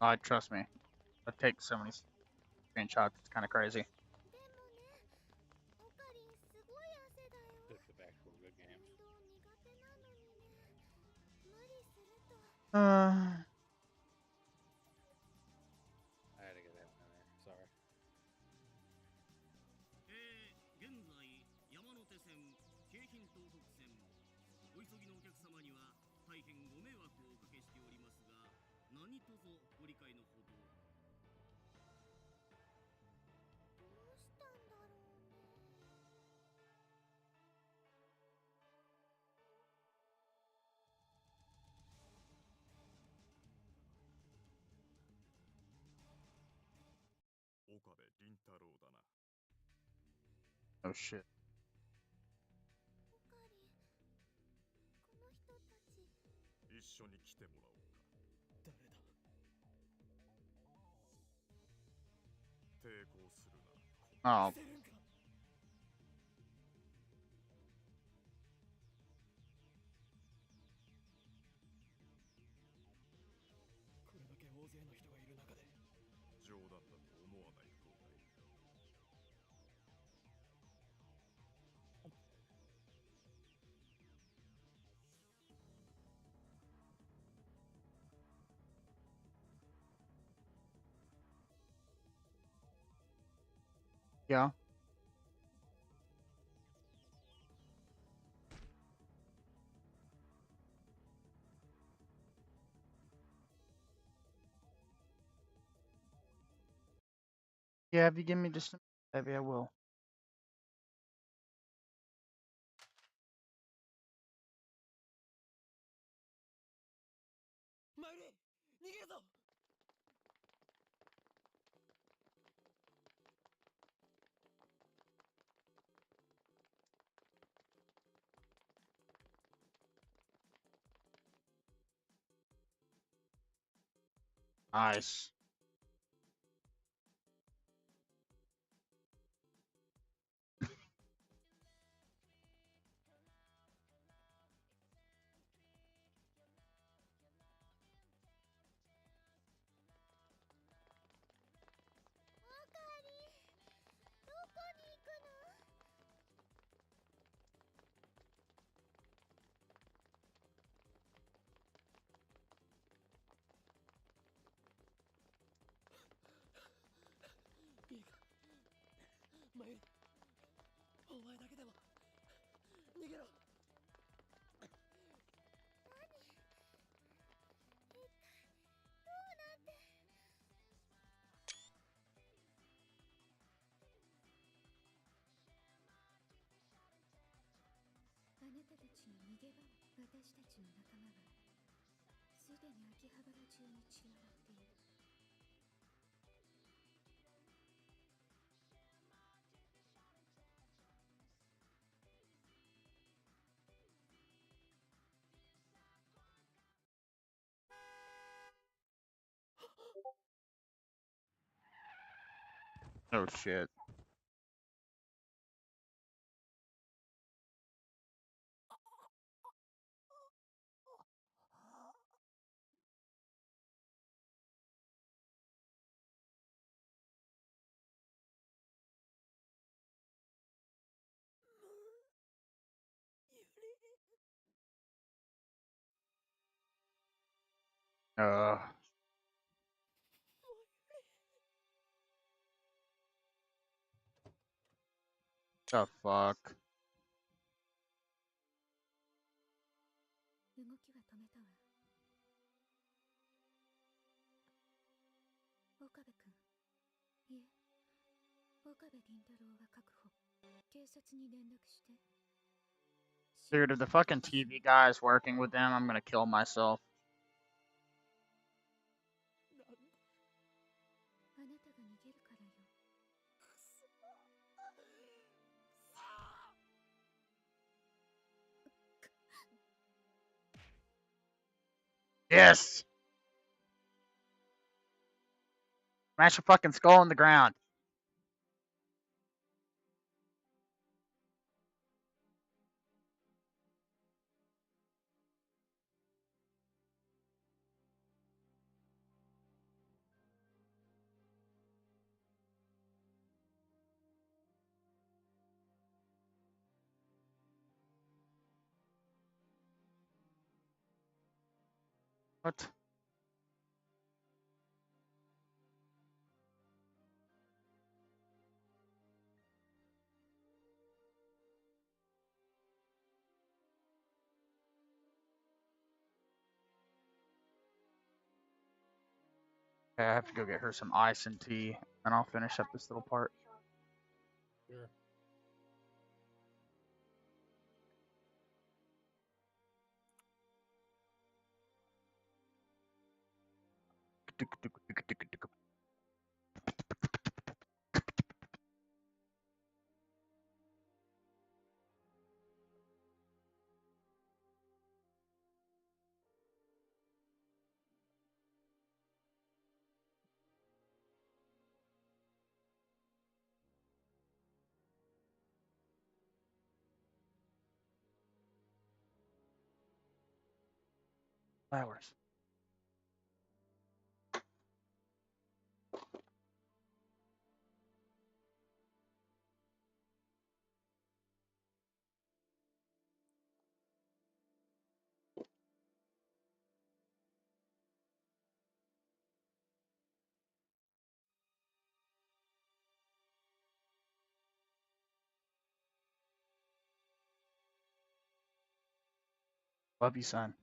Oh, trust me. I take so many screenshots. It's kind of crazy. でもね、オカリンすごい汗だよ。 Good for the actual good games. 運動苦手なのにね。無理すると。I had to get that one in there. Sorry. 現在山手線、京浜東北線、お急ぎのお客様には大変ご迷惑をおかけしておりますが、何卒ご理解のほど。どうしたんだろうね。岡部倫太郎だな。 Oh shit. オカリン、この人たち。一緒に来てもらおうか。誰だ。抵抗するな。 Oh. してるんか。これだけ大勢の人がいる中で。冗談だと思わない方がいい。 Yeah. Yeah, if you give me just a maybe I will. マユリ、逃げるぞ。 Nice.いいか、マユリ、お前だけでも逃げろ。あなたたちの逃げ場、私たちの仲間はすでに秋葉原中に散らばっている。 Oh shit. The fuck? 動きは止めたわ。岡部君。いえ、岡部倫太郎は確保。警察に連絡して。 Dude, if the fucking TV guy is working with them, I'm gonna kill myself. あなたが逃げるからよ。 Yes! Smash your fucking skull in the ground. What? Okay, I have to go get her some ice and tea, and I'll finish up this little part. Sure. Flowers. Love you, son.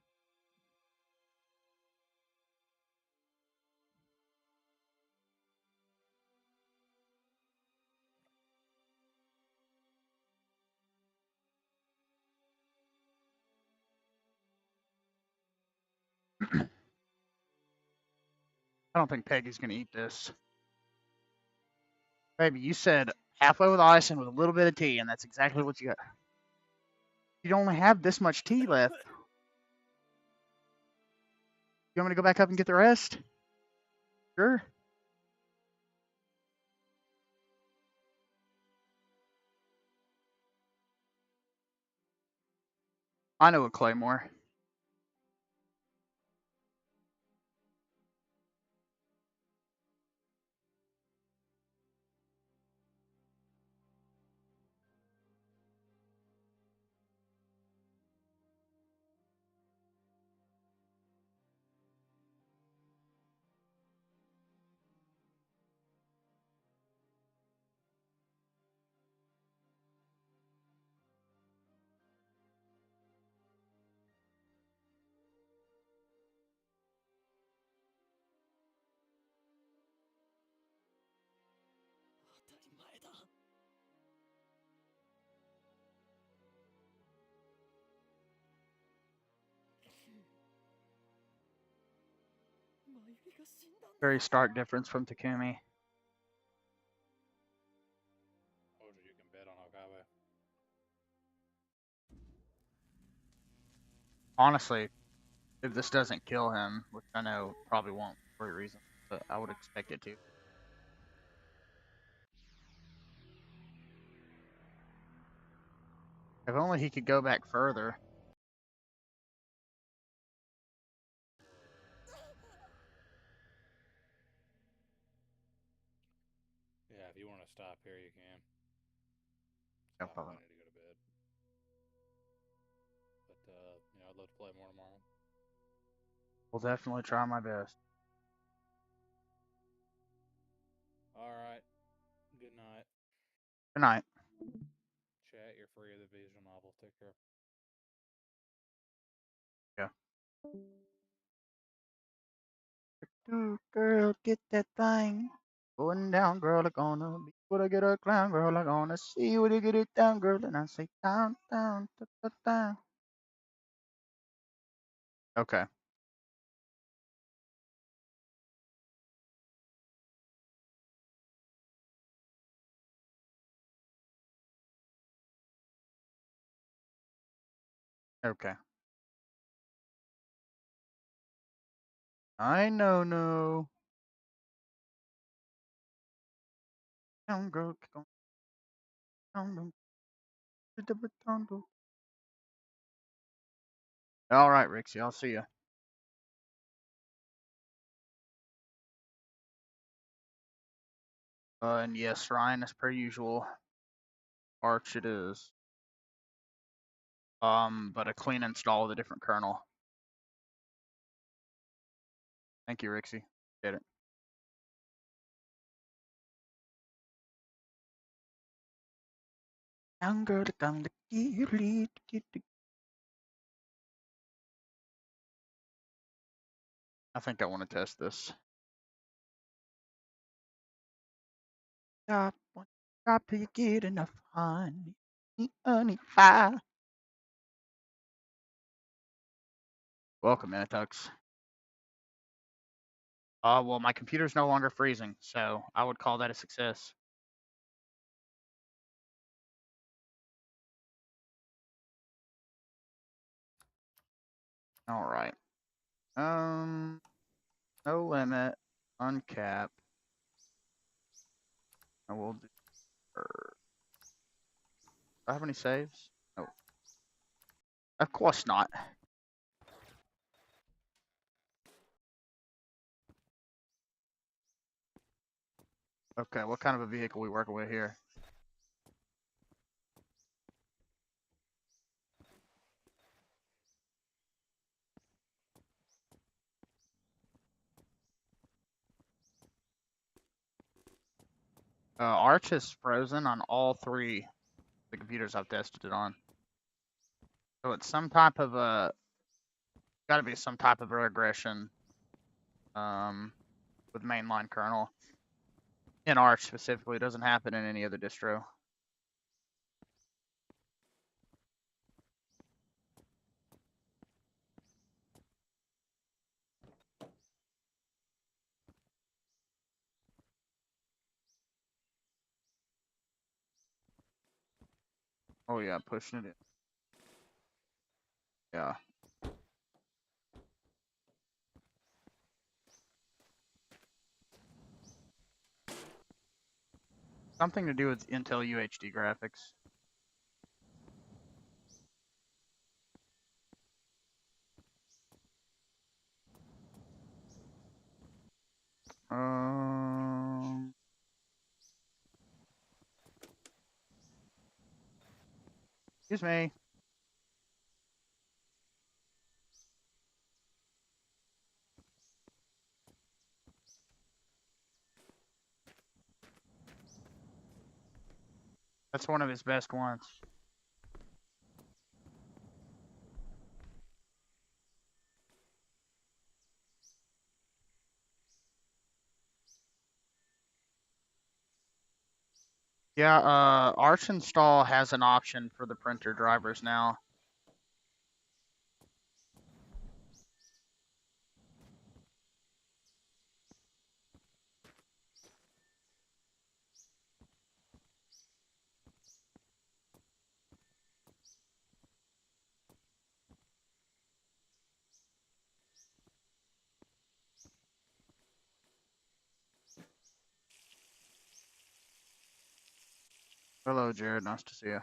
I don't think Peggy's gonna eat this. Baby, you said halfway with ice and with a little bit of tea, and that's exactly what you got. You only have this much tea left. You want me to go back up and get the rest? Sure. I know a Claymore. Very stark difference from Takumi. Told you can bet on Okabe. Honestly, if this doesn't kill him, which I know probably won't for a reason, but I would expect it to. If only he could go back further. Yeah, if you want to stop here, you can. No I problem. need to go to bed. But, I'd love to play more tomorrow. Will definitely try my best. Alright. Good night. Good night. Chat, you're free of the visual novel. Take care. Yeah. Girl, get that thing going down, girl. I gonna be what I get a clown, girl. I gonna see what you get it down, girl. And I say down, down, da, da, down. Okay. Okay. I know, no. Down, girl. Down, down, down, down. All right, Rixie. I'll see you. And yes, Ryan, as per usual. Arch it is. But a clean install with a different kernel. Thank you, Rixie. Get it. Younger to come to I think I want to test this. Stop till you get enough honey. Honey pie. Welcome, Minitux. Well, my computer's no longer freezing, so I would call that a success. All right. No limit, uncap. I will do. Do I have any saves? No. Of course not. Okay, what kind of a vehicle we working with here? Arch is frozen on all three the computers I've tested it on. So it's some type of a, gotta be some type of a regression with mainline kernel. In Arch specifically, it doesn't happen in any other distro. Oh yeah, pushing it in. Yeah. Something to do with Intel UHD graphics. Excuse me. That's one of his best ones. Yeah, Arch install has an option for the printer drivers now. Hello, Jared. Nice to see you.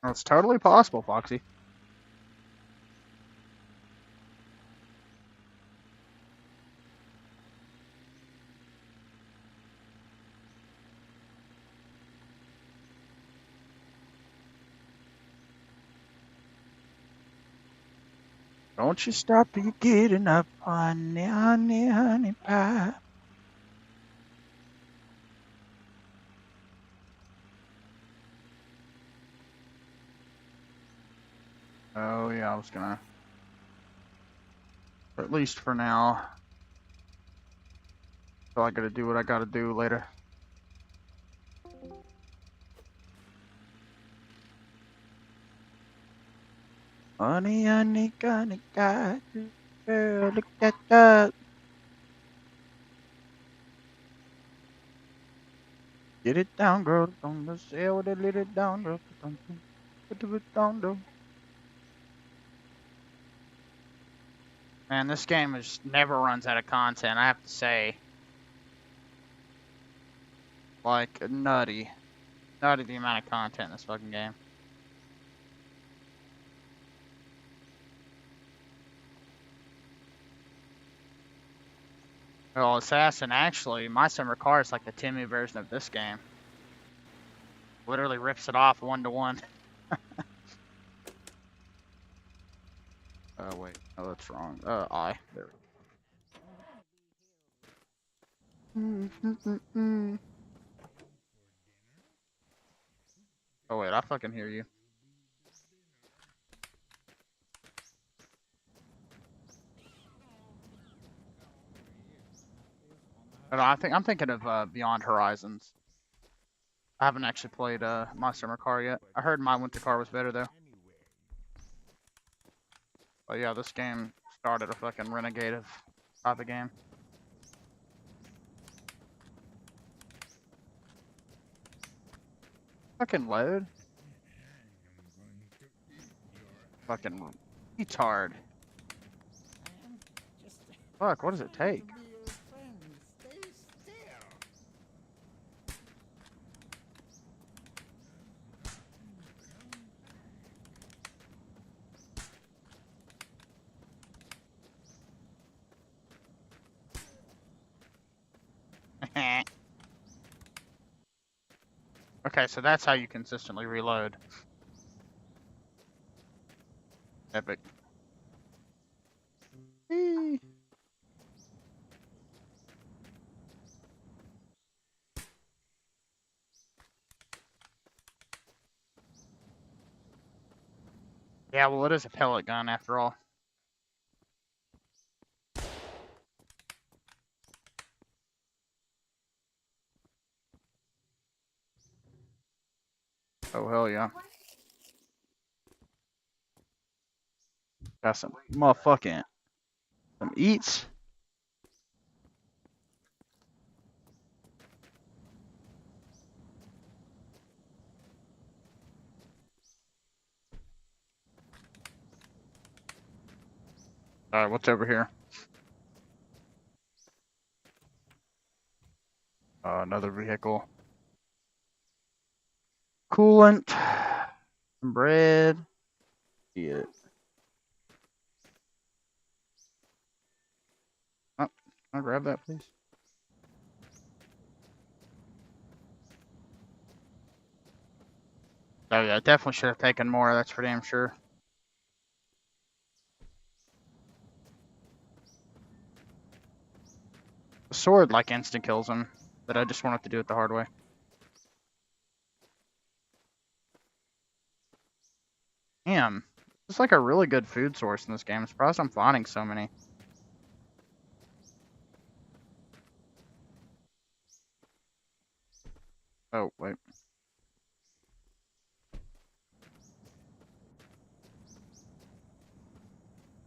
Well, it's totally possible, Foxy. Don't you stop till you get enough honey, honey, honey pie. Oh yeah, I was gonna. Or at least for now. So I gotta do what I gotta do later. Honey, honey, honey, got you, girl, look at that. Get it down, girl. Don't say what it let it down, girl. Put it down, girl. Man, this game just never runs out of content, I have to say. Like, nutty. Nutty the amount of content in this fucking game. Well, Assassin, actually, my summer car is like the Timmy version of this game. Literally rips it off 1-to-1. Oh, wait. Oh, that's wrong. I. There we go. Oh, wait. I fucking hear you. No, I'm thinking of Beyond Horizons. I haven't actually played my summer car yet. I heard my winter car was better though. But yeah, this game started a fucking renegade type of game. Fucking load. Fucking retard. Fuck, what does it take? Okay, so that's how you consistently reload. Epic. Eee. Yeah, well, it is a pellet gun after all. Oh, hell yeah. Got some motherfucking... some eats. Alright, what's over here? Another vehicle. Coolant. Some bread. Yeah. Oh, can I grab that, please? Oh yeah, definitely should have taken more, that's for damn sure. The sword like instant kills him, but I just wanted to do it the hard way. Damn. It's like a really good food source in this game. I'm surprised I'm finding so many. Oh, wait.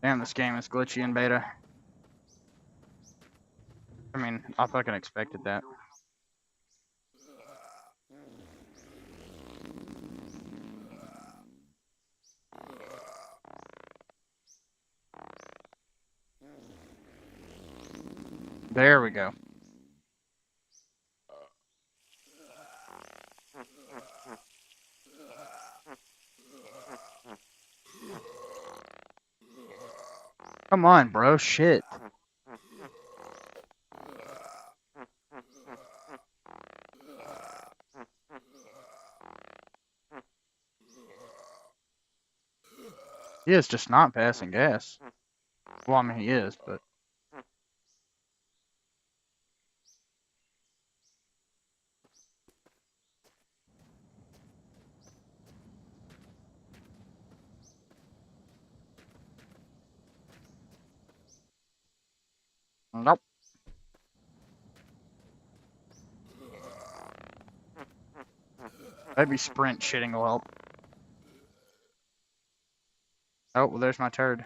Damn, this game is glitchy in beta. I mean, I fucking expected that. There we go. Come on, bro. Shit. He is just not passing gas. Well, I mean, he is, but... Nope. Maybe sprint shitting will help. Oh, well, there's my turd.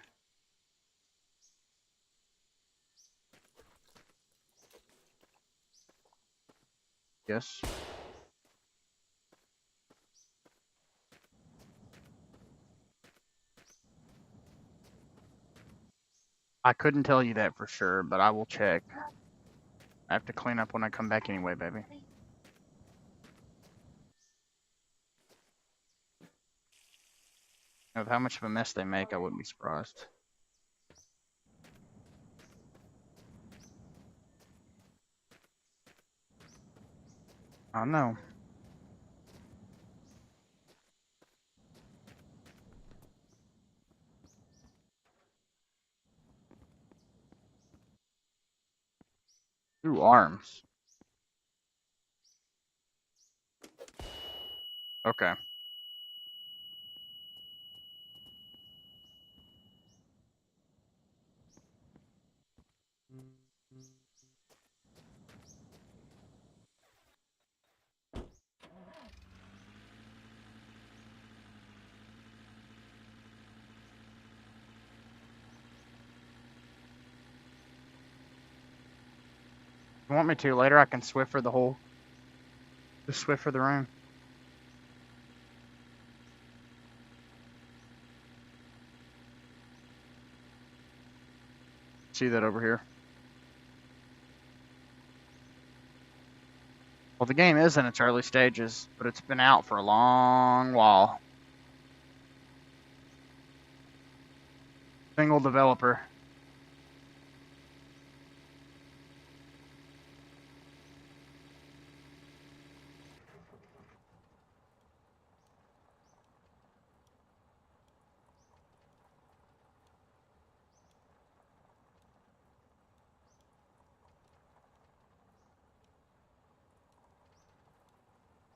Yes. I couldn't tell you that for sure, but I will check. I have to clean up when I come back anyway, baby. With how much of a mess they make, I wouldn't be surprised. I know. Two arms. Okay. If you want me to later, I can Swiffer the whole. Just Swiffer the room. See that over here. Well, the game is in its early stages, but it's been out for a long while. Single developer.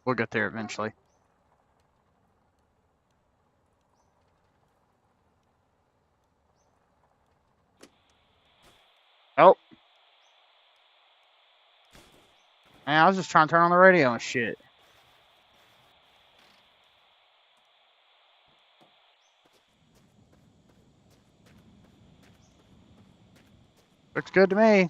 We'll get there eventually. Oh. Man, I was just trying to turn on the radio and shit. Looks good to me.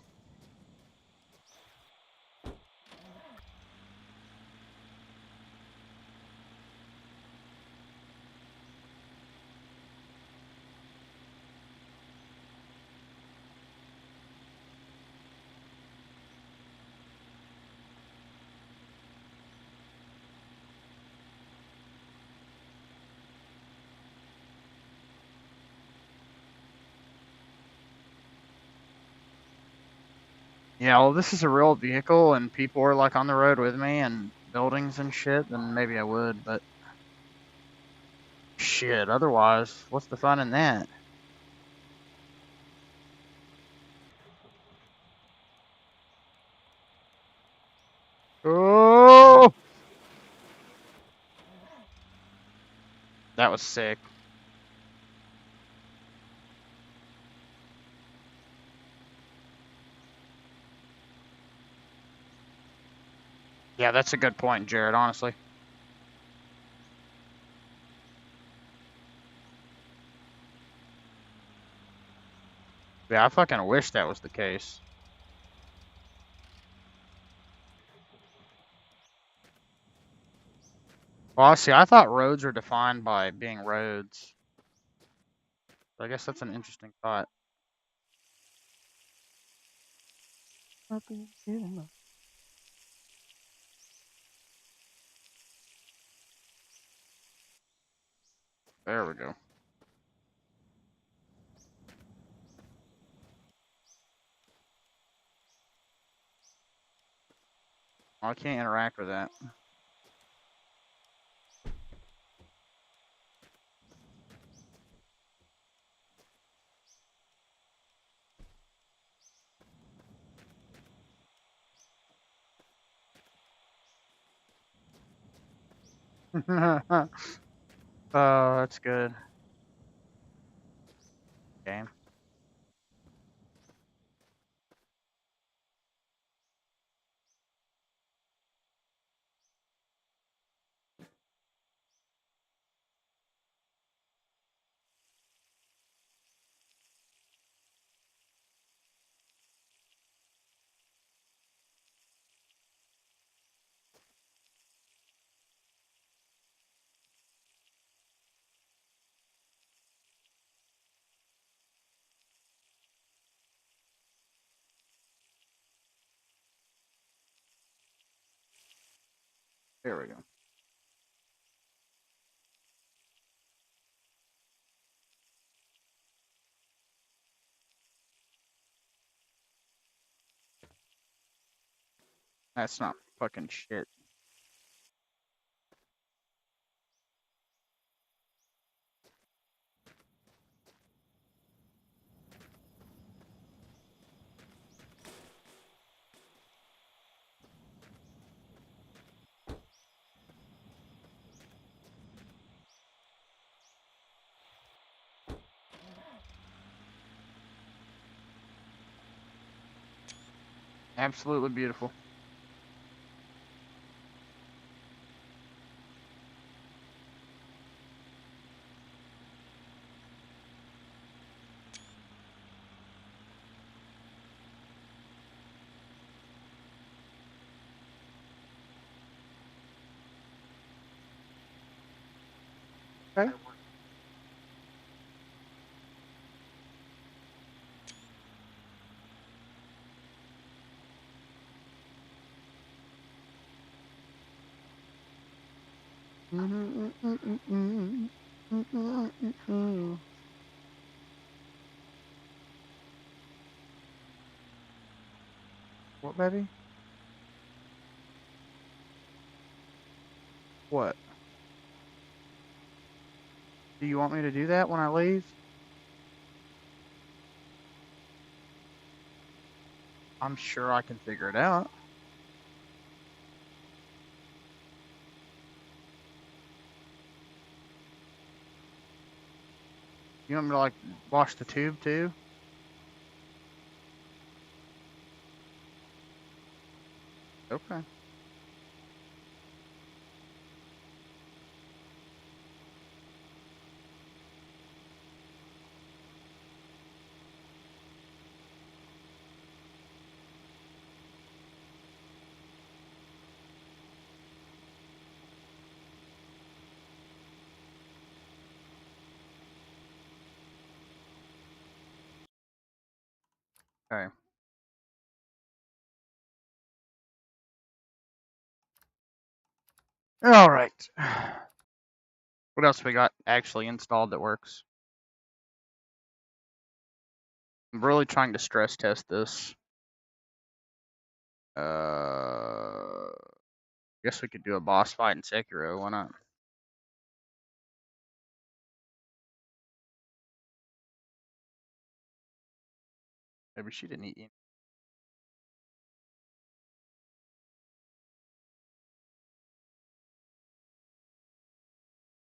Yeah, well, this is a real vehicle and people are like on the road with me and buildings and shit, then maybe I would, but shit, otherwise, what's the fun in that? Oh! That was sick. Yeah, that's a good point, Jared, honestly. Yeah, I fucking wish that was the case. Well, see, I thought roads were defined by being roads. So I guess that's an interesting thought. There we go. Oh, I can't interact with that. Oh, that's good. Game. There we go. That's not fucking shit. Absolutely beautiful. Okay. What, baby? What? Do you want me to do that when I leave? I'm sure I can figure it out. You want me to, like, wash the tube, too? Okay. Okay. All right. What else we got actually installed that works? I'm really trying to stress test this. Guess we could do a boss fight in Sekiro. Why not? Maybe she didn't eat any.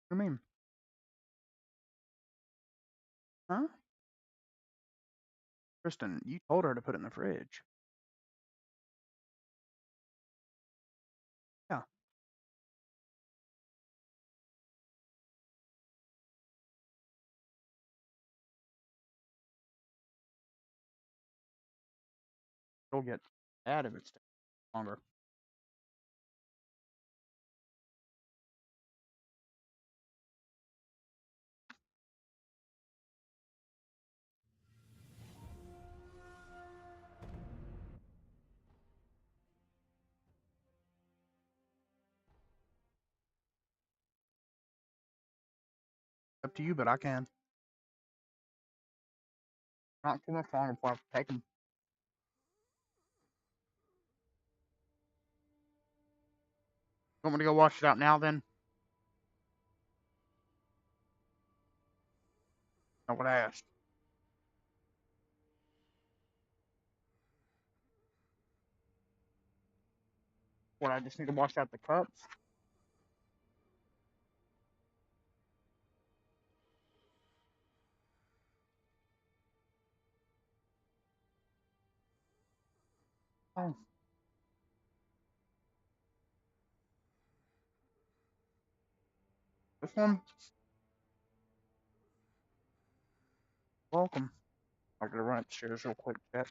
What do you mean? Huh? Kristen, you told her to put it in the fridge. Yeah. It'll get bad if it's longer. Up to you, but I can. Not too much longer before I have to take them. Want me to go wash it out now then? Not what I asked. What, I just need to wash out the cups? Oh. This one? Welcome. I'm gonna run upstairs real quick, chat.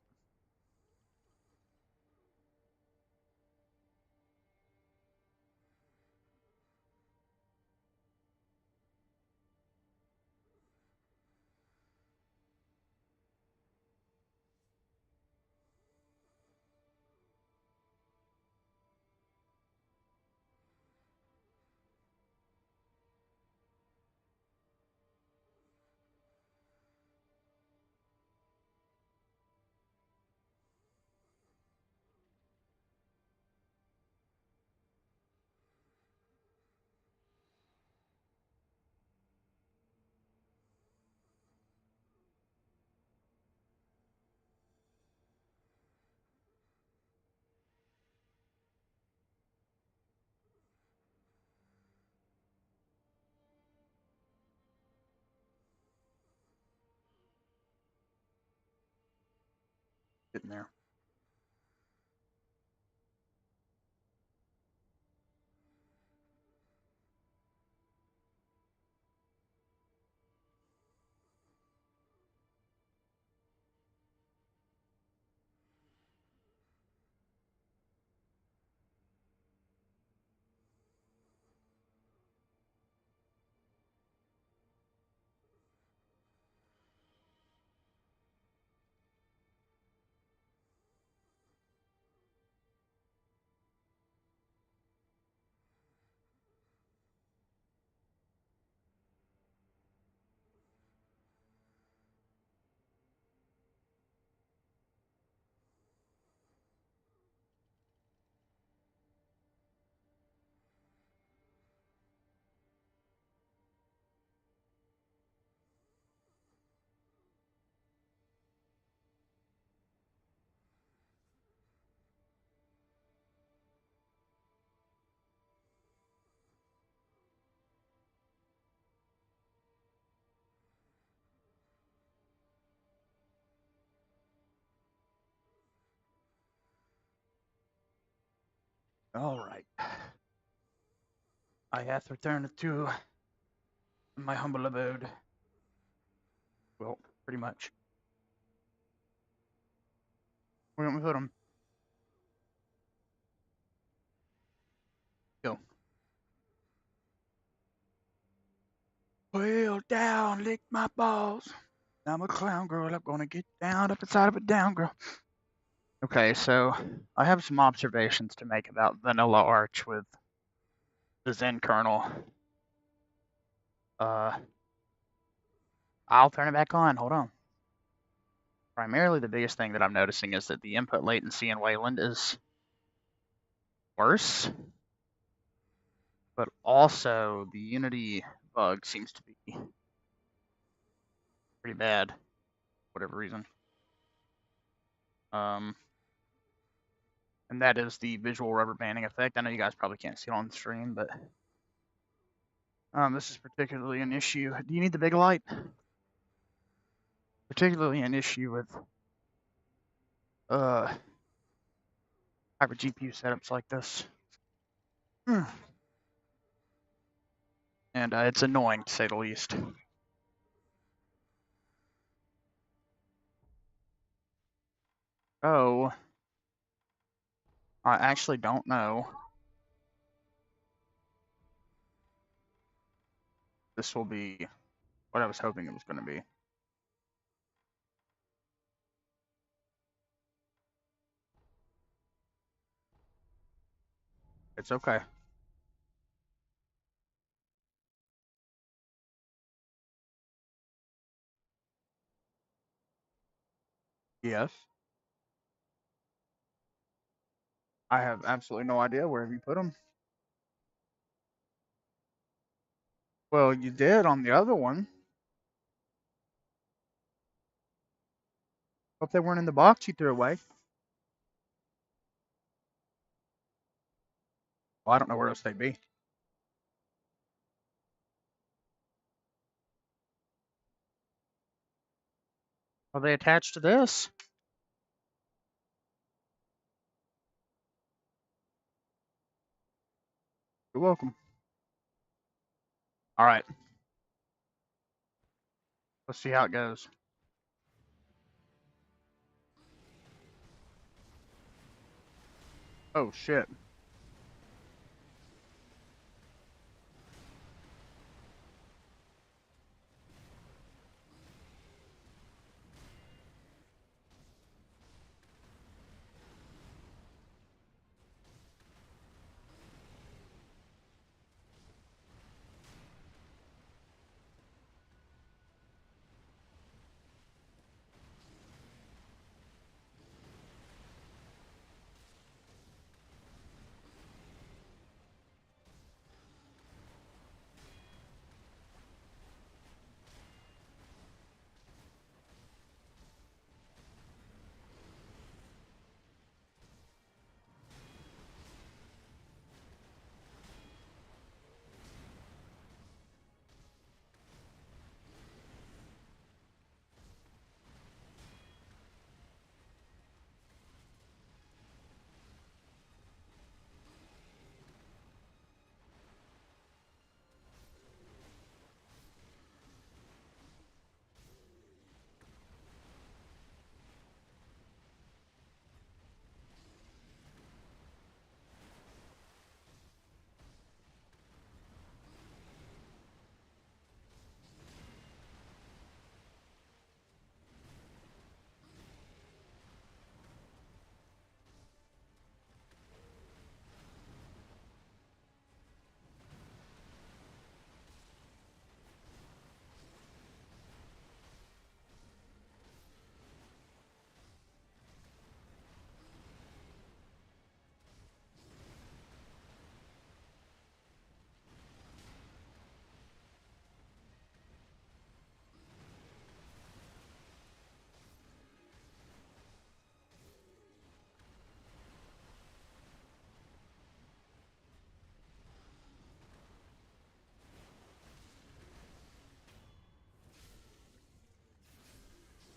Getting there. All right. I hath returned to my humble abode. Well, pretty much. Where don't we put him? Go. Well, down, lick my balls. I'm a clown girl. I'm gonna get down up inside of a down girl. Okay, so I have some observations to make about Vanilla Arch with the Zen kernel. I'll turn it back on. Hold on. Primarily, the biggest thing that I'm noticing is that the input latency in Wayland is worse, but also the Unity bug seems to be pretty bad, for whatever reason. And that is the visual rubber banding effect. I know you guys probably can't see it on the stream, but this is particularly an issue. Do you need the big light? Particularly an issue with hyper GPU setups like this. And it's annoying to say the least. Oh, I actually don't know. This will be what I was hoping it was going to be. It's okay. Yes. I have absolutely no idea where have you put them. Well, you did on the other one. Hope they weren't in the box you threw away. Well, I don't know where else they'd be. Are they attached to this? You're welcome. All right. Let's see how it goes. Oh, shit.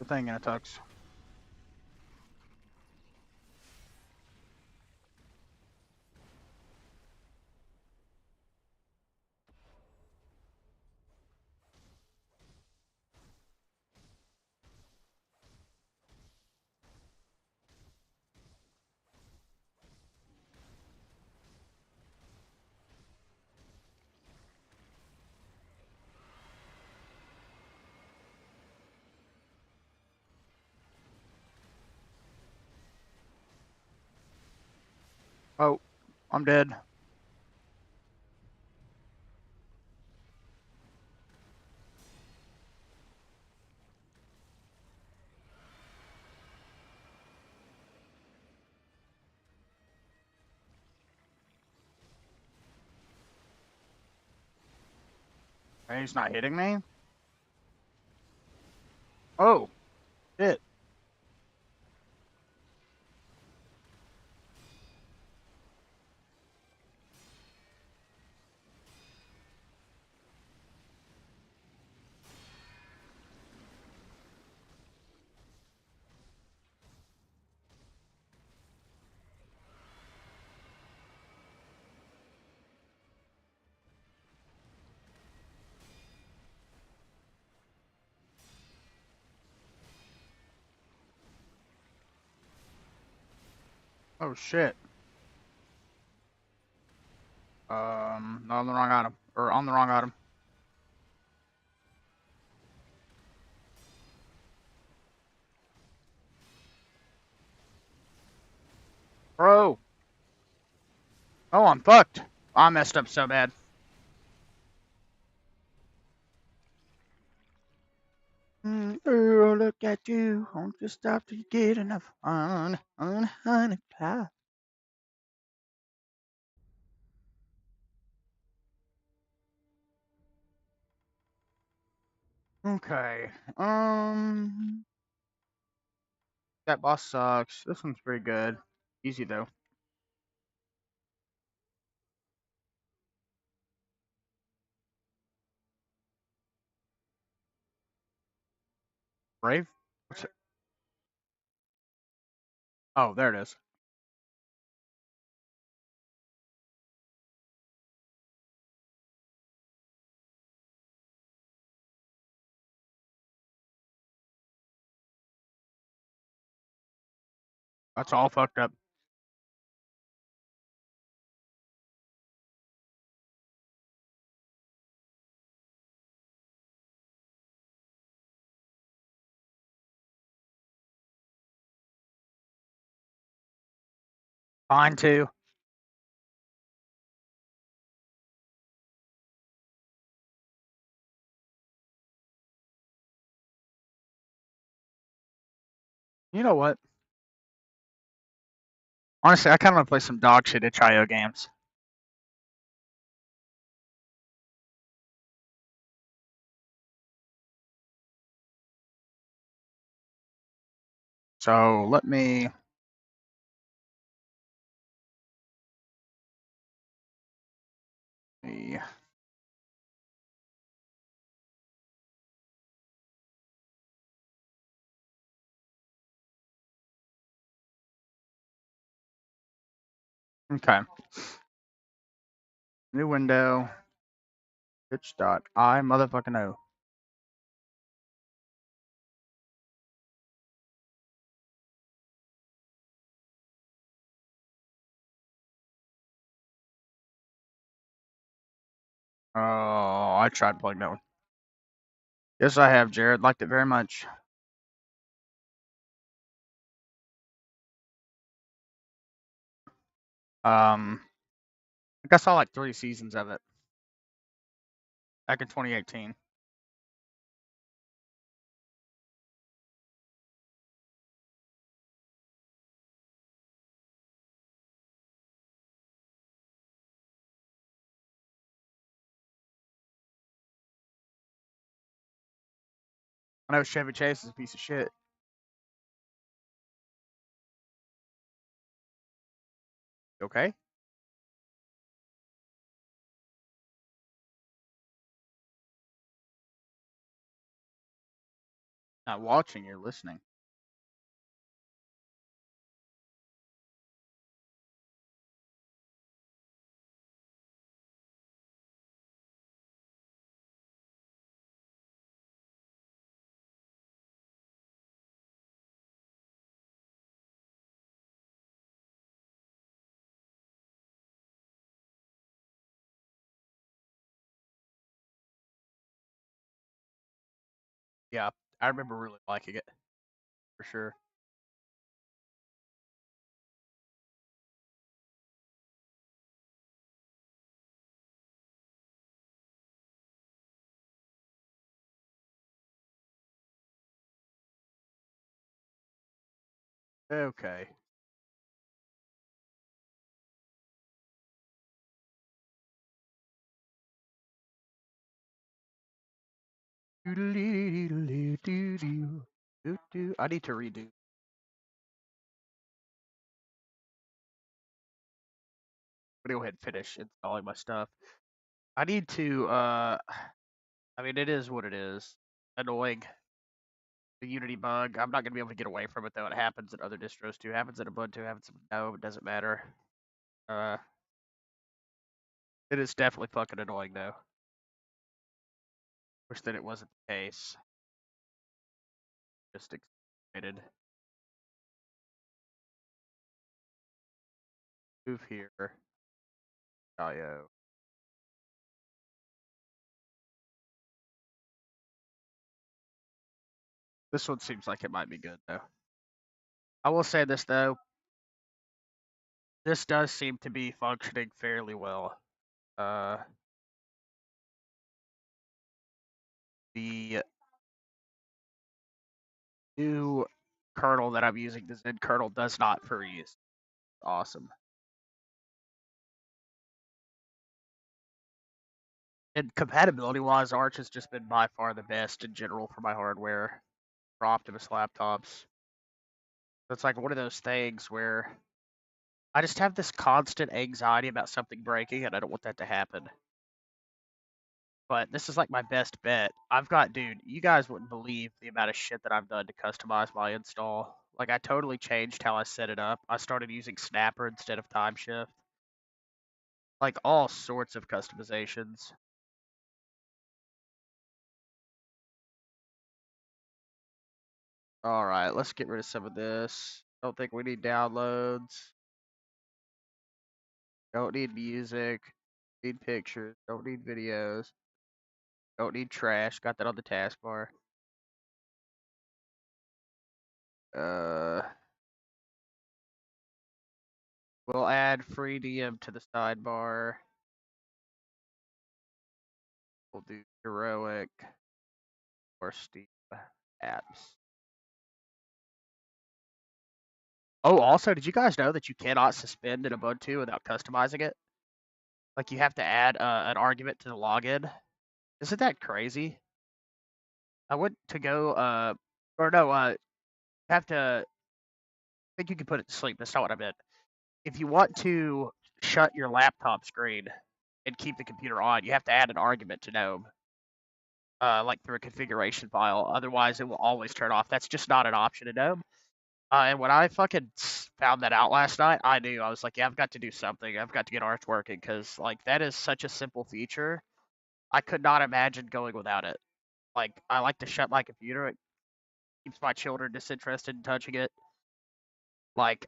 thing in a tux. Oh, I'm dead. Hey, he's not hitting me? Oh, shit. Oh, shit. On the wrong item. Or on the wrong item. Bro. Oh, I'm fucked. I messed up so bad. Oh, look at you. Won't you stop till you get enough on a honey cloud. Okay. That boss sucks. This one's pretty good. Easy though. Brave? What's it? Oh, there it is. That's all fucked up. Fine too. You know what? Honestly, I kind of want to play some dog shit itch.io games. So let me. Okay. New window. Itch.I motherfucking O. Oh, I tried playing that one. Yes, I have, Jared. Liked it very much. I think I saw like 3 seasons of it back in 2018. I know Chevy Chase is a piece of shit. Okay. Not watching, you're listening. Yeah, I remember really liking it for sure. Okay. I need to redo. I'm gonna go ahead and finish installing my stuff. I need to. I mean, it is what it is. Annoying. The Unity bug. I'm not gonna be able to get away from it though. It happens in other distros too. Happens in Ubuntu. Happens in no. It doesn't matter. Uh, it is definitely fucking annoying though. Wish that it wasn't the case. Just excited. Move here. IO. This one seems like it might be good though. I will say this though. This does seem to be functioning fairly well. The new kernel that I'm using, the Zen kernel, does not freeze. Awesome. And compatibility wise, Arch has just been by far the best in general for my hardware for Optimus laptops. It's like one of those things where I just have this constant anxiety about something breaking and I don't want that to happen. But this is like my best bet. Dude, you guys wouldn't believe the amount of shit that I've done to customize my install. Like, I totally changed how I set it up. I started using Snapper instead of Timeshift. Like, all sorts of customizations. Alright, let's get rid of some of this. Don't think we need downloads. Don't need music. Need pictures. Don't need videos. Don't need trash. Got that on the taskbar. We'll add free DM to the sidebar. We'll do heroic or Steam apps. Oh, also, did you guys know that you cannot suspend in Ubuntu without customizing it? Like, you have to add an argument to the login. Isn't that crazy? I went to go, or no, have to, I think you can put it to sleep. That's not what I meant. If you want to shut your laptop screen and keep the computer on, you have to add an argument to GNOME, like through a configuration file. Otherwise, it will always turn off. That's just not an option in GNOME. And when I fucking found that out last night, I knew. I was like, yeah, I've got to do something. I've got to get Arch working because, like, that is such a simple feature. I could not imagine going without it. Like, I like to shut my computer. It keeps my children disinterested in touching it. Like,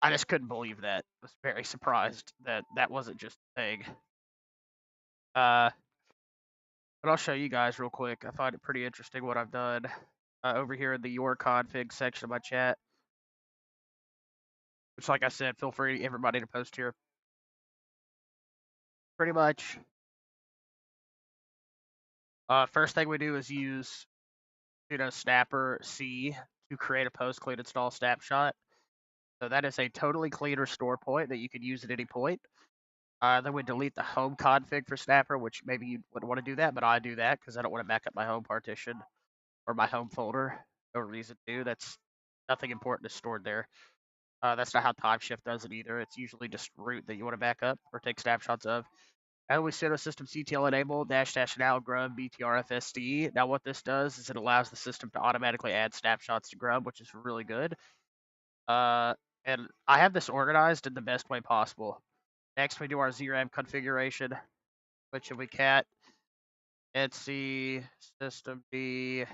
I just couldn't believe that. I was very surprised that that wasn't just a thing. But I'll show you guys real quick. I find it pretty interesting what I've done over here in the your config section of my chat. Which, like I said, feel free everybody to post here. Pretty much. First thing we do is use sudo snapper c to create a post clean install snapshot. So that is a totally clean restore point that you can use at any point. Then we delete the home config for Snapper, which maybe you wouldn't want to do that, but I do that because I don't want to back up my home partition or my home folder. No reason to. That's nothing important is stored there. That's not how Timeshift does it either. It's usually just root that you want to back up or take snapshots of. And we sudo system ctl enable -- now grub btrfsd. Now what this does is it allows the system to automatically add snapshots to grub, which is really good. And I have this organized in the best way possible. Next, we do our ZRAM configuration, which we cat etc system d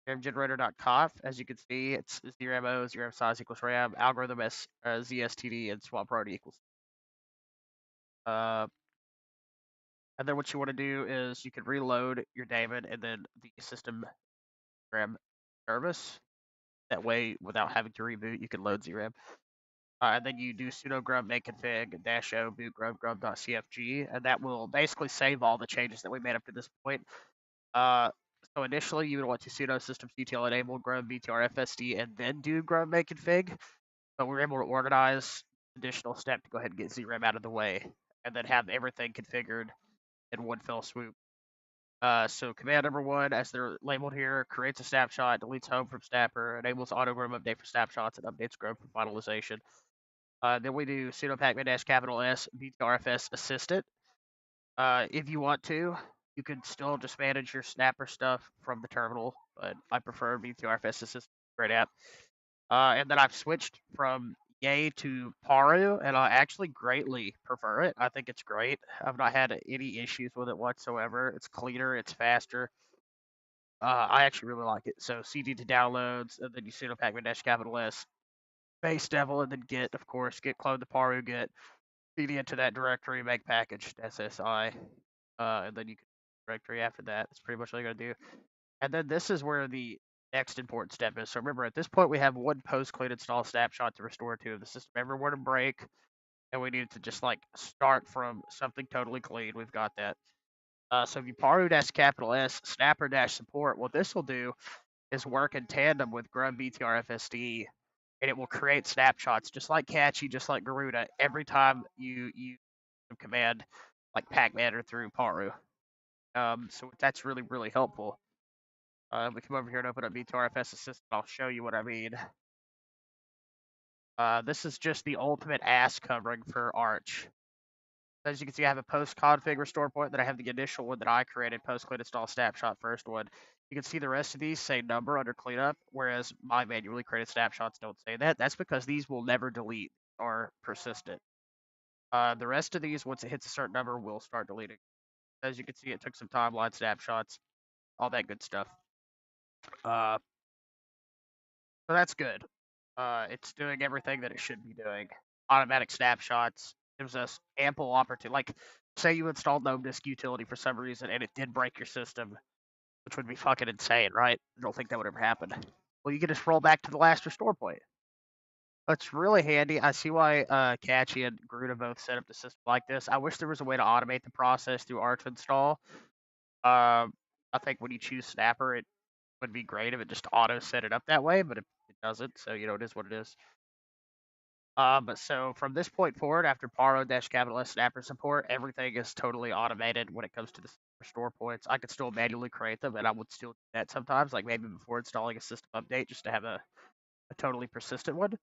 ramgenerator.conf. As you can see, it's ZRAM O, ZRAM size equals RAM, algorithm s zstd, and swap priority equals. And then what you want to do is you can reload your daemon and then the system RAM service. That way, without having to reboot, you can load ZRAM. And then you do sudo grub make config -o boot grub.cfg, and that will basically save all the changes that we made up to this point. So initially, you would want to sudo systemctl enable grub btrfsd and then do grub make config, but we're able to organize additional step to go ahead and get ZRAM out of the way, and then have everything configured in one fell swoop. So command number 1, as they're labeled here, creates a snapshot, deletes home from snapper, enables auto grub update for snapshots, and updates grub for finalization. Then we do sudo pacman -S btrfs assistant. If you want to, you can still just manage your snapper stuff from the terminal, but I prefer btrfs assistant. Great app. And then I've switched from Yay to Paru, and I actually greatly prefer it. I think it's great. I've not had any issues with it whatsoever. It's cleaner, it's faster. I actually really like it. So CD to downloads, and then you sudo pacman -S base devil, and then git, of course, git clone the Paru git, CD into that directory, make package SSI, and then you can directory after that. That's pretty much all you gotta do. And then this is where the next important step is. So remember, at this point, we have one post-clean install snapshot to restore to. If the system ever were to break, and we needed to just like start from something totally clean, we've got that. So if you paru -S snapper -support, what this will do is work in tandem with grub btrfsd, and it will create snapshots just like Catchy, just like Garuda, every time you use a command like pacman or through paru. So that's really, really helpful. We come over here and open up btrfs assistant. I'll show you what I mean. This is just the ultimate ass covering for Arch. As you can see, I have a post config restore point, then I have the initial one that I created, post clean install snapshot first one. You can see the rest of these say number under cleanup, whereas my manually created snapshots don't say that. That's because these will never delete or persistent. The rest of these, once it hits a certain number, will start deleting. As you can see, it took some timeline snapshots, all that good stuff. So that's good. It's doing everything that it should be doing. Automatic snapshots gives us ample opportunity. Like, say you installed Gnome Disk Utility for some reason and it did break your system, which would be fucking insane, right? I don't think that would ever happen. Well, you can just roll back to the last restore point. That's really handy. I see why Catchy and Garuda both set up the system like this. I wish there was a way to automate the process through Arch install. I think when you choose Snapper, it would be great if it just auto set it up that way, but it doesn't, so it is what it is. But so from this point forward, after Paro -S snapper support, everything is totally automated when it comes to the restore points. I could still manually create them, and I would still do that sometimes, like maybe before installing a system update, just to have a totally persistent one.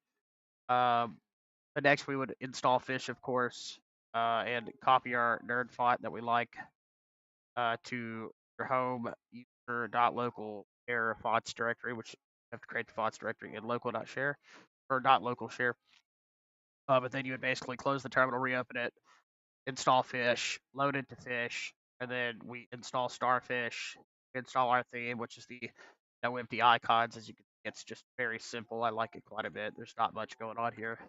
But next we would install Fish, of course, and copy our nerd font that we like to your home user.local share fonts directory, which you have to create the fonts directory in local.share or .local share. But then you would basically close the terminal, reopen it, install Fish, load into Fish, and then we install Starfish, install our theme, which is the no empty icons. As you can see, it's just very simple. I like it quite a bit. There's not much going on here.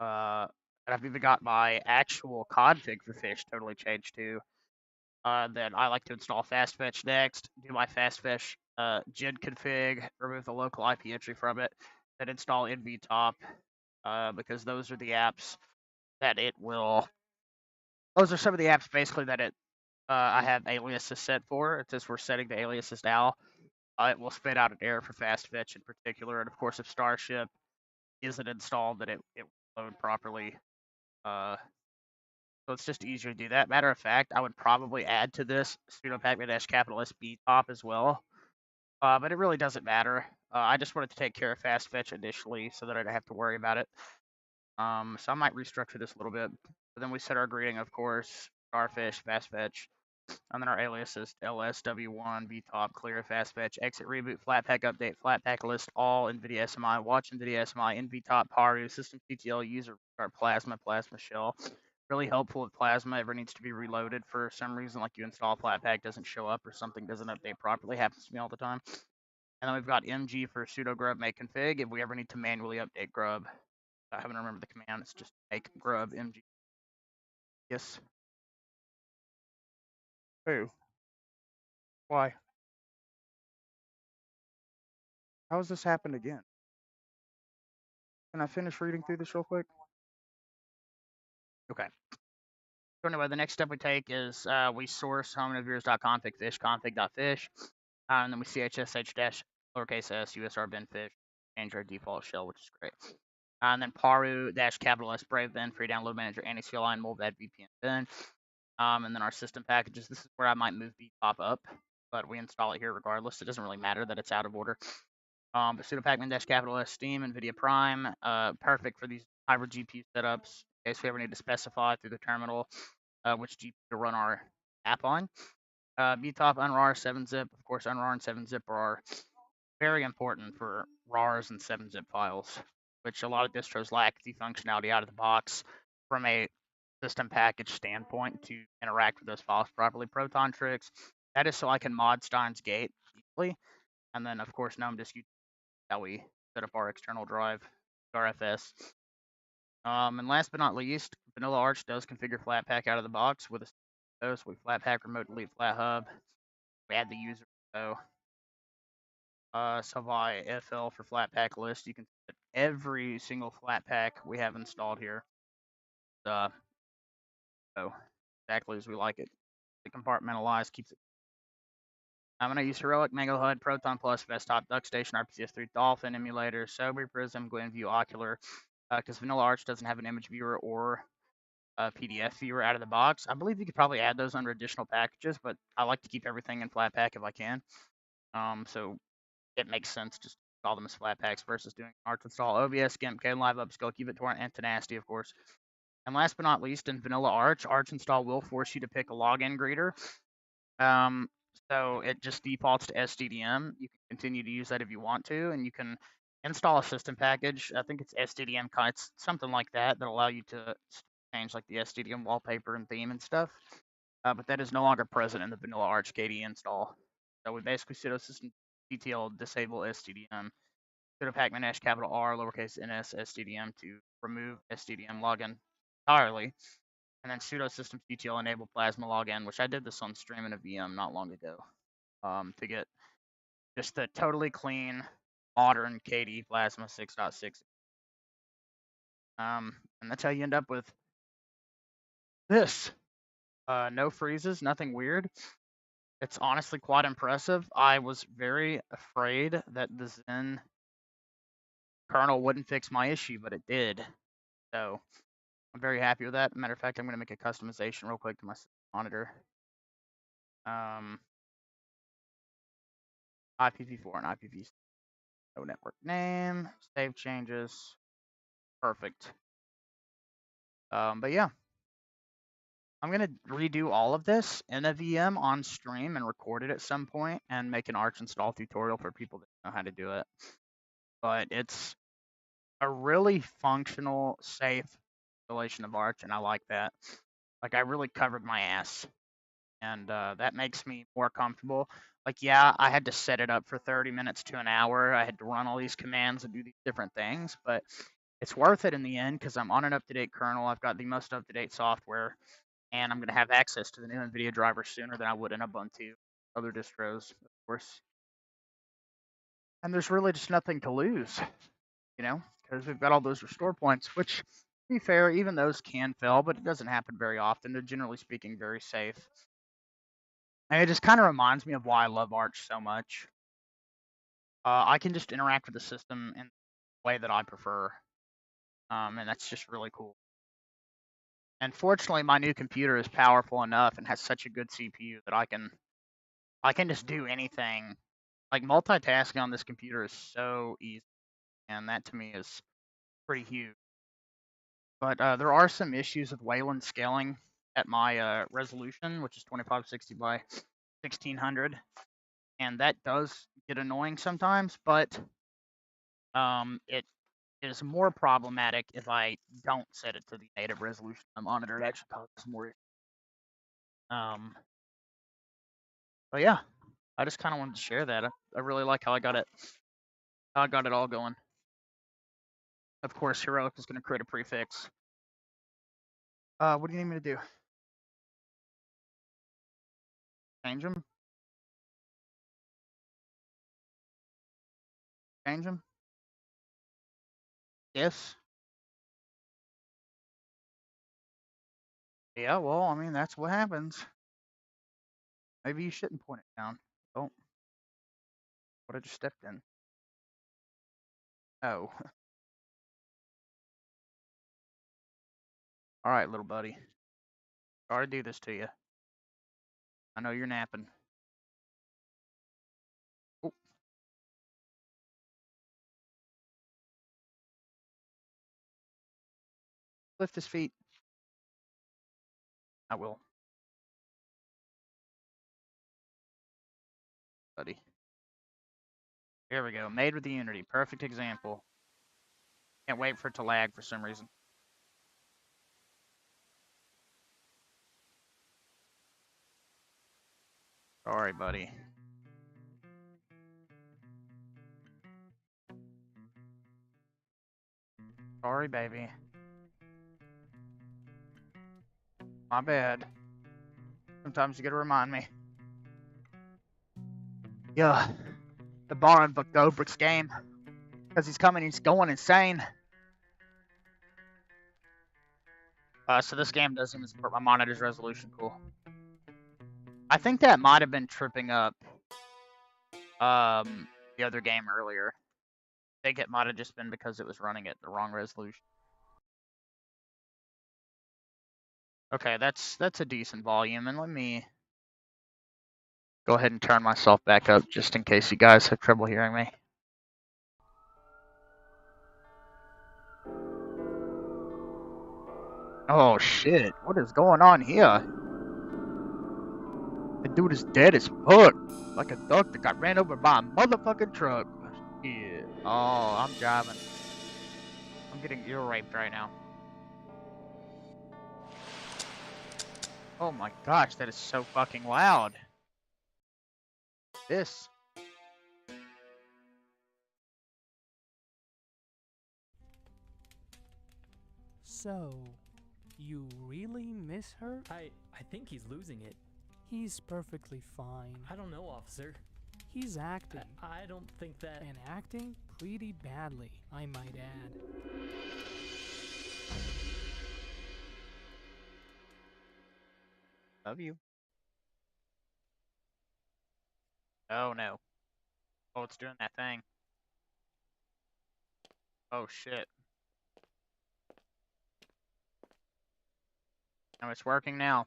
And I've even got my actual config for Fish totally changed too. Then I like to install FastFetch next, do my FastFetch gen config, remove the local IP entry from it, then install NVTop, because those are the apps that it will. Those are some of the apps basically that I have aliases set for. Since we're setting the aliases now, it will spit out an error for FastFetch in particular, and of course if Starship isn't installed, then it will load properly. So it's just easier to do that. Matter of fact, I would probably add to this sudo pacman -SB-top as well. But it really doesn't matter. I just wanted to take care of FastFetch initially so that I don't have to worry about it. So I might restructure this a little bit. So then we set our greeting, of course, starfish, fast fetch, and then our aliases LSW1, VTOP, clear, fast fetch, exit, reboot, flat pack update, flat pack list, all, NVIDIA SMI, watch NVIDIA SMI, NVTOP, Paru, system CTL, user restart, plasma shell. Really helpful if plasma ever needs to be reloaded for some reason, like you install flat pack, doesn't show up, or something doesn't update properly. Happens to me all the time. And then we've got MG for sudo grub make config if we ever need to manually update grub. I haven't remembered the command. It's just make grub MG. Yes. Who? Why? How has this happened again? Can I finish reading through this real quick? Okay. So anyway, the next step we take is we source homeinoviewers.config fish config.fish, and then we chsh dash lowercase s usr bin fish, change our default shell, which is great. And then paru dash capital S brave bin, free download manager, anti-CLI, molvad VPN bin. And then our system packages. This is where I might move VPOP up, but we install it here regardless. It doesn't really matter that it's out of order. But sudo pacman dash capital S Steam, NVIDIA Prime, perfect for these hybrid GPU setups. In case we ever need to specify through the terminal which GPU to run our app on. VTOP, unrar, 7-zip. Of course, unrar and 7-zip are very important for RARs and 7-zip files, which a lot of distros lack the functionality out of the box from a system package standpoint to interact with those files properly. Proton tricks, that is so I can mod Stein's Gate easily. And then, of course, GNOME disk how we set up our external drive, RFS. And last but not least, Vanilla Arch does configure Flatpak out of the box with a so we Flatpak remote delete flat hub. We add the user Savai FL for Flatpak list. You can set every single Flatpak we have installed here. So exactly as we like it. The compartmentalized keeps it. I'm gonna use Heroic, Mango HUD, Proton Plus, Desktop, DuckStation, RPCS3, Dolphin emulator, Sober, Prism, GwenView, Ocular. Because Vanilla Arch doesn't have an image viewer or a PDF viewer out of the box. I believe you could probably add those under additional packages, but I like to keep everything in Flatpak if I can. So it makes sense just to install them as Flatpaks versus doing Arch install. OBS, GIMP, Klive, Upscale, Keep It Torrent, and Tenacity, of course. And last but not least, in Vanilla Arch, Arch install will force you to pick a login greeter. So it just defaults to SDDM. You can continue to use that if you want to, and you can install a system package. I think it's SDDM kites, something like that, that allow you to change like the SDDM wallpaper and theme and stuff. But that is no longer present in the Vanilla Arch KDE install. So we basically sudo system CTL disable SDDM, sudo pacman dash capital R lowercase ns SDDM to remove SDDM login entirely. And then sudo system CTL enable plasma login, which I did this on stream in a VM not long ago, to get just the totally clean, modern KDE Plasma 6.6. And that's how you end up with this. No freezes, nothing weird. It's honestly quite impressive. I was very afraid that the Zen kernel wouldn't fix my issue, but it did. So I'm very happy with that. Matter of fact, I'm going to make a customization real quick to my monitor. IPv4 and IPv6. No network name, save changes. Perfect. But yeah. I'm going to redo all of this in a VM on stream and record it at some point and make an Arch install tutorial for people that know how to do it. But it's a really functional, safe installation of Arch, and I like that. Like, I really covered my ass, and that makes me more comfortable. Like, yeah, I had to set it up for 30 minutes to an hour. I had to run all these commands and do these different things, but it's worth it in the end because I'm on an up-to-date kernel. I've got the most up-to-date software, and I'm going to have access to the new NVIDIA drivers sooner than I would in Ubuntu, other distros, of course. And there's really just nothing to lose, because we've got all those restore points, which, to be fair, even those can fail, but it doesn't happen very often. They're generally speaking very safe. And it just kind of reminds me of why I love Arch so much. I can just interact with the system in the way that I prefer, and that's just really cool. And fortunately, my new computer is powerful enough and has such a good CPU that I can just do anything. Like, multitasking on this computer is so easy, and that to me is pretty huge. But there are some issues with Wayland scaling at my resolution, which is 2560 by 1600, and that does get annoying sometimes. But it is more problematic if I don't set it to the native resolution of the monitor. It actually causes more issues. But yeah, I just kind of wanted to share that. I really like how I got it all going. Of course, Heroic is going to create a prefix. What do you need me to do? Change them? Change them? Yes. Yeah, well, I mean, that's what happens. Maybe you shouldn't point it down. Oh. What I just stepped in. Oh. Alright, little buddy. Sorry to do this to you. I know you're napping. Oh. Lift his feet. I will. Buddy. Here we go. Made with the Unity. Perfect example. Can't wait for it to lag for some reason. Sorry, buddy. Sorry, baby. My bad. Sometimes you gotta remind me. Yeah. The Baron booked the Obrix game. Because he's going insane. So this game doesn't even support my monitor's resolution. Cool. I think that might have been tripping up the other game earlier. I think it might have just been because it was running at the wrong resolution. Okay, that's a decent volume, and let me go ahead and turn myself back up just in case you guys have trouble hearing me. Oh shit, what is going on here? The dude is dead as fuck. Like a duck that got ran over by a motherfucking truck. Yeah. Oh, I'm driving. I'm getting ear raped right now. Oh my gosh, that is so fucking loud. This. So, you really miss her? I think he's losing it. He's perfectly fine. I don't know, officer. He's acting. I don't think that... And acting pretty badly, I might add. Love you. Oh no. Oh, it's doing that thing. Oh shit. Oh, it's working now.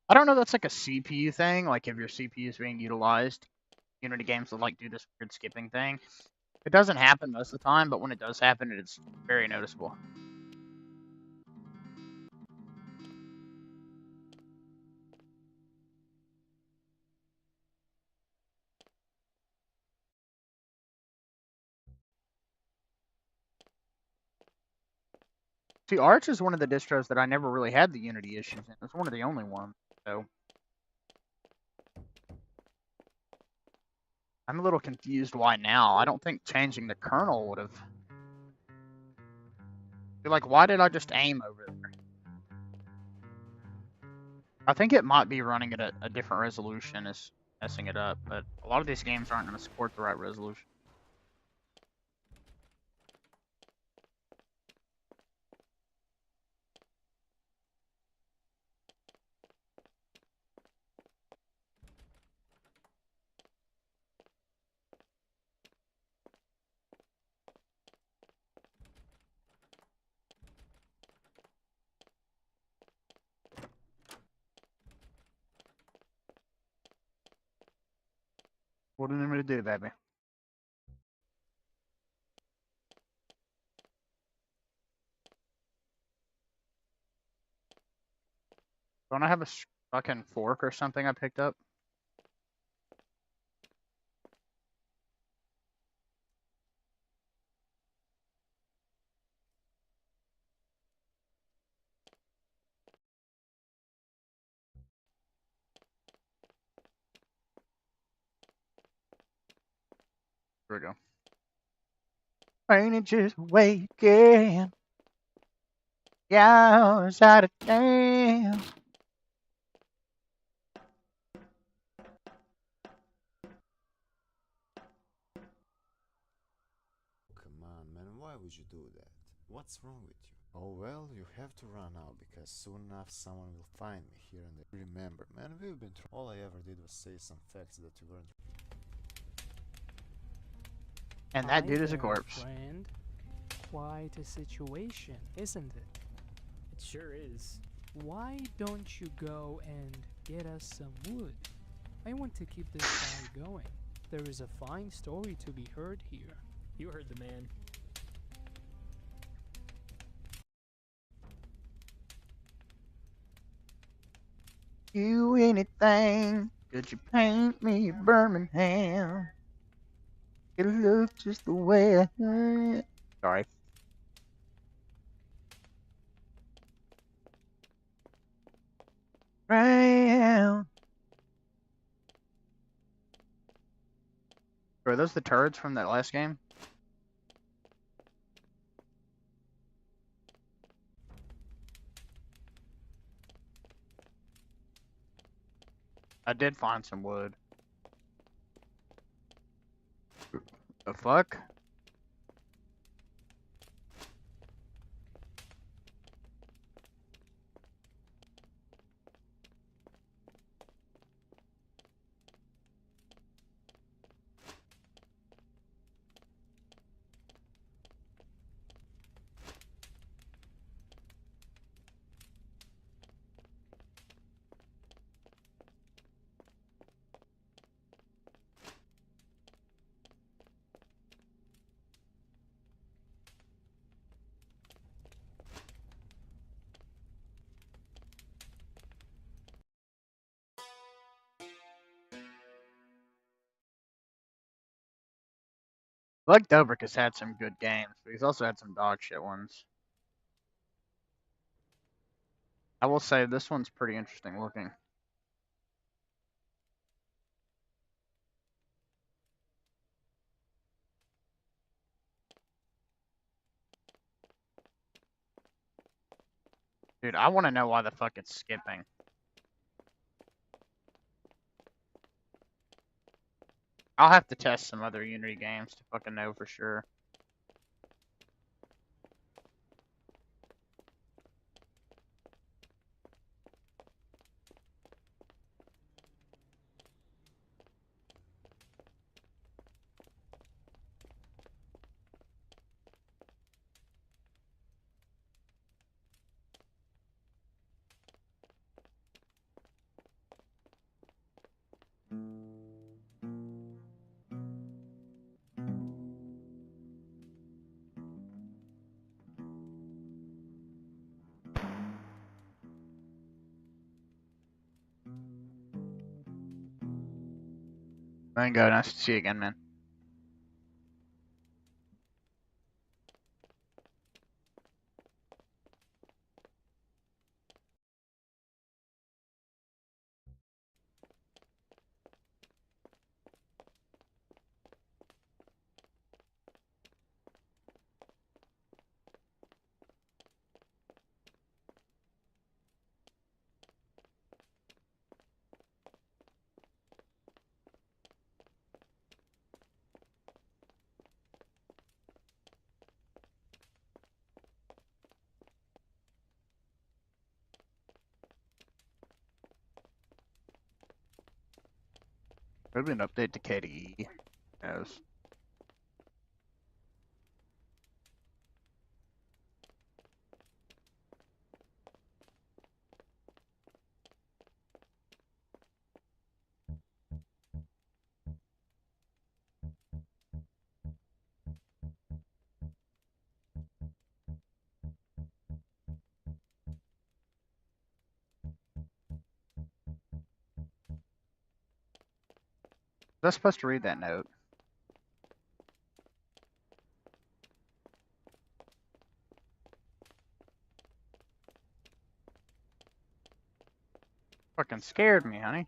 I don't know, that's like a CPU thing, like if your CPU is being utilized. Unity games will like do this weird skipping thing. It doesn't happen most of the time, but when it does happen, it's very noticeable. See, Arch is one of the distros that I never really had the Unity issues in. It's one of the only ones, so... I'm a little confused why now. I don't think changing the kernel would have... Like, why did I just aim over there? I think it might be running at a different resolution is messing it up, but a lot of these games aren't going to support the right resolution. What do you need me to do, baby? Don't I have a fucking fork or something I picked up? Here we go. Ain't it just waking? Yeah, it's out of damn. Come on, man, why would you do that? What's wrong with you? Oh well, you have to run now because soon enough someone will find me here and there. Remember, man, we've been through. All I ever did was say some facts that you weren't. And that Hi dude is a there, corpse. friend. Quite a situation, isn't it? It sure is. Why don't you go and get us some wood? I want to keep this fire going. There is a fine story to be heard here. You heard the man. You anything? Could you paint me Birmingham? It looks just the way I had it. Sorry. Round. Are those the turds from that last game? I did find some wood. The fuck? Like Dobrik has had some good games, but he's also had some dog shit ones. I will say this one's pretty interesting looking. Dude, I want to know why the fuck it's skipping. I'll have to test some other Unity games to fucking know for sure. Mango, nice to see you again, man. Maybe an update to KDE. Yes. Was I supposed to read that note? Fucking scared me, honey.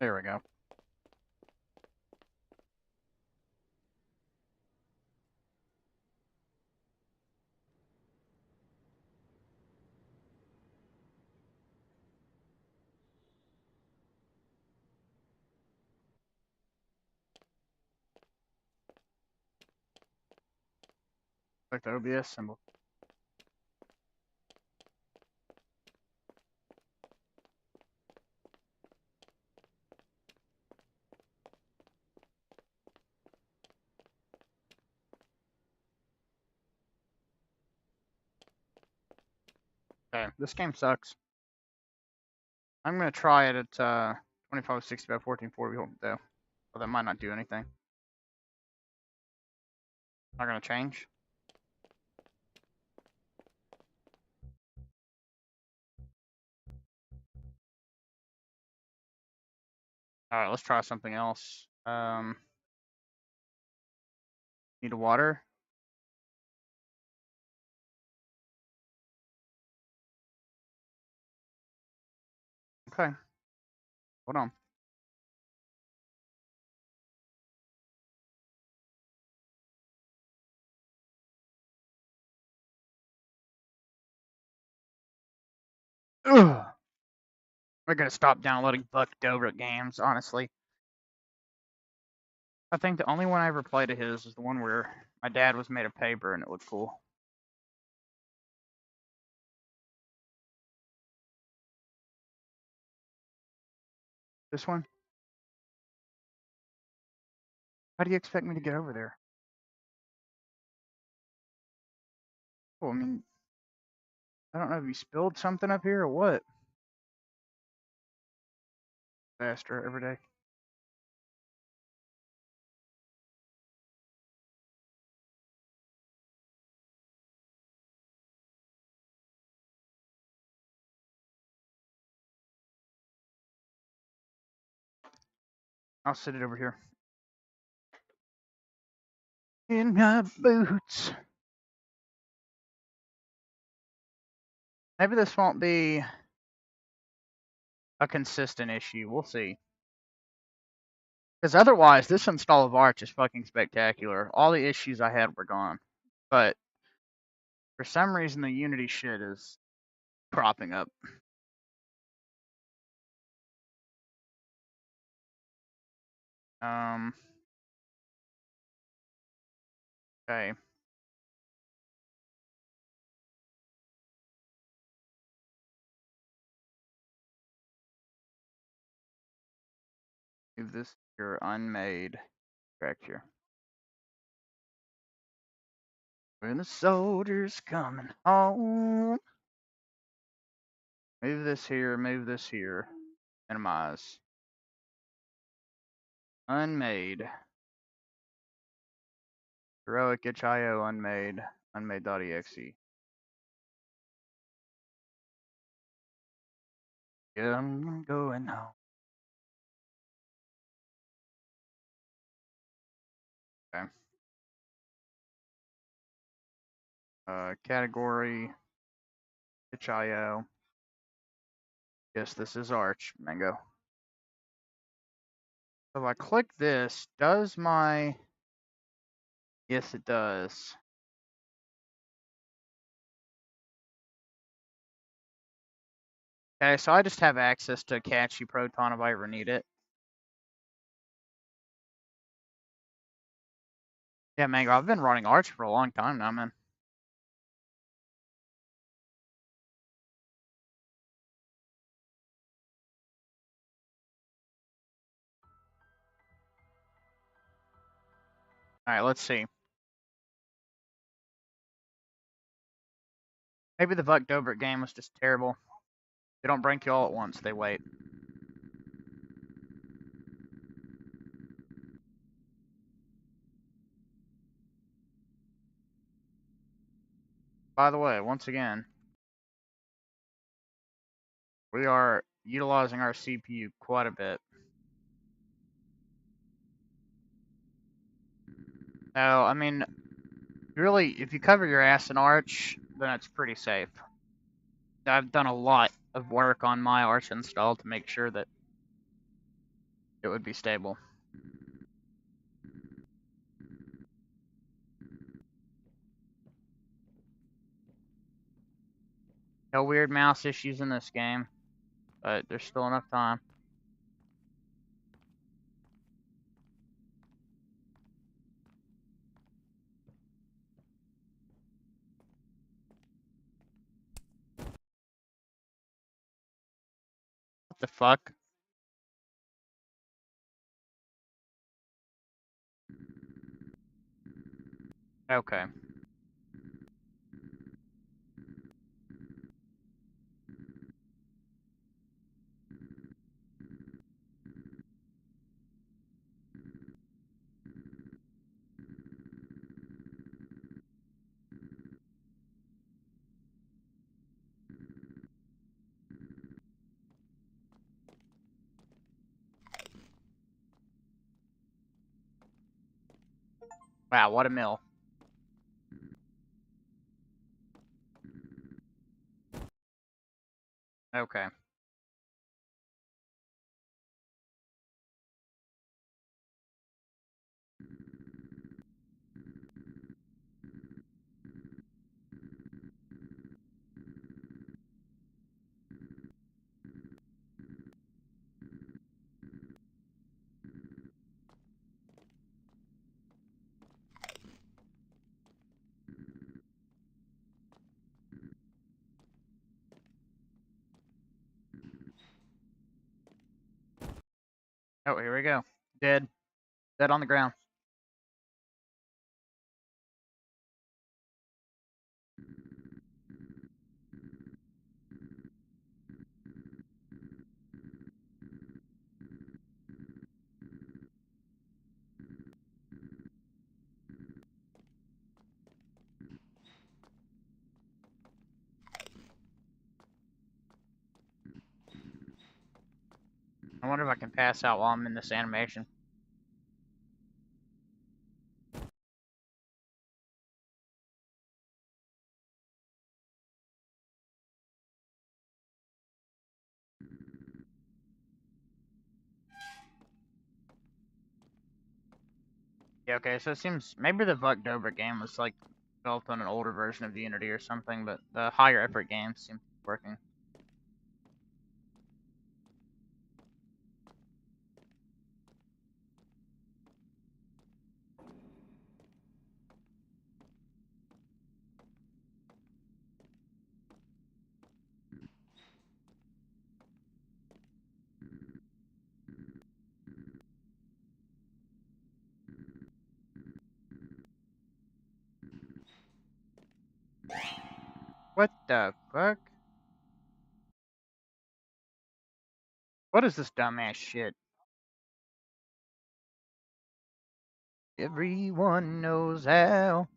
There we go. Like the OBS symbol. Okay, this game sucks. I'm gonna try it at 2560 by 1440 though. Well, that might not do anything. Not gonna change. Alright, let's try something else. Need a water? Okay. Hold on. Ugh. We're gonna stop downloading Buck Dobrik games, honestly. I think the only one I ever played of his is the one where my dad was made of paper and it looked cool. This one? How do you expect me to get over there? Well, I mean, I don't know if you spilled something up here or what. Faster every day. I'll sit it over here. In my boots. Maybe this won't be a consistent issue. We'll see. Because otherwise, this install of Arch is fucking spectacular. All the issues I had were gone. But for some reason, the Unity shit is cropping up. Okay. Move this here unmade. Correct here. When the soldiers coming home. Move this here, minimize. Unmade. Heroic itch.io unmade. Unmade.exe. Yeah, I'm going home. Okay. Category. Itch.io. Yes, this is Arch. Mango. So if I click this, does my... Yes, it does. Okay, so I just have access to Catchy Proton if I ever need it. Yeah, Mango, I've been running Arch for a long time now, man. Alright, let's see. Maybe the Vuck Dobrik game was just terrible. They don't brink you all at once, they wait. By the way, once again, we are utilizing our CPU quite a bit. No, I mean, really, if you cover your ass in Arch, then it's pretty safe. I've done a lot of work on my Arch install to make sure that it would be stable. No weird mouse issues in this game, but there's still enough time. What the fuck? Okay. Wow, what a mill. Okay. Oh, here we go. Dead. Dead on the ground. I wonder if I can pass out while I'm in this animation. Yeah, okay, so it seems maybe the Vuck Dobrik game was like built on an older version of Unity or something, but the higher effort games seem to be working. What the fuck? What is this dumbass shit? Everyone knows how.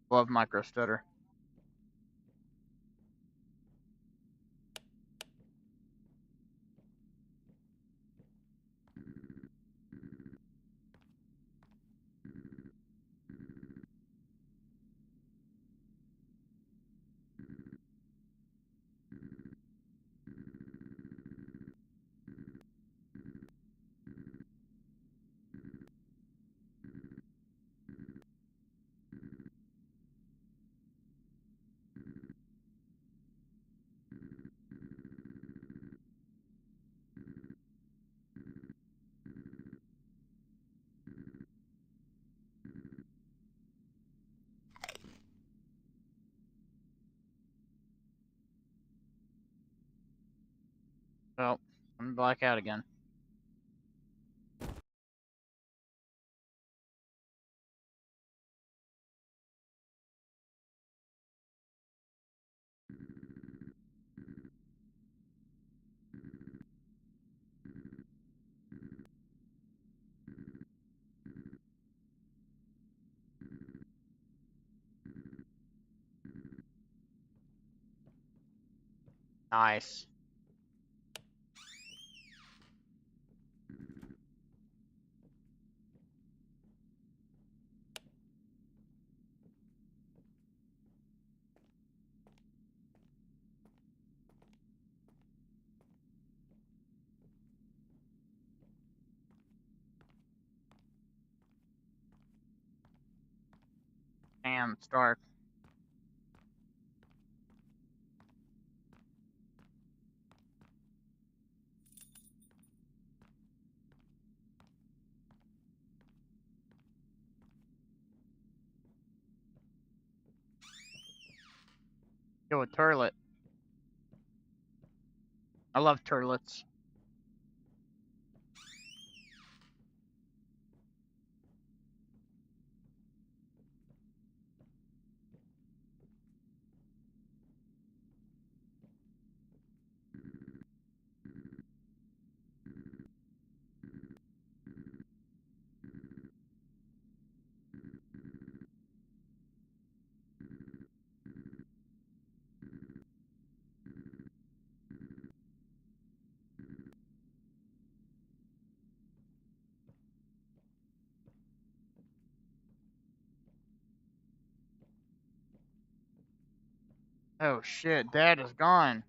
Love micro stutter. Oh, I'm black out again. Nice. Damn, it's dark. Yo, a turlet. I love turlets. Oh shit, Dad is gone.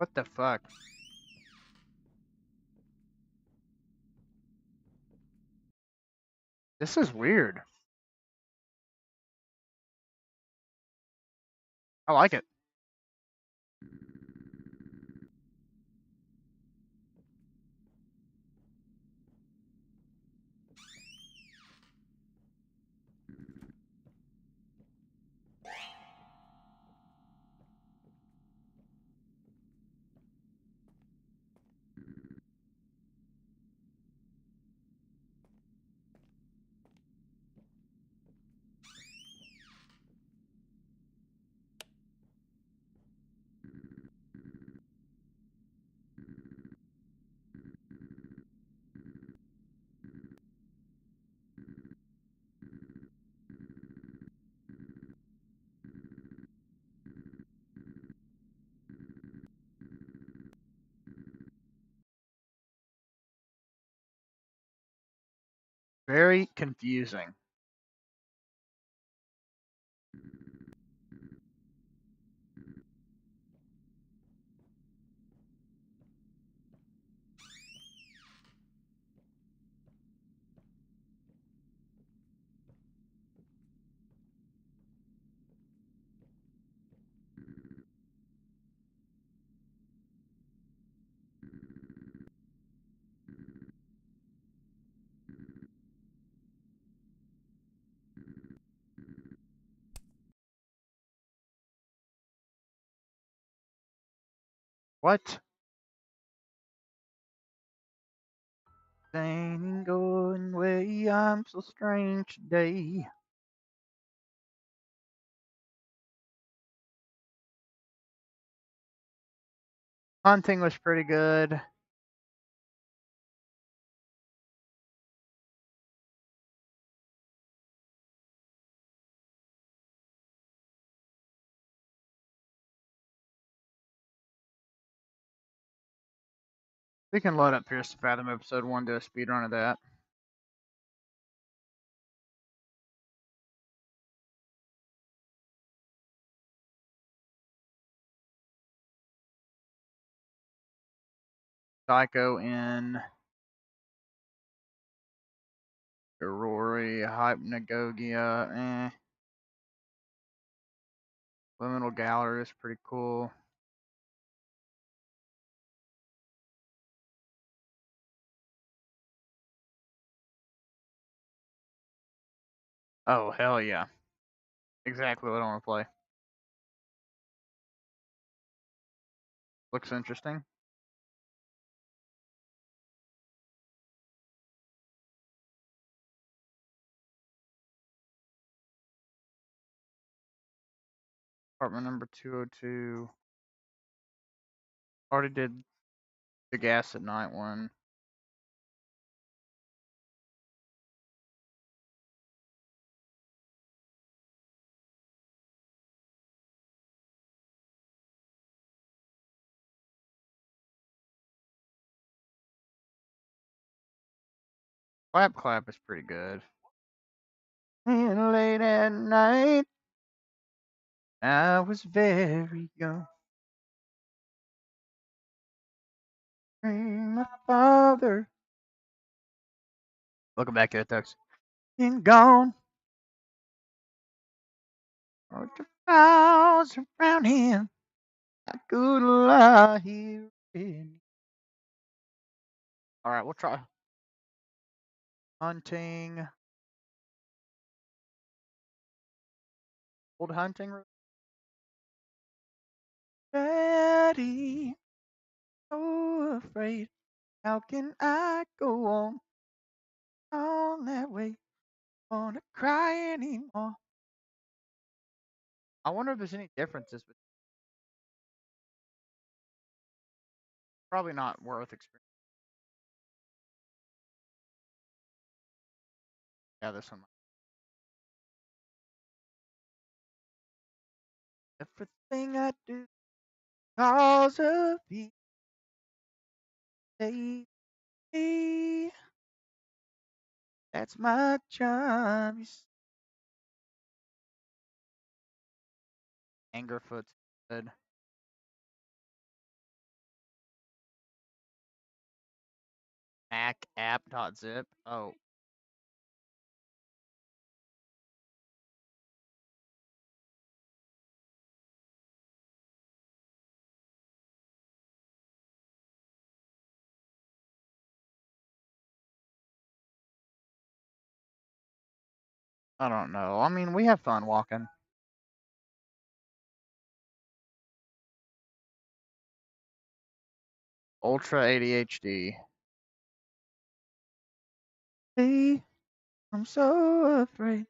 What the fuck? This is weird. I like it. Very confusing. What? Ain't going away, I'm so strange today. Hunting was pretty good. We can load up Pierce to Fathom episode 1, do a speed run of that. Psycho in Aurori, Hypnagogia, Liminal Gallery is pretty cool. Oh, hell yeah. Exactly what I want to play. Looks interesting. Apartment number 202. Already did the Gas at Night one. Clap Clap is pretty good. And late at night, I was very young. My father. Welcome back to the text. Been gone. Oh, the fowls around him. I could lie here. Alright, we'll try. Hunting. Old hunting. Daddy, so afraid. How can I go on that way? Wanna cry anymore? I wonder if there's any differences. But probably not worth experiencing. Yeah, this one. Everything I do, cause of you, baby. That's my charm. Angerfoot's good. Macapp.zip. Oh. I don't know. I mean, we have fun walking. Ultra ADHD. Hey, I'm so afraid.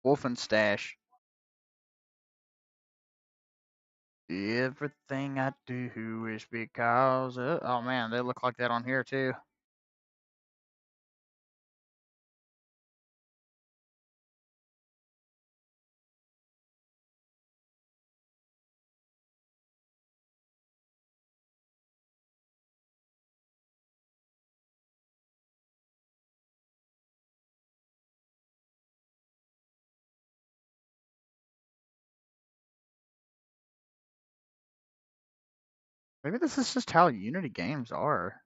Wolfenstash. Everything I do is because of... Oh man, they look like that on here too. Maybe this is just how Unity games are.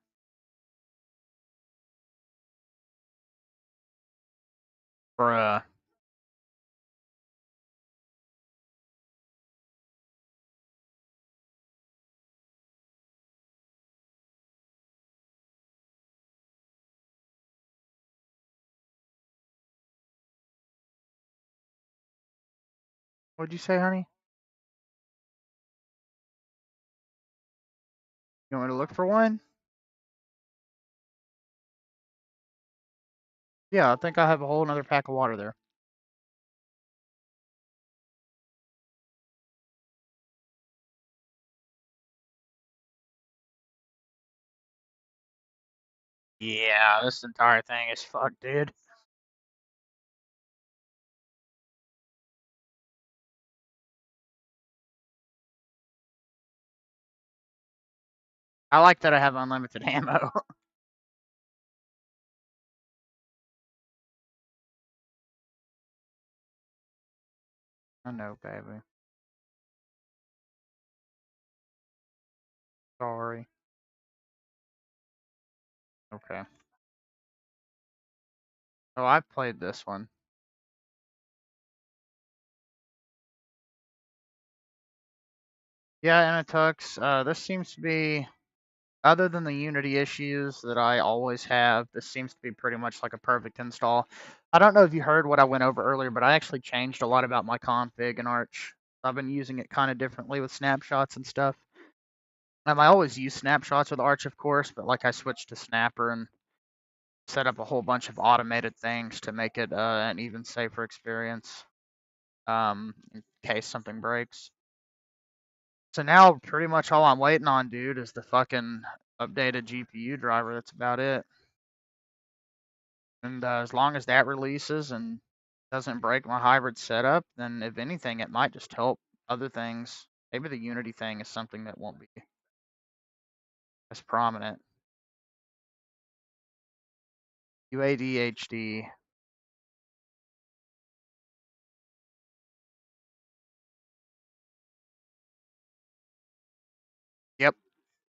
Bruh. What'd you say, honey? You want me to look for one? Yeah, I think I have a whole another pack of water there. Yeah, this entire thing is fucked, dude. I like that I have unlimited ammo. I know, baby. Sorry. Okay. Oh, I've played this one. Yeah, Anatux, this seems to be, other than the Unity issues that I always have, this seems to be pretty much like a perfect install. I don't know if you heard what I went over earlier, but I actually changed a lot about my config in Arch. I've been using it kind of differently with snapshots and stuff. I always use snapshots with Arch, of course, but like I switched to Snapper and set up a whole bunch of automated things to make it an even safer experience in case something breaks. So now pretty much all I'm waiting on, dude, is the fucking updated GPU driver. That's about it. And as long as that releases and doesn't break my hybrid setup, then if anything, it might just help other things. Maybe the Unity thing is something that won't be as prominent. UADHD. Yep.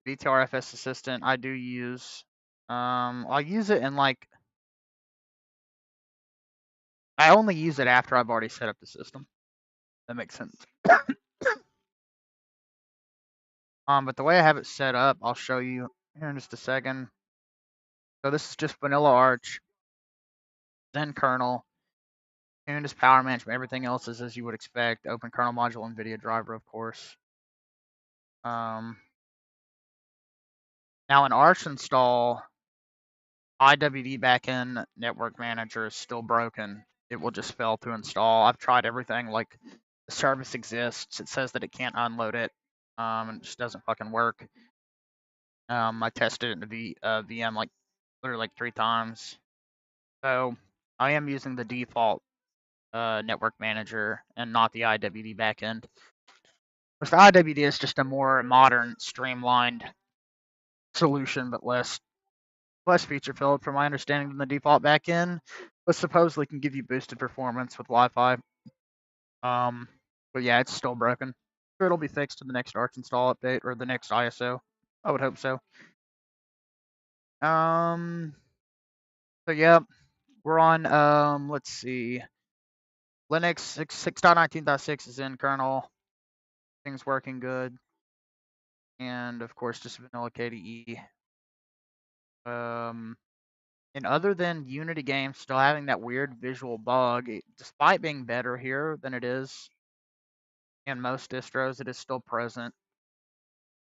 VTRFS Assistant. I do use. I'll use it in like. I only use it after I've already set up the system. That makes sense. But the way I have it set up, I'll show you here in just a second. So this is just vanilla Arch, then kernel, and just power management. Everything else is as you would expect. Open kernel module, NVIDIA driver, of course. Now an Arch install, IWD backend network manager is still broken. It will just fail to install. I've tried everything. Like the service exists. It says that it can't unload it. And it just doesn't fucking work. I tested it in the VM like literally like 3 times. So I am using the default network manager and not the IWD backend. Which the IWD is just a more modern, streamlined solution, but less feature filled, from my understanding, than the default backend. But supposedly can give you boosted performance with Wi-Fi. But yeah, it's still broken. Sure, it'll be fixed in the next Arch install update or the next ISO. I would hope so. So yeah, we're on let's see. Linux 6.19.6 is in kernel. Things working good. And of course just vanilla KDE. And other than Unity games still having that weird visual bug, despite being better here than it is in most distros, it is still present.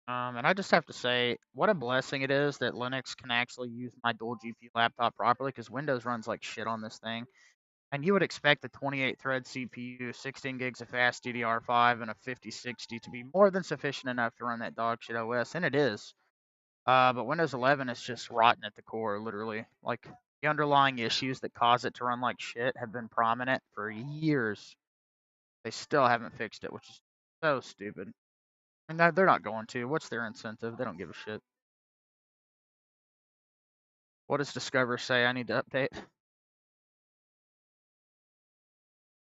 And I just have to say, what a blessing it is that Linux can actually use my dual GPU laptop properly, because Windows runs like shit on this thing. And you would expect the 28-thread CPU, 16 gigs of fast DDR5, and a 5060 to be more than sufficient enough to run that dog shit OS, and it is. But Windows 11 is just rotten at the core, literally. Like, the underlying issues that cause it to run like shit have been prominent for years. They still haven't fixed it, which is so stupid. And they're not going to. What's their incentive? They don't give a shit. What does Discover say I need to update?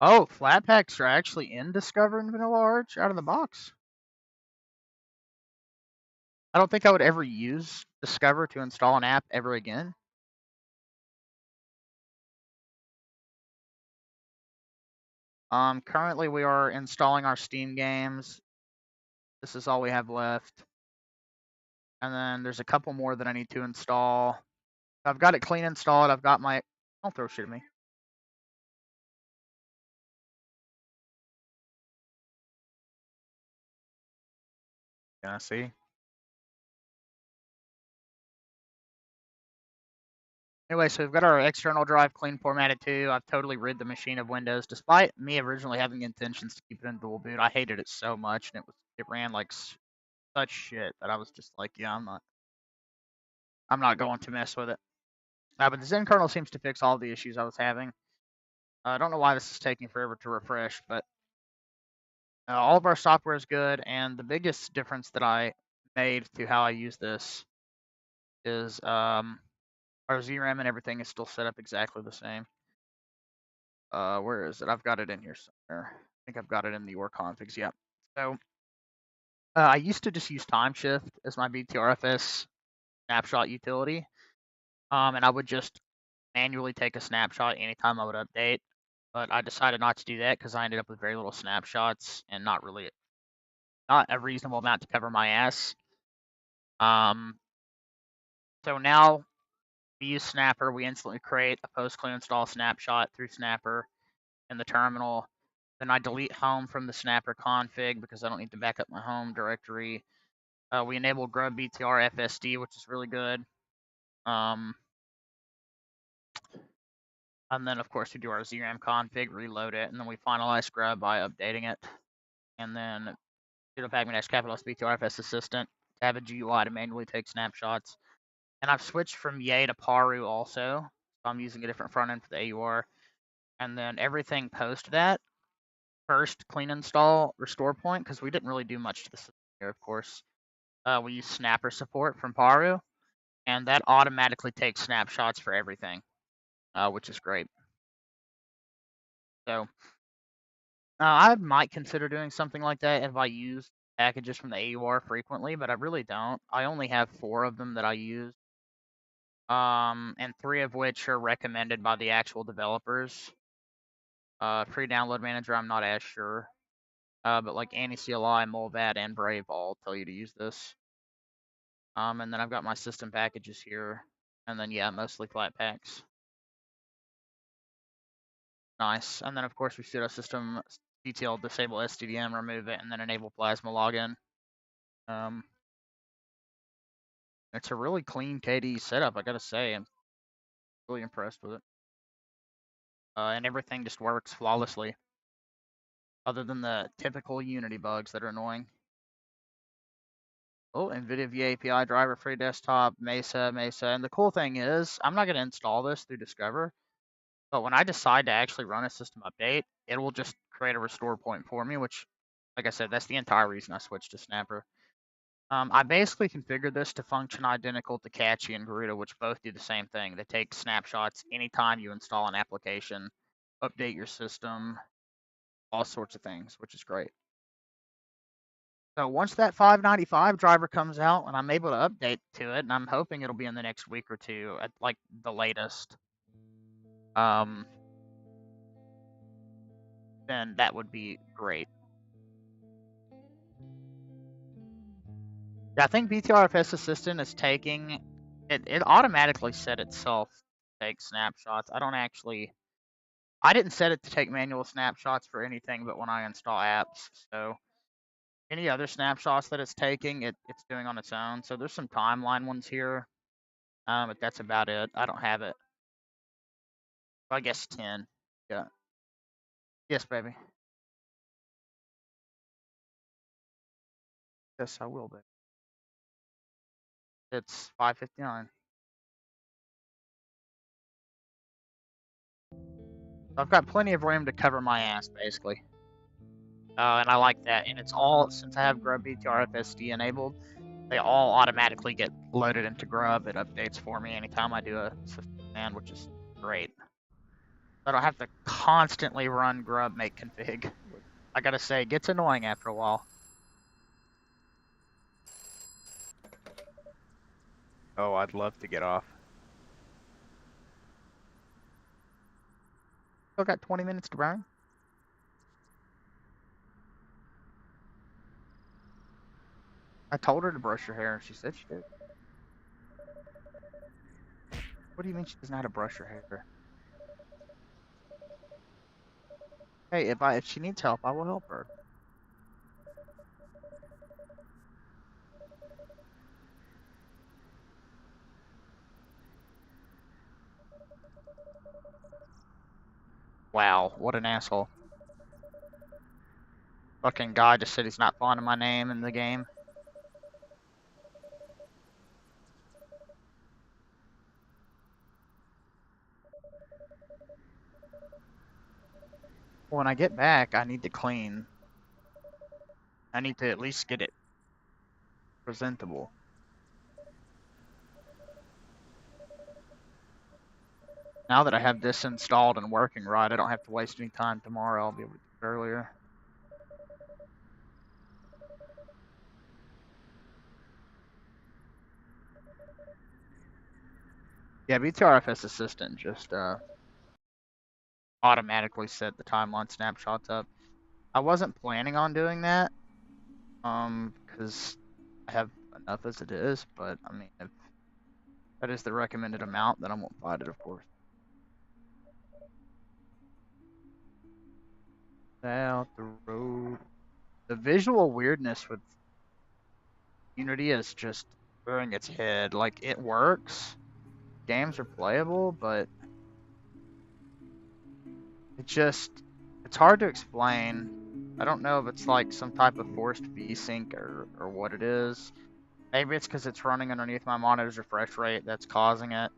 Oh, Flatpaks are actually in Discover and Vanilla Arch out of the box. I don't think I would ever use Discover to install an app ever again. Currently we are installing our Steam games. This is all we have left. And then there's a couple more that I need to install. I've got it clean installed. I've got my... Don't throw shit at me. Yeah, see? Anyway, so we've got our external drive clean formatted too. I've totally rid the machine of Windows, despite me originally having intentions to keep it in dual boot. I hated it so much, and it ran like such shit that I was just like, yeah, I'm not going to mess with it. But the Zen kernel seems to fix all the issues I was having. I don't know why this is taking forever to refresh, but all of our software is good, and the biggest difference that I made to how I use this is our ZRAM and everything is still set up exactly the same. Where is it? I've got it in here somewhere. I think I've got it in the your configs. Yep. So I used to just use Timeshift as my BTRFS snapshot utility, and I would just manually take a snapshot anytime I would update. But I decided not to do that because I ended up with very little snapshots and not a reasonable amount to cover my ass. So now we use Snapper. We instantly create a post-clean install snapshot through Snapper in the terminal. Then I delete home from the Snapper config because I don't need to back up my home directory. We enable grub BTR FSD, which is really good. And then, of course, we do our ZRAM config, reload it, and then we finalize grub by updating it. And then sudo pacman -capital BTRFS assistant, tab a GUI to manually take snapshots. And I've switched from Yay to Paru also. So I'm using a different front end for the AUR. And then everything post that, first clean install restore point, because we didn't really do much to the system here, of course. We use Snapper support from Paru, and that automatically takes snapshots for everything, which is great. So I might consider doing something like that if I use packages from the AUR frequently, but I really don't. I only have 4 of them that I use, and 3 of which are recommended by the actual developers. Free download manager, I'm not as sure. But like Anti-CLI, Molvat, and Brave all tell you to use this. And then I've got my system packages here. And then, yeah, mostly flat packs. Nice. And then, of course, we sudo system detail disable STDM, remove it, and then enable plasma login. It's a really clean KDE setup, I gotta say. I'm really impressed with it. And everything just works flawlessly, other than the typical Unity bugs that are annoying. Oh, NVIDIA vAPI driver, free desktop, Mesa. And the cool thing is, I'm not going to install this through Discover, but when I decide to actually run a system update, it will just create a restore point for me, which, like I said, that's the entire reason I switched to Snapper. I basically configured this to function identical to Catchy and Garuda, which both do the same thing. They take snapshots anytime you install an application, update your system, all sorts of things, which is great. So once that 595 driver comes out and I'm able to update to it, and I'm hoping it'll be in the next week or 2 at like the latest, then that would be great. Yeah, I think BTRFS Assistant is taking it automatically set itself to take snapshots. I didn't set it to take manual snapshots for anything but when I install apps. So any other snapshots that it's taking, it's doing on its own. So there's some timeline ones here, but that's about it. I don't have it. I guess 10. Yeah. Yes, baby. Yes, I will be. It's 5:59. I've got plenty of room to cover my ass, basically. And I like that. And it's all, since I have Grub BTRFSD enabled, they all automatically get loaded into Grub. It updates for me anytime I do a system command, which is great. I don't have to constantly run grub make config. I gotta say, it gets annoying after a while. Oh, I'd love to get off. Still got 20 minutes to burn. I told her to brush her hair, and she said she did. What do you mean she doesn't know how to brush her hair? Hey, if she needs help, I will help her. Wow, what an asshole. Fucking guy just said he's not fond of my name in the game. When I get back, I need to clean. I need to at least get it presentable. Now that I have this installed and working right, I don't have to waste any time tomorrow. I'll be able to do it earlier. Yeah, BTRFS Assistant just automatically set the timeline snapshots up. I wasn't planning on doing that, because I have enough as it is, but I mean, if that is the recommended amount, then I won't fight it, of course. Out the road. The visual weirdness with Unity is just rearing its head. Like, it works. Games are playable, but it's hard to explain. I don't know if it's like some type of forced VSync or what it is. Maybe it's because it's running underneath my monitor's refresh rate that's causing it.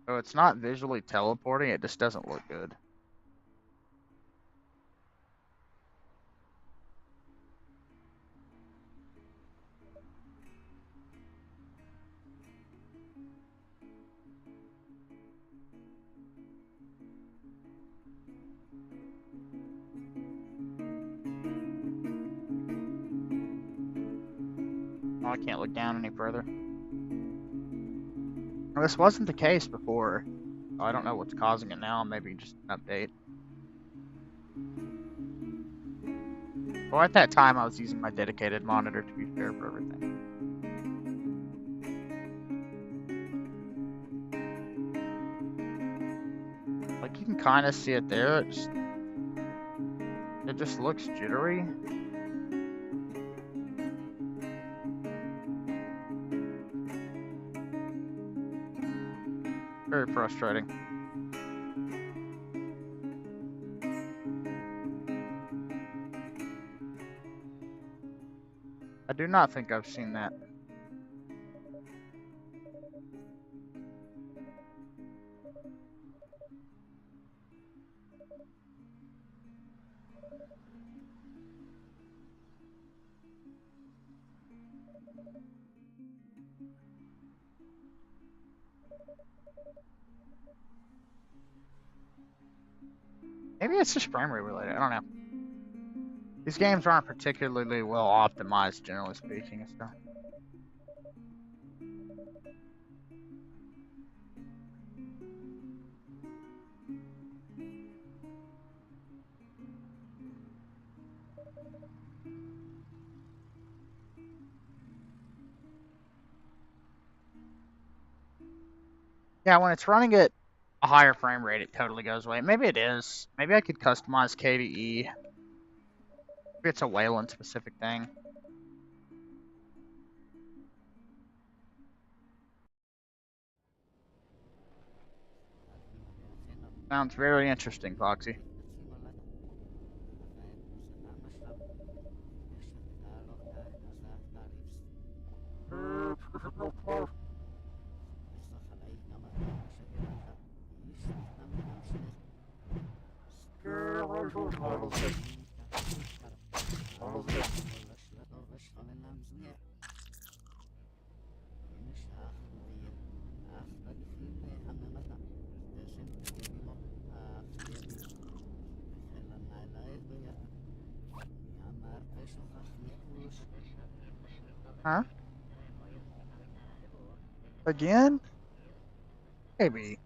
So it's not visually teleporting, it just doesn't look good. Oh, I can't look down any further. Well, this wasn't the case before. I don't know what's causing it now. Maybe just an update. Well, at that time, I was using my dedicated monitor, to be fair, for everything. Like, you can kind of see it there. It just looks jittery. Very frustrating. I do not think I've seen that. Maybe it's just frame rate related. I don't know. These games aren't particularly well optimized, generally speaking, and stuff. Yeah, when it's running at a higher frame rate, it totally goes away. Maybe it is. Maybe I could customize KDE. Maybe it's a Wayland specific thing. Sounds very interesting, Foxy. Huh? Again? Maybe.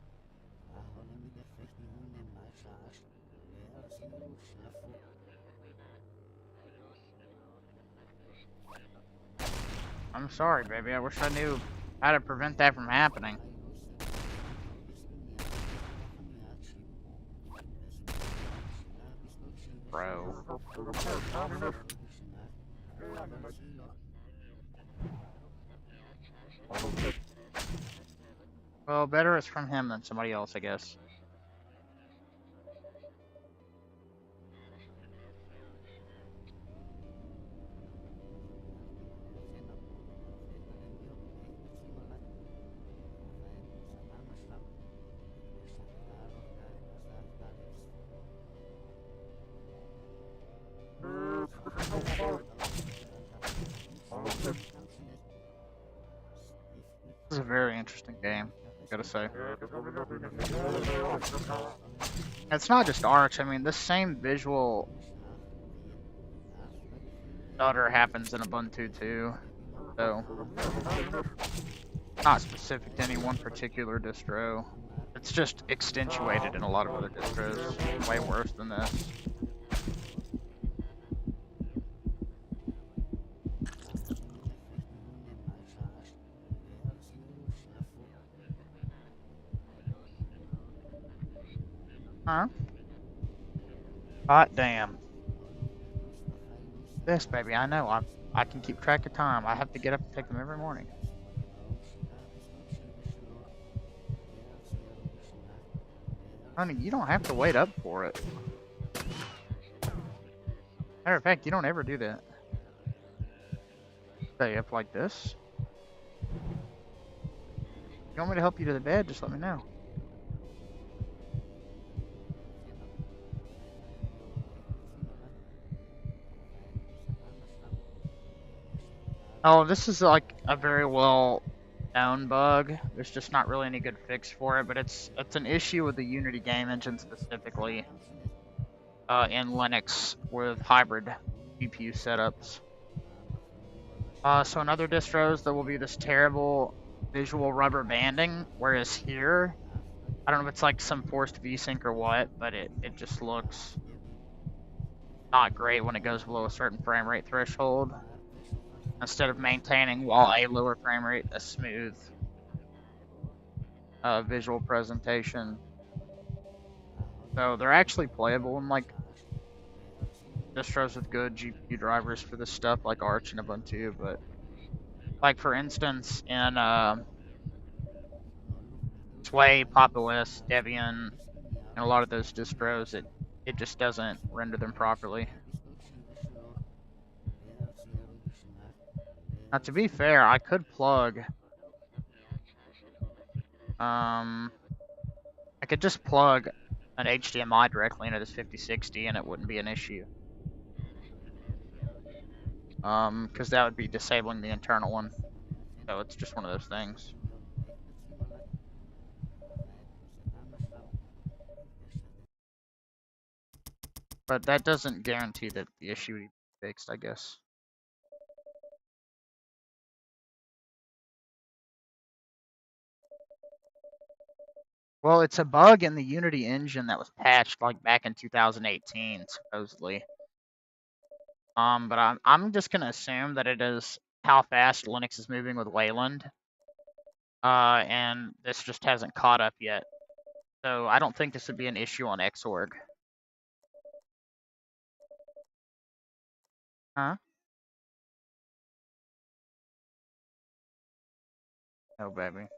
I'm sorry, baby. I wish I knew how to prevent that from happening. Bro. Well, better it's from him than somebody else, I guess. decent game, I gotta say. It's not just Arch. I mean, this same visual stutter happens in Ubuntu too. So, not specific to any one particular distro. It's just accentuated in a lot of other distros. Way worse than this. Huh? Hot damn. This, baby, I know. I can keep track of time. I have to get up and take them every morning. Honey, you don't have to wait up for it. Matter of fact, you don't ever do that. Stay up like this. You want me to help you to the bed? Just let me know. Oh, this is like a very well known bug. There's just not really any good fix for it, but it's an issue with the Unity game engine specifically in Linux with hybrid GPU setups. So in other distros, there will be this terrible visual rubber banding, whereas here, I don't know if it's like some forced VSync or what, but it just looks not great when it goes below a certain frame rate threshold. Instead of maintaining, while a lower frame rate, a smooth visual presentation. So they're actually playable in like distros with good GPU drivers for this stuff, like Arch and Ubuntu. But like for instance, in Sway, Pop! OS, Debian, and a lot of those distros, it just doesn't render them properly. Now, to be fair, I could plug. I could just plug an HDMI directly into this 5060 and it wouldn't be an issue. Because that would be disabling the internal one. So it's just one of those things. But that doesn't guarantee that the issue would be fixed, I guess. Well, it's a bug in the Unity engine that was patched like back in 2018, supposedly. But I'm just gonna assume that it is how fast Linux is moving with Wayland. And this just hasn't caught up yet. So I don't think this would be an issue on Xorg. Huh? Oh, baby.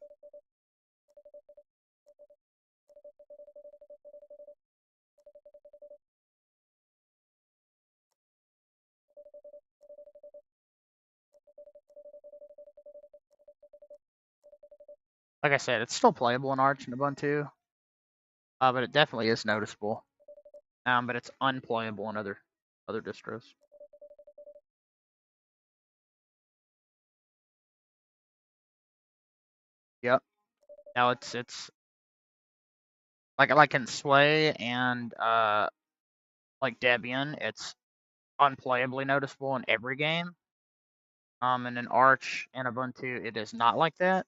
Like I said, it's still playable in Arch and Ubuntu. But it definitely is noticeable. But it's unplayable in other distros. Yep. Now it's like in Sway and like Debian, it's unplayably noticeable in every game. And in Arch and Ubuntu, it is not like that.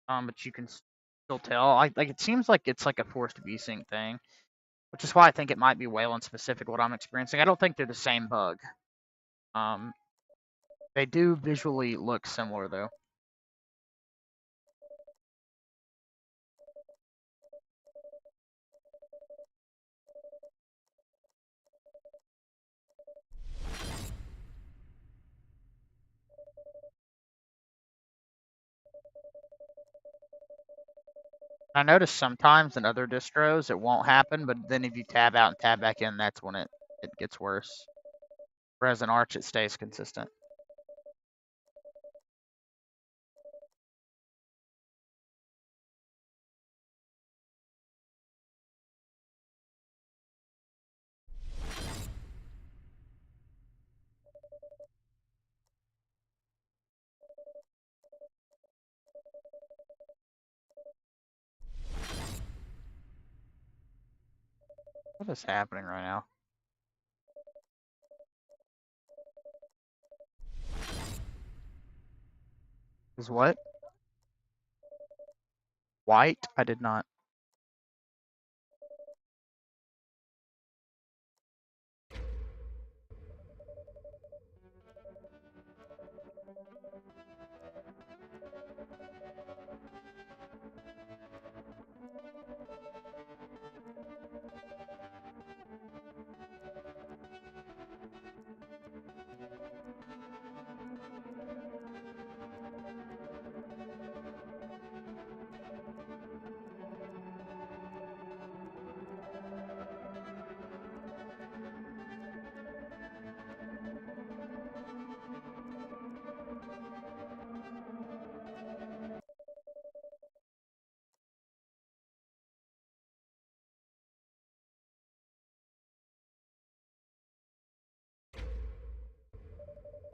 But you can still tell. Like it seems like it's like a forced VSync thing, which is why I think it might be Wayland specific what I'm experiencing. I don't think they're the same bug. They do visually look similar though. I notice sometimes in other distros it won't happen, but then if you tab out and tab back in, that's when it gets worse. Whereas in Arch, it stays consistent. What is happening right now? Is what? White? I did not.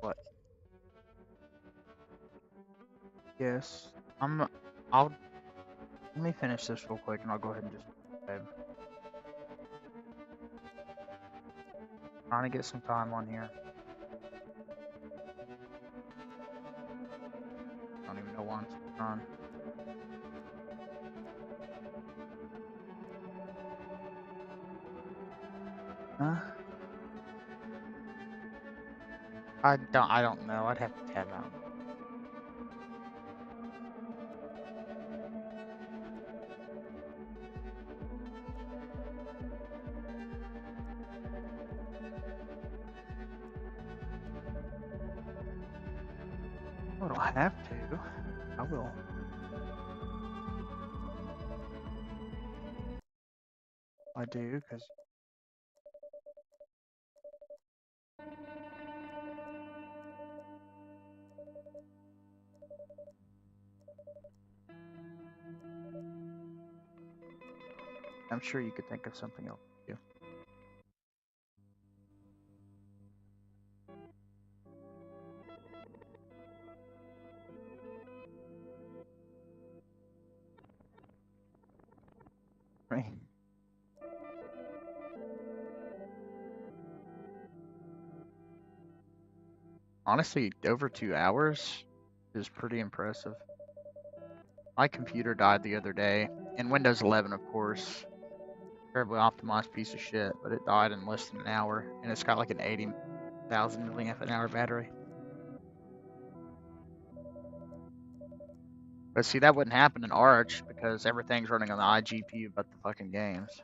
What? Yes. I'll let me finish this real quick and I'll go ahead and just trying to get some time on here. I don't even know why I'm still on. Huh? I don't know. I'd have to tab out. Oh, it'll have to. I will. I do, because I'm sure you could think of something else to do. Right. Honestly, over 2 hours is pretty impressive. My computer died the other day, in Windows 11, of course. Terribly optimized piece of shit, but it died in less than an hour, and it's got like an 80,000 milliamp an hour battery. But see, that wouldn't happen in Arch because everything's running on the iGPU but the fucking games.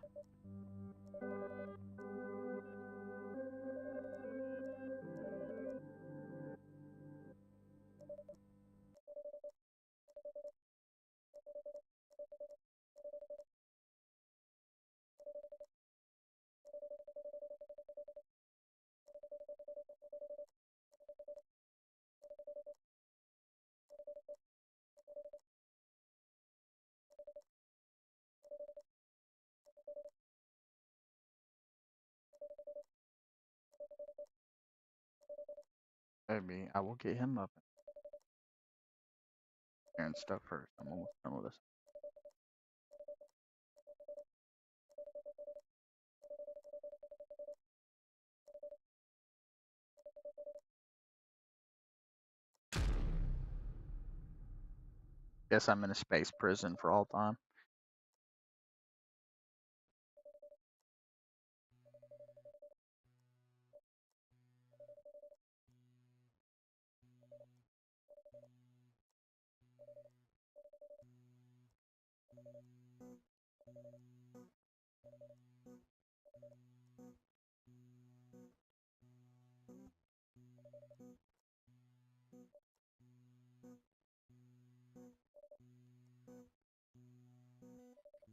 Maybe I will get him up and stuff first. I'm almost done with this. Guess I'm in a space prison for all time.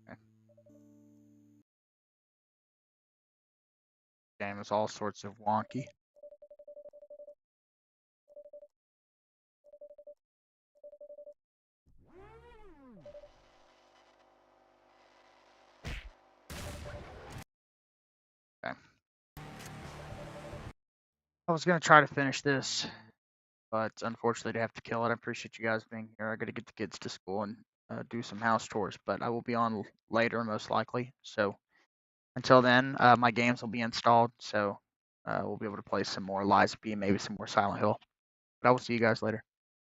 Okay. Game is all sorts of wonky. Okay. I was gonna try to finish this, but unfortunately, I have to kill it. I appreciate you guys being here. I gotta get the kids to school and do some house chores, but I will be on later most likely. So Until then, my games will be installed, so we'll be able to play some more Lies of P, maybe some more Silent Hill. But I will see you guys later.